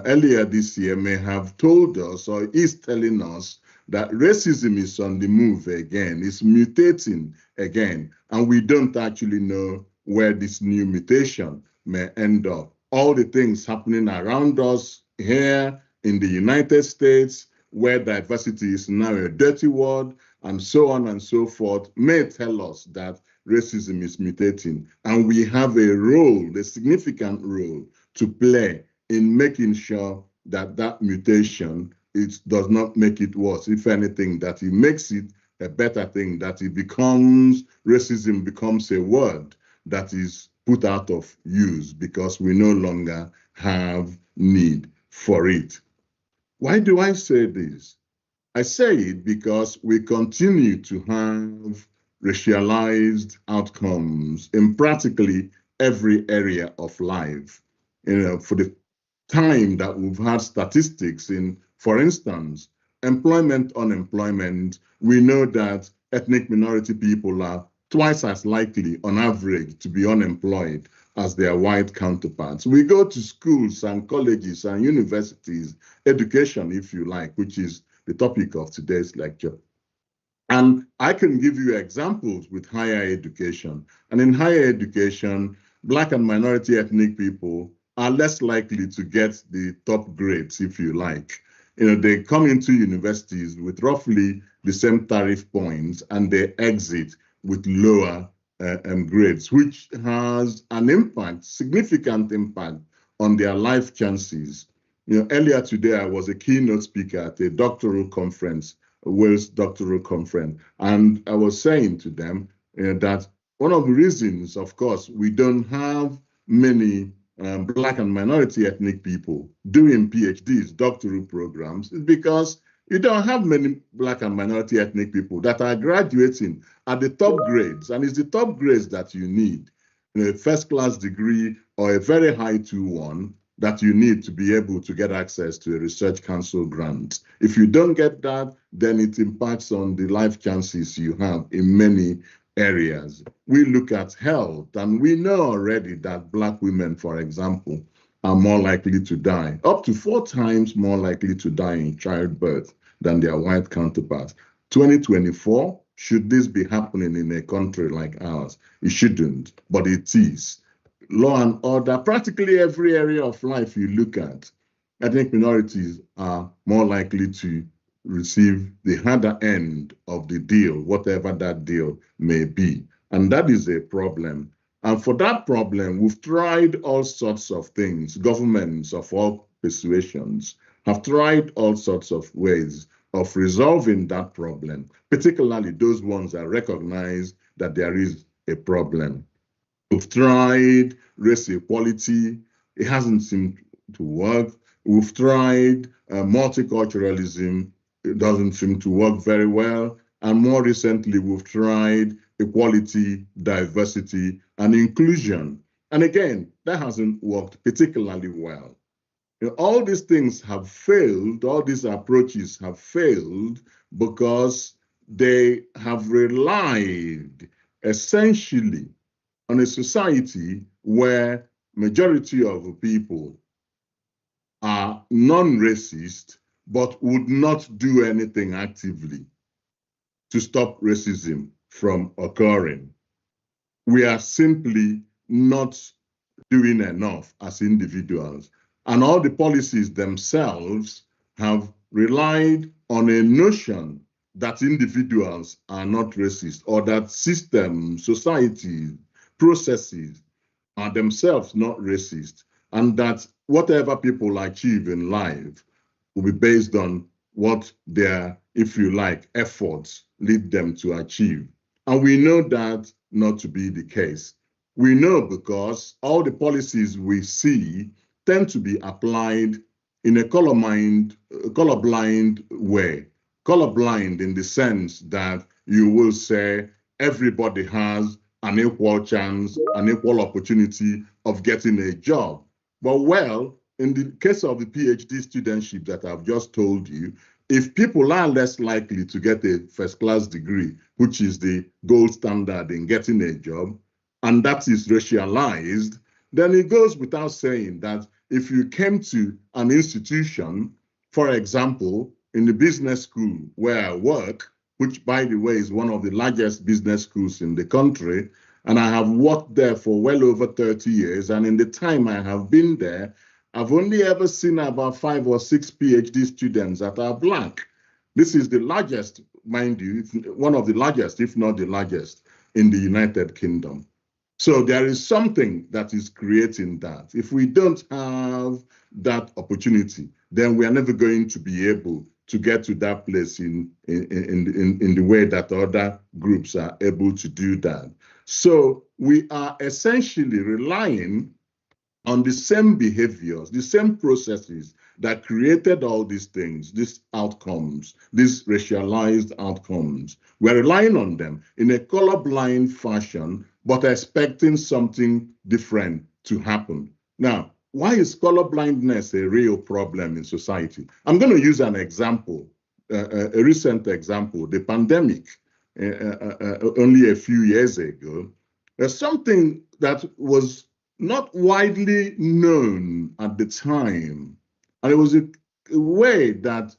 earlier this year may have told us, or is telling us, that racism is on the move again, it's mutating again, and we don't actually know where this new mutation may end up. All the things happening around us here in the United States, where diversity is now a dirty word, and so on and so forth, may tell us that racism is mutating, and we have a role, a significant role to play in making sure that that mutation, it does not make it worse. If anything, that it makes it a better thing, that it becomes, racism becomes a word that is put out of use because we no longer have need for it. Why do I say this? I say it because we continue to have racialized outcomes in practically every area of life. You know, for the time that we've had statistics in, for instance, employment, unemployment, we know that ethnic minority people are twice as likely on average to be unemployed as their white counterparts. We go to schools and colleges and universities, education, if you like, which is the topic of today's lecture. And I can give you examples with higher education. And in higher education, Black and minority ethnic people are less likely to get the top grades, if you like. They come into universities with roughly the same tariff points and they exit with lower grades, which has an impact, significant impact on their life chances. Earlier today, I was a keynote speaker at a doctoral conference, a Wales doctoral conference, and I was saying to them that one of the reasons, of course, we don't have many Black and minority ethnic people doing PhDs, doctoral programs, is because you don't have many Black and minority ethnic people that are graduating at the top grades, and it's the top grades that you need, a first-class degree or a very high 2-1 that you need to be able to get access to a research council grant. If you don't get that, then it impacts on the life chances you have in many areas. We look at health, and we know already that Black women, for example, are more likely to die, up to 4 times more likely to die in childbirth than their white counterparts. 2024, should this be happening in a country like ours? It shouldn't, but it is. Law and order, practically every area of life you look at, ethnic minorities are more likely to receive the harder end of the deal, whatever that deal may be. And that is a problem. And for that problem, we've tried all sorts of things. Governments of all persuasions have tried all sorts of ways of resolving that problem, particularly those ones that recognize that there is a problem. We've tried race equality. It hasn't seemed to work. We've tried multiculturalism. It doesn't seem to work very well. And more recently, we've tried equality, diversity, and inclusion. And again, that hasn't worked particularly well. All these things have failed, all these approaches have failed because they have relied essentially on a society where majority of people are non-racist, but would not do anything actively to stop racism from occurring. We are simply not doing enough as individuals. And all the policies themselves have relied on a notion that individuals are not racist, or that systems, societies, processes are themselves not racist, and that whatever people achieve in life will be based on what their, if you like, efforts lead them to achieve. And we know that not to be the case. We know because all the policies we see tend to be applied in a colorblind way. Colorblind in the sense that you will say everybody has an equal chance, an equal opportunity of getting a job. But well, in the case of the PhD studentship that I've just told you, if people are less likely to get a first-class degree, which is the gold standard in getting a job, and that is racialized, then it goes without saying that if you came to an institution, for example, in the business school where I work, which by the way is one of the largest business schools in the country, and I have worked there for well over 30 years, and in the time I have been there, I've only ever seen about 5 or 6 PhD students that are Black. This is the largest, mind you, one of the largest, if not the largest, in the United Kingdom. So there is something that is creating that. If we don't have that opportunity, then we are never going to be able to get to that place in the way that other groups are able to do that. So we are essentially relying on the same behaviors, the same processes that created all these things, these outcomes, these racialized outcomes. We're relying on them in a colorblind fashion, but expecting something different to happen. Now, why is colorblindness a real problem in society? I'm going to use an example, a recent example, the pandemic. only a few years ago. There's something that was not widely known at the time, and it was a way that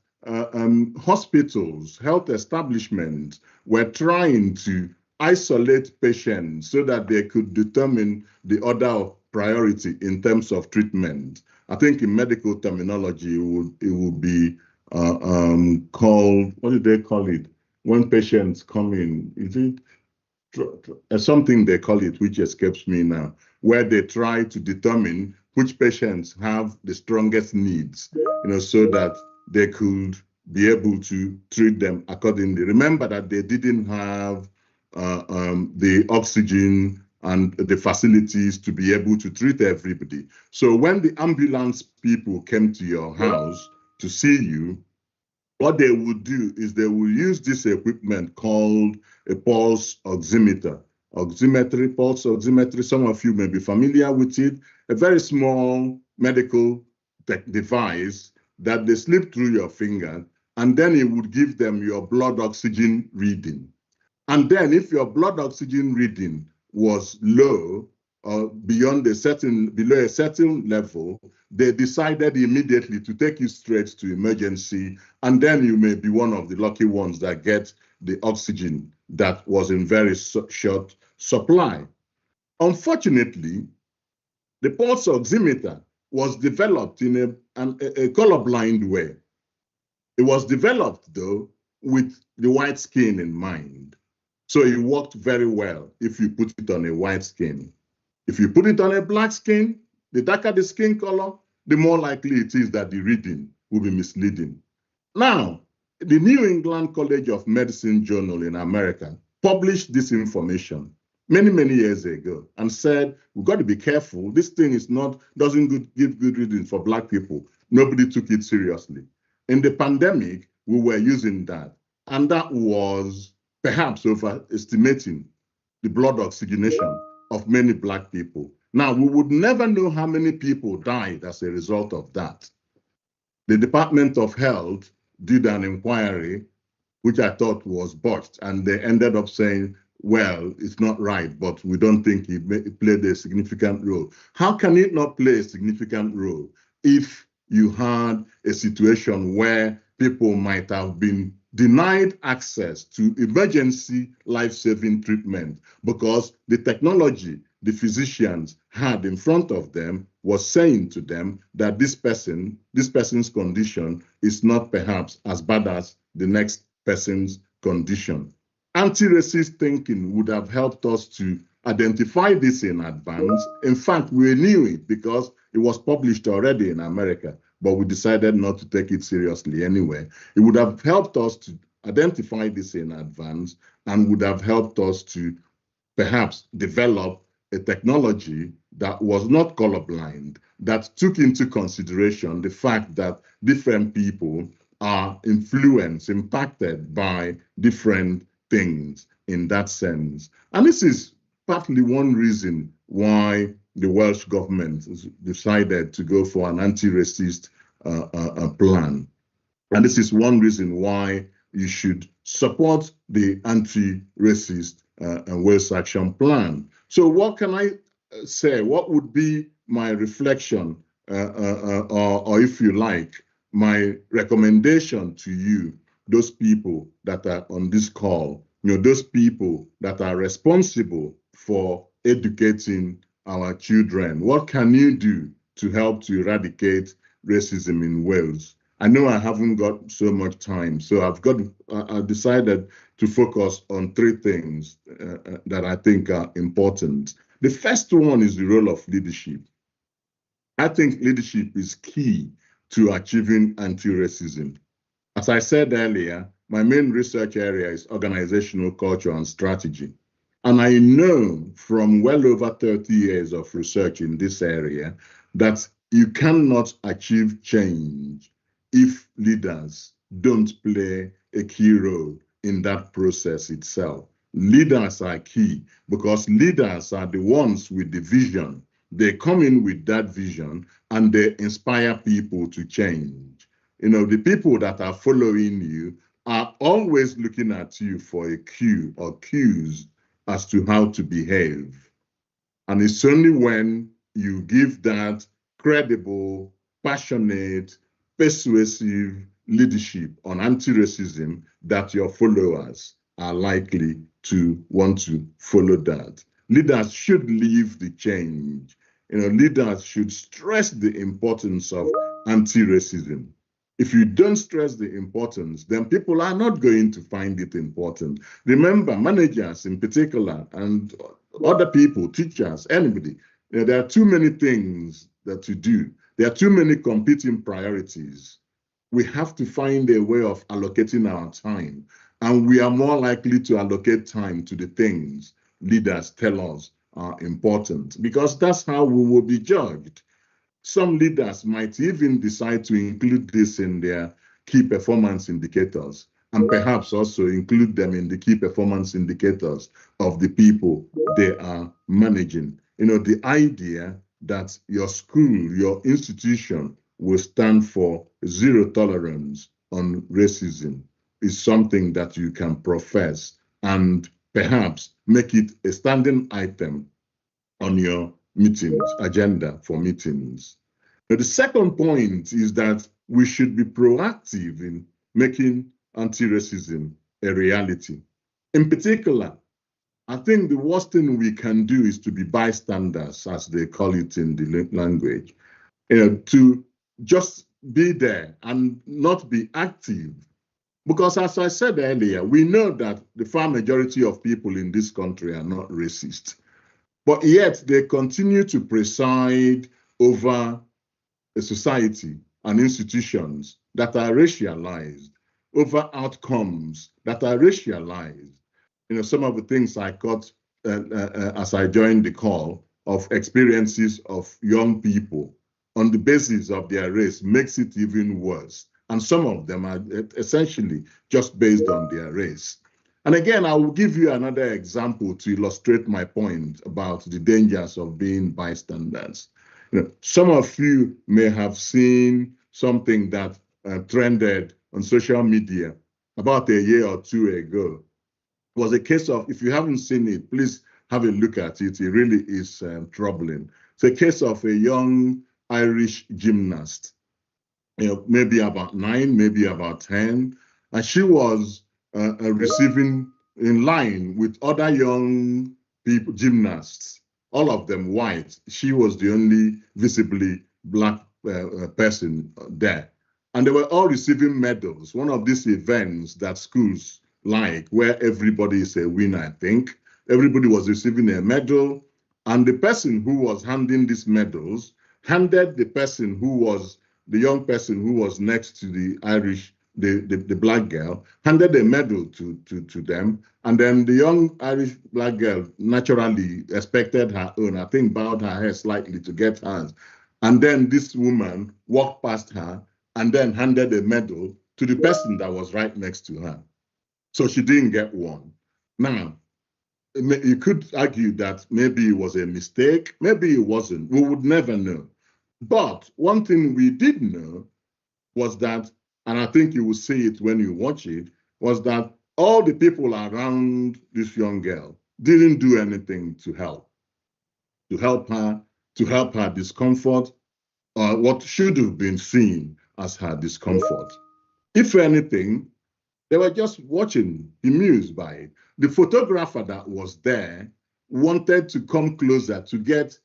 hospitals, health establishments were trying to isolate patients so that they could determine the order of priority in terms of treatment. I think in medical terminology, it would be called, what do they call it? When patients come in, is it something they call it, which escapes me now, where they try to determine which patients have the strongest needs, so that they could be able to treat them accordingly. Remember that they didn't have the oxygen and the facilities to be able to treat everybody. So when the ambulance people came to your house to see you, what they would do is they will use this equipment called a pulse oximeter. Pulse oximetry, some of you may be familiar with it, a very small medical device that they slip through your finger, and then it would give them your blood oxygen reading. And then if your blood oxygen reading was low or below a certain level, they decided immediately to take you straight to emergency, and then you may be one of the lucky ones that get the oxygen that was in very short supply. Unfortunately, the pulse oximeter was developed in a colorblind way. It was developed, though, with the white skin in mind. So it worked very well if you put it on a white skin. If you put it on a black skin, the darker the skin color, the more likely it is that the reading will be misleading. Now, the New England College of Medicine Journal in America published this information many, many years ago and said, we've got to be careful. This thing doesn't give good reading for Black people. Nobody took it seriously. In the pandemic, we were using that, and that was perhaps overestimating the blood oxygenation of many Black people. Now, we would never know how many people died as a result of that. The Department of Health did an inquiry, which I thought was botched, and they ended up saying, well, it's not right, but we don't think it played a significant role. How can it not play a significant role if you had a situation where people might have been denied access to emergency life-saving treatment because the technology the physicians had in front of them was saying to them that this person's condition is not perhaps as bad as the next person's condition. Anti-racist thinking would have helped us to identify this in advance. In fact, we knew it because it was published already in America, but we decided not to take it seriously anyway. It would have helped us to identify this in advance and would have helped us to perhaps develop a technology that was not colorblind, that took into consideration the fact that different people are influenced, impacted by different things in that sense. And this is partly one reason why the Welsh government decided to go for an anti-racist plan. And this is one reason why you should support the anti-racist Wales Action Plan. So what can I say? What would be my reflection, or if you like, my recommendation to you, those people that are on this call, those people that are responsible for educating our children? What can you do to help to eradicate racism in Wales? I know I haven't got so much time, so I decided to focus on three things that I think are important. The first one is the role of leadership. I think leadership is key to achieving anti-racism. As I said earlier, my main research area is organizational culture and strategy. And I know from well over 30 years of research in this area that you cannot achieve change if leaders don't play a key role in that process itself. Leaders are key because leaders are the ones with the vision. They come in with that vision and they inspire people to change. The people that are following you are always looking at you for a cue or cues as to how to behave. And it's only when you give that credible, passionate, persuasive leadership on anti-racism that your followers are likely to want to follow that. Leaders should lead the change. Leaders should stress the importance of anti-racism. If you don't stress the importance, then people are not going to find it important. Remember, managers in particular, and other people, teachers, anybody, there are too many things that to do. There are too many competing priorities. We have to find a way of allocating our time, and we are more likely to allocate time to the things leaders tell us are important, because that's how we will be judged. Some leaders might even decide to include this in their key performance indicators, and perhaps also include them in the key performance indicators of the people they are managing. The idea that your school, your institution will stand for zero tolerance on racism is something that you can profess and perhaps make it a standing item on your meetings, agenda for meetings. Now, the second point is that we should be proactive in making anti-racism a reality. In particular, I think the worst thing we can do is to be bystanders, as they call it in the language, to just be there and not be active. Because as I said earlier, we know that the far majority of people in this country are not racist, but yet they continue to preside over a society and institutions that are racialized, over outcomes that are racialized. Some of the things I caught as I joined the call of experiences of young people on the basis of their race makes it even worse. And some of them are essentially just based on their race. And again, I will give you another example to illustrate my point about the dangers of being bystanders. Some of you may have seen something that trended on social media about a year or two ago. It was a case of, if you haven't seen it, please have a look at it. It really is troubling. It's a case of a young Irish gymnast, maybe about 9, maybe about 10, and she was receiving in line with other young people, gymnasts, all of them white. She was the only visibly black person there. And they were all receiving medals. One of these events that schools like, where everybody is a winner, I think. Everybody was receiving a medal. And the person who was handing these medals handed the young person who was next to the Irish, the black girl, handed a medal to them. And then the young Irish black girl naturally expected her own, I think bowed her head slightly to get hers. And then this woman walked past her and then handed a medal to the person that was right next to her. So she didn't get one. Now, you could argue that maybe it was a mistake, maybe it wasn't. We would never know. But one thing we did know was that, and I think you will see it when you watch it, was that all the people around this young girl didn't do anything to help her discomfort, or what should have been seen as her discomfort. If anything, they were just watching, bemused by it. The photographer that was there wanted to come closer to get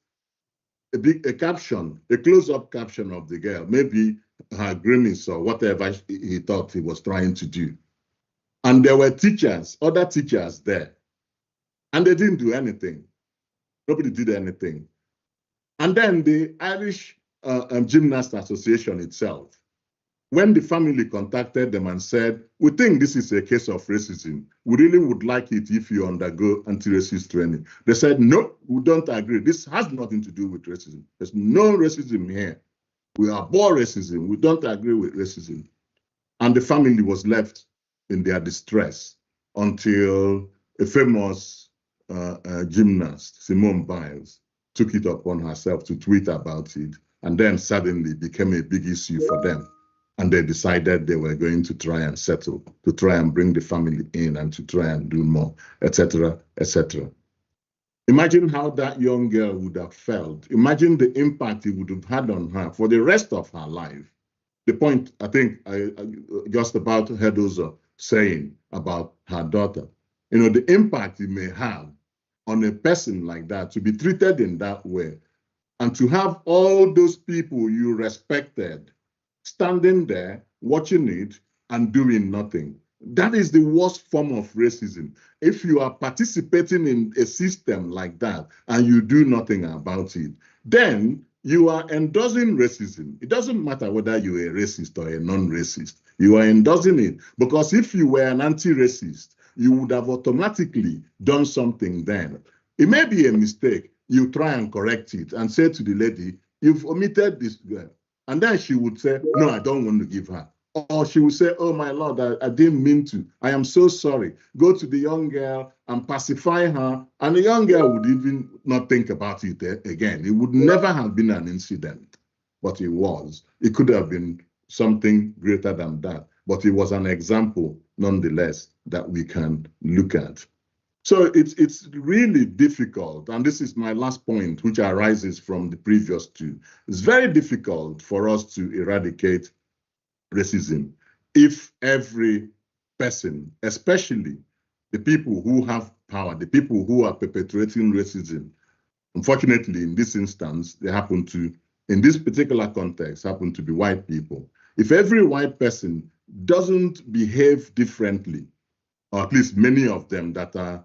a caption, a close-up caption of the girl, maybe her grimace or whatever he thought he was trying to do. And there were teachers, other teachers there, and they didn't do anything. Nobody did anything. And then the Irish Gymnast Association itself, when the family contacted them and said, we think this is a case of racism, we really would like it if you undergo anti-racist training. They said, no, we don't agree. This has nothing to do with racism. There's no racism here. We abhor racism. We don't agree with racism. And the family was left in their distress until a famous gymnast, Simone Biles, took it upon herself to tweet about it, and then suddenly became a big issue for them. And they decided they were going to try and settle, to try and bring the family in and to try and do more, etc., etc. Imagine how that young girl would have felt. Imagine the impact it would have had on her for the rest of her life. The point I think I just about heard Uzo saying about her daughter, the impact it may have on a person like that to be treated in that way, and to have all those people you respected standing there watching it and doing nothing. That is the worst form of racism. If you are participating in a system like that and you do nothing about it, then you are endorsing racism. It doesn't matter whether you're a racist or a non-racist. You are endorsing it, because if you were an anti-racist, you would have automatically done something then. It may be a mistake. You try and correct it and say to the lady, you've omitted this girl. And then she would say, no, I don't want to give her. Or she would say, oh, my Lord, I didn't mean to. I am so sorry. Go to the young girl and pacify her. And the young girl would even not think about it again. It would never have been an incident, but it was. It could have been something greater than that. But it was an example, nonetheless, that we can look at. So it's really difficult, and this is my last point, which arises from the previous two. It's very difficult for us to eradicate racism if every person, especially the people who have power, the people who are perpetuating racism, unfortunately, in this instance, they happen to, in this particular context, happen to be white people. If every white person doesn't behave differently, or at least many of them that are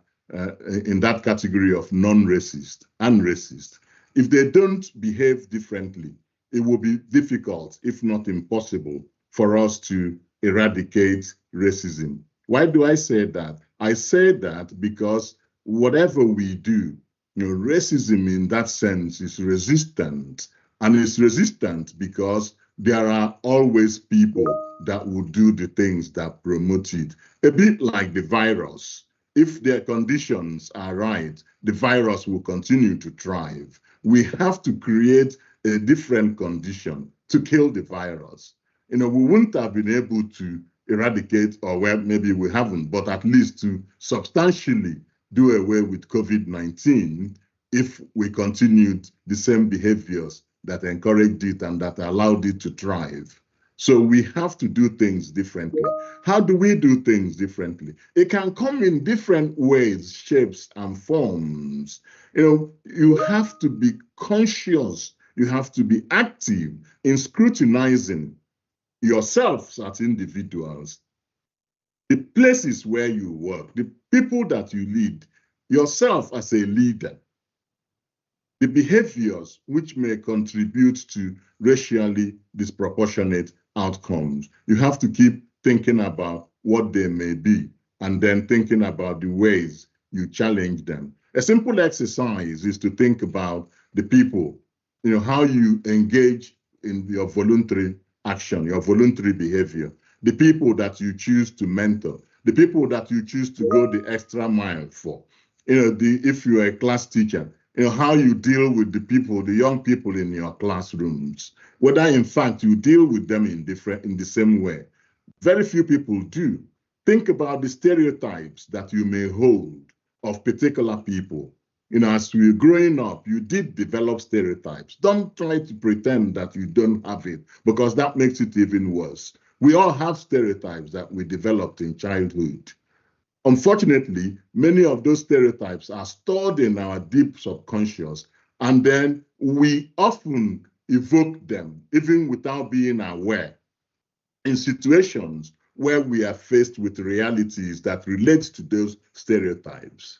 in that category of non-racist and racist, if they don't behave differently, it will be difficult, if not impossible, for us to eradicate racism. Why do I say that? I say that because whatever we do, racism in that sense is resistant, and it's resistant because there are always people that will do the things that promote it. A bit like the virus. If their conditions are right, the virus will continue to thrive. We have to create a different condition to kill the virus. We wouldn't have been able to eradicate, or well, maybe we haven't, but at least to substantially do away with COVID-19 if we continued the same behaviors that encouraged it and that allowed it to thrive. So we have to do things differently. How do we do things differently? It can come in different ways, shapes, and forms. You have to be conscious. You have to be active in scrutinizing yourselves as individuals, the places where you work, the people that you lead, yourself as a leader, the behaviors which may contribute to racially disproportionate outcomes. You have to keep thinking about what they may be, and then thinking about the ways you challenge them. A simple exercise is to think about the people, how you engage in your voluntary action, your voluntary behavior, the people that you choose to mentor, the people that you choose to go the extra mile for. If you're a class teacher, how you deal with the people, the young people in your classrooms, whether in fact you deal with them in the same way. Very few people do. Think about the stereotypes that you may hold of particular people. As you're growing up, you did develop stereotypes. Don't try to pretend that you don't have it, because that makes it even worse. We all have stereotypes that we developed in childhood. Unfortunately, many of those stereotypes are stored in our deep subconscious, and then we often evoke them, even without being aware, in situations where we are faced with realities that relate to those stereotypes.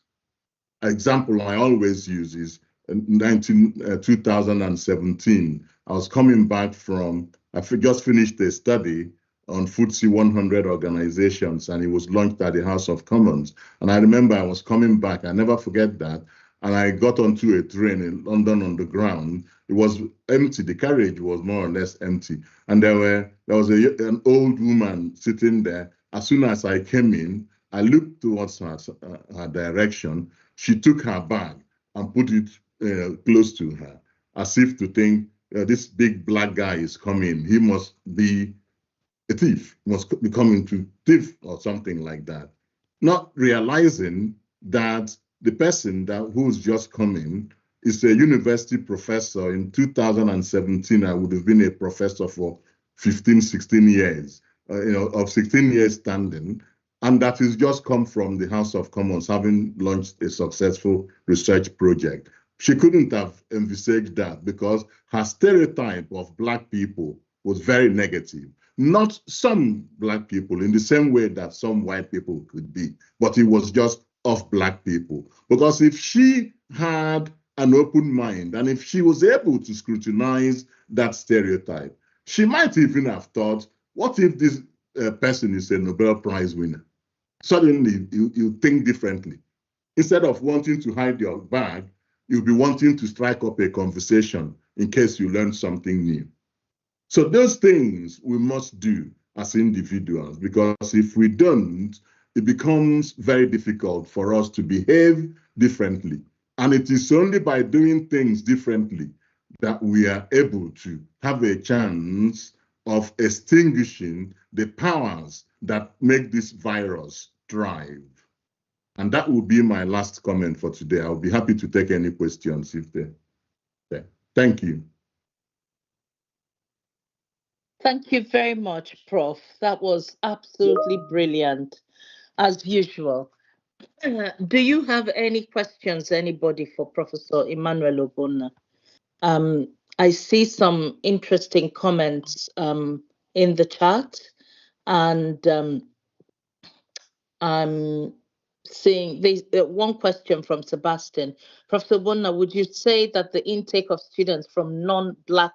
An example I always use is in 2017. I was coming back from, I just finished a study on FTSE 100 organizations, and it was launched at the House of Commons. And I remember I was coming back, I never forget that, and I got onto a train in London Underground. It was empty, the carriage was more or less empty. And there was an old woman sitting there. As soon as I came in, I looked towards her direction. She took her bag and put it close to her, as if to think, this big black guy is coming. He must be a thief, must be coming to thief or something like that, not realizing that the person who's just coming is a university professor. In 2017, I would have been a professor for 15, 16 years, of 16 years standing, and that has just come from the House of Commons, having launched a successful research project. She couldn't have envisaged that because her stereotype of Black people was very negative. Not some Black people in the same way that some white people could be, but it was just of Black people. Because if she had an open mind and if she was able to scrutinize that stereotype, she might even have thought, what if this person is a Nobel Prize winner? Suddenly, you think differently. Instead of wanting to hide your bag, you'll be wanting to strike up a conversation in case you learn something new. So those things we must do as individuals, because if we don't, it becomes very difficult for us to behave differently. And it is only by doing things differently that we are able to have a chance of extinguishing the powers that make this virus thrive. And that will be my last comment for today. I'll be happy to take any questions if they're there. Thank you. Thank you very much, Prof. That was absolutely brilliant, as usual. Do you have any questions, anybody, for Professor Emmanuel Ogbonna? I see some interesting comments in the chat, and I'm seeing one question from Sebastian. Professor Ogbonna, would you say that the intake of students from non-Black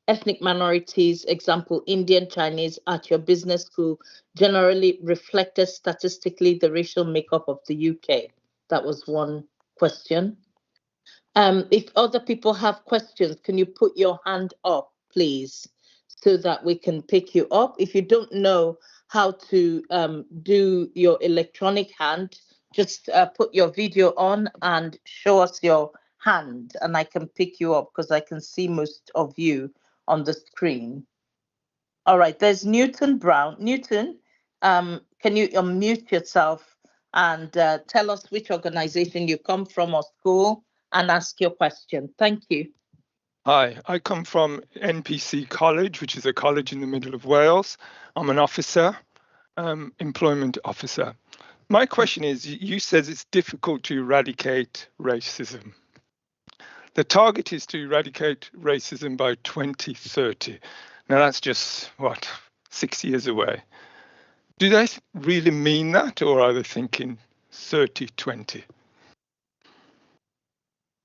ethnic minorities, example, Indian, Chinese, at your business school, generally reflected statistically the racial makeup of the UK? That was one question. If other people have questions, can you put your hand up, please, so that we can pick you up? If you don't know how to do your electronic hand, just put your video on and show us your hand, and I can pick you up because I can see most of you on the screen. All right, there's Newton Brown. Newton, can you unmute yourself and tell us which organization you come from or school and ask your question? Thank you. Hi, I come from NPC College, which is a college in the middle of Wales. I'm an officer, employment officer. My question is, you said it's difficult to eradicate racism. The target is to eradicate racism by 2030. Now that's just, 6 years away. Do they really mean that, or are they thinking 30-20?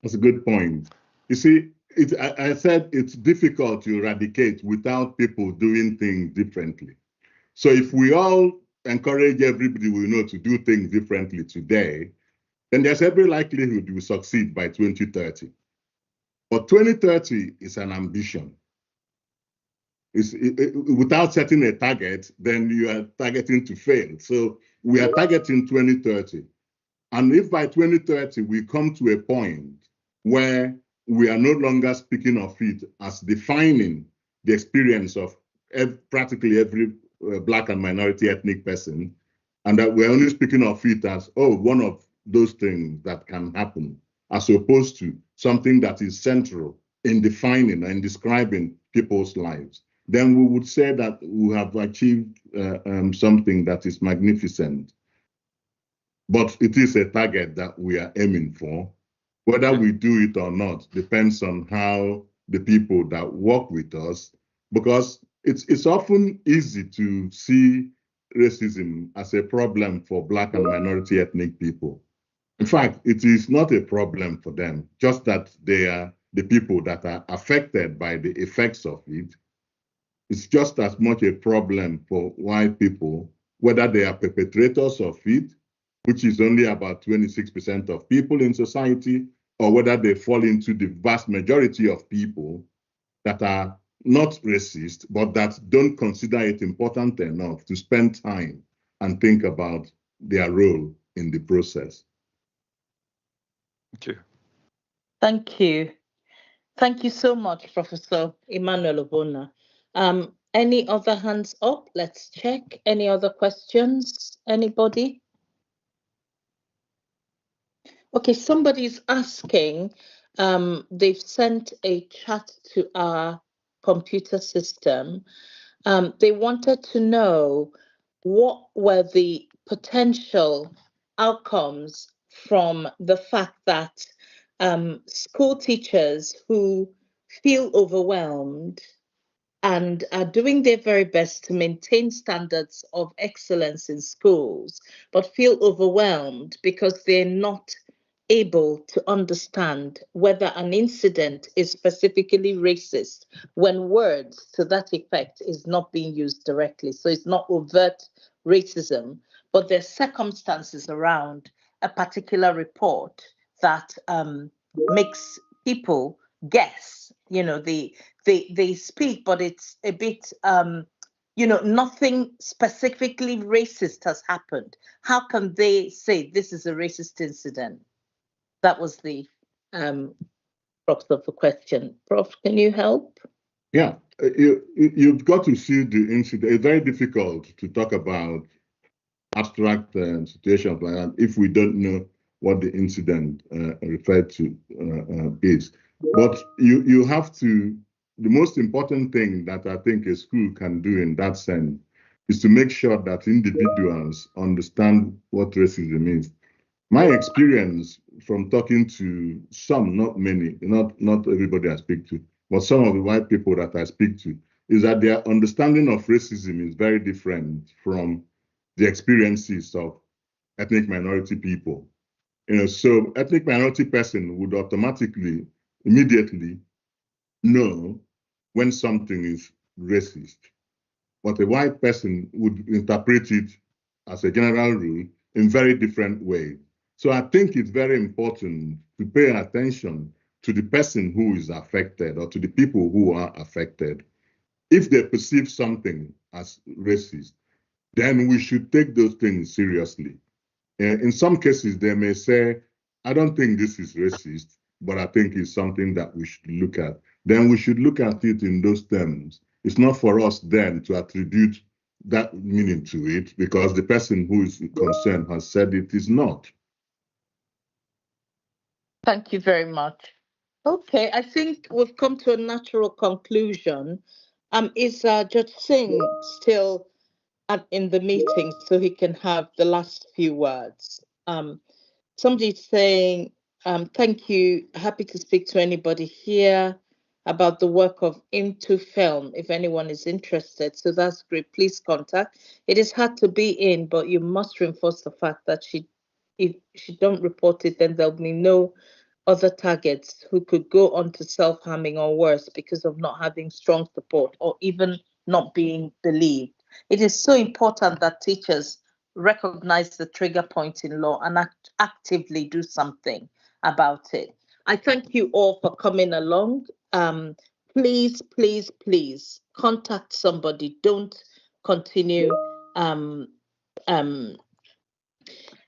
That's a good point. You see, I said it's difficult to eradicate without people doing things differently. So if we all encourage everybody we know to do things differently today, then there's every likelihood we succeed by 2030. But 2030 is an ambition. Without setting a target, then you are targeting to fail. So we are targeting 2030. And if by 2030 we come to a point where we are no longer speaking of it as defining the experience of practically every Black and minority ethnic person, and that we're only speaking of it as, one of those things that can happen, as opposed to something that is central in defining and describing people's lives, then we would say that we have achieved something that is magnificent. But it is a target that we are aiming for. Whether we do it or not depends on how the people that work with us, because it's often easy to see racism as a problem for Black and minority ethnic people. In fact, it is not a problem for them, just that they are the people that are affected by the effects of it. It's just as much a problem for white people, whether they are perpetrators of it, which is only about 26% of people in society, or whether they fall into the vast majority of people that are not racist, but that don't consider it important enough to spend time and think about their role in the process. Thank you. Thank you. Thank you so much, Professor Emmanuel Ogbonna. Any other hands up? Let's check. Any other questions? Anybody? Okay, somebody's asking, they've sent a chat to our computer system. They wanted to know what were the potential outcomes from the fact that school teachers who feel overwhelmed and are doing their very best to maintain standards of excellence in schools, but feel overwhelmed because they're not able to understand whether an incident is specifically racist when words to that effect is not being used directly. So it's not overt racism, but there's circumstances around a particular report that makes people guess. You know, they speak, but it's a bit, nothing specifically racist has happened. How can they say this is a racist incident? That was the crux of the question. Prof, can you help? Yeah, you've got to see the incident. It's very difficult to talk about abstract situations like that if we don't know what the incident referred to is. But you have to, the most important thing that I think a school can do in that sense is to make sure that individuals understand what racism is. My experience from talking to some, not many, not everybody I speak to, but some of the white people that I speak to, is that their understanding of racism is very different from the experiences of ethnic minority people. So ethnic minority person would automatically, immediately know when something is racist. But a white person would interpret it as a general rule in very different ways. So I think it's very important to pay attention to the person who is affected or to the people who are affected. If they perceive something as racist, then we should take those things seriously. In some cases, they may say, I don't think this is racist, but I think it's something that we should look at. Then we should look at it in those terms. It's not for us then to attribute that meaning to it because the person who is concerned has said it is not. Thank you very much. Okay, I think we've come to a natural conclusion. Is Judge Singh still in the meeting so he can have the last few words? Somebody's saying, thank you, happy to speak to anybody here about the work of Into Film, if anyone is interested. So that's great, please contact. It is hard to be in, but you must reinforce the fact that if she don't report it, then there'll be no other targets who could go on to self-harming or worse because of not having strong support or even not being believed. It is so important that teachers recognize the trigger point in law and actively do something about it. I thank you all for coming along. Please, please, please contact somebody. Don't continue on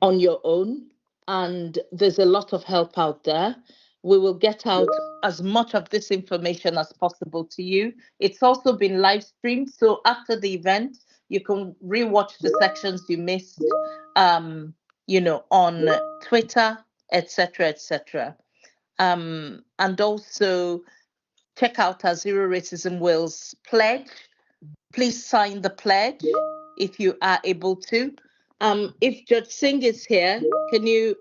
your own. And there's a lot of help out there. We will get out as much of this information as possible to you. It's also been live streamed. So after the event, you can rewatch the sections you missed, on Twitter, etc., etc. And also check out our Zero Racism Wales pledge. Please sign the pledge if you are able to. If Judge Singh is here, can you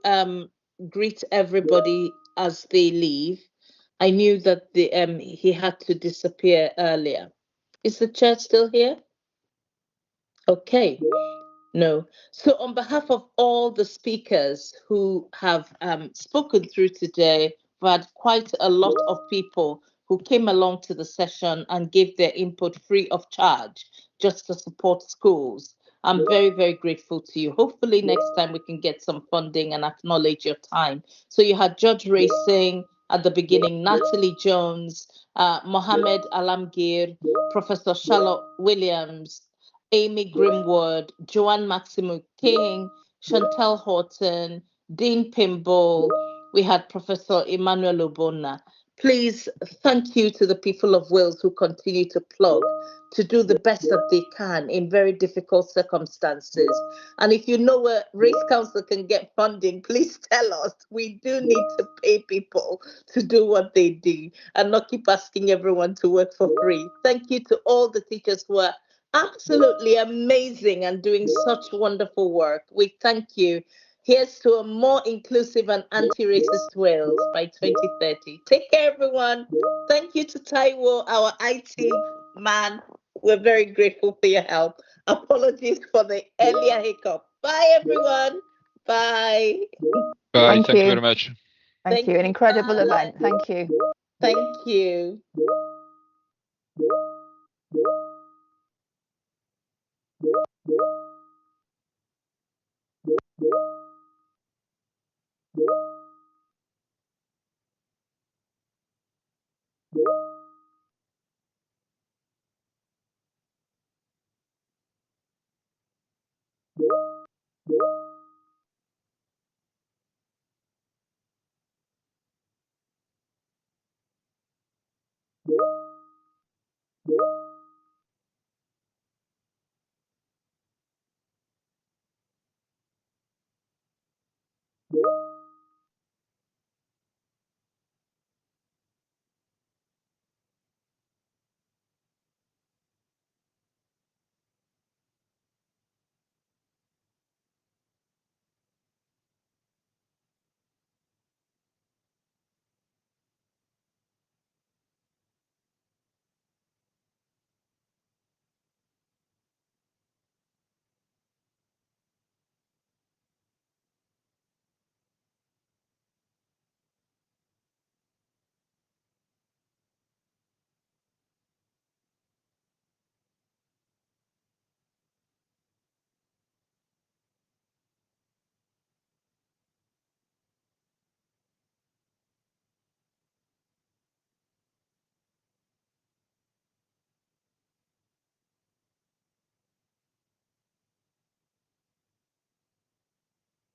greet everybody as they leave? I knew that he had to disappear earlier. Is the chair still here? Okay. No. So on behalf of all the speakers who have spoken through today, we've had quite a lot of people who came along to the session and gave their input free of charge just to support schools. I'm very, very grateful to you. Hopefully next time we can get some funding and acknowledge your time. So you had Judge Race Singh at the beginning, Natalie Jones, Mohammed Alamgir, Professor Charlotte Williams, Amy Grimwood, Joanne Maximu King, Chantel Horton, Dean Pimble. We had Professor Emmanuel Obona. please, thank you to the people of Wales who continue to plug, to do the best that they can in very difficult circumstances. And if you know where Race Council can get funding, please tell us. We do need to pay people to do what they do and not keep asking everyone to work for free. Thank you to all the teachers who are absolutely amazing and doing such wonderful work. We thank you. Here's to a more inclusive and anti-racist Wales by 2030. Take care, everyone. Thank you to Taiwo, our IT man. We're very grateful for your help. Apologies for the earlier hiccup. Bye, everyone. Bye. Bye. Thank you very much. Thank you. An incredible event. Thank you. Thank you.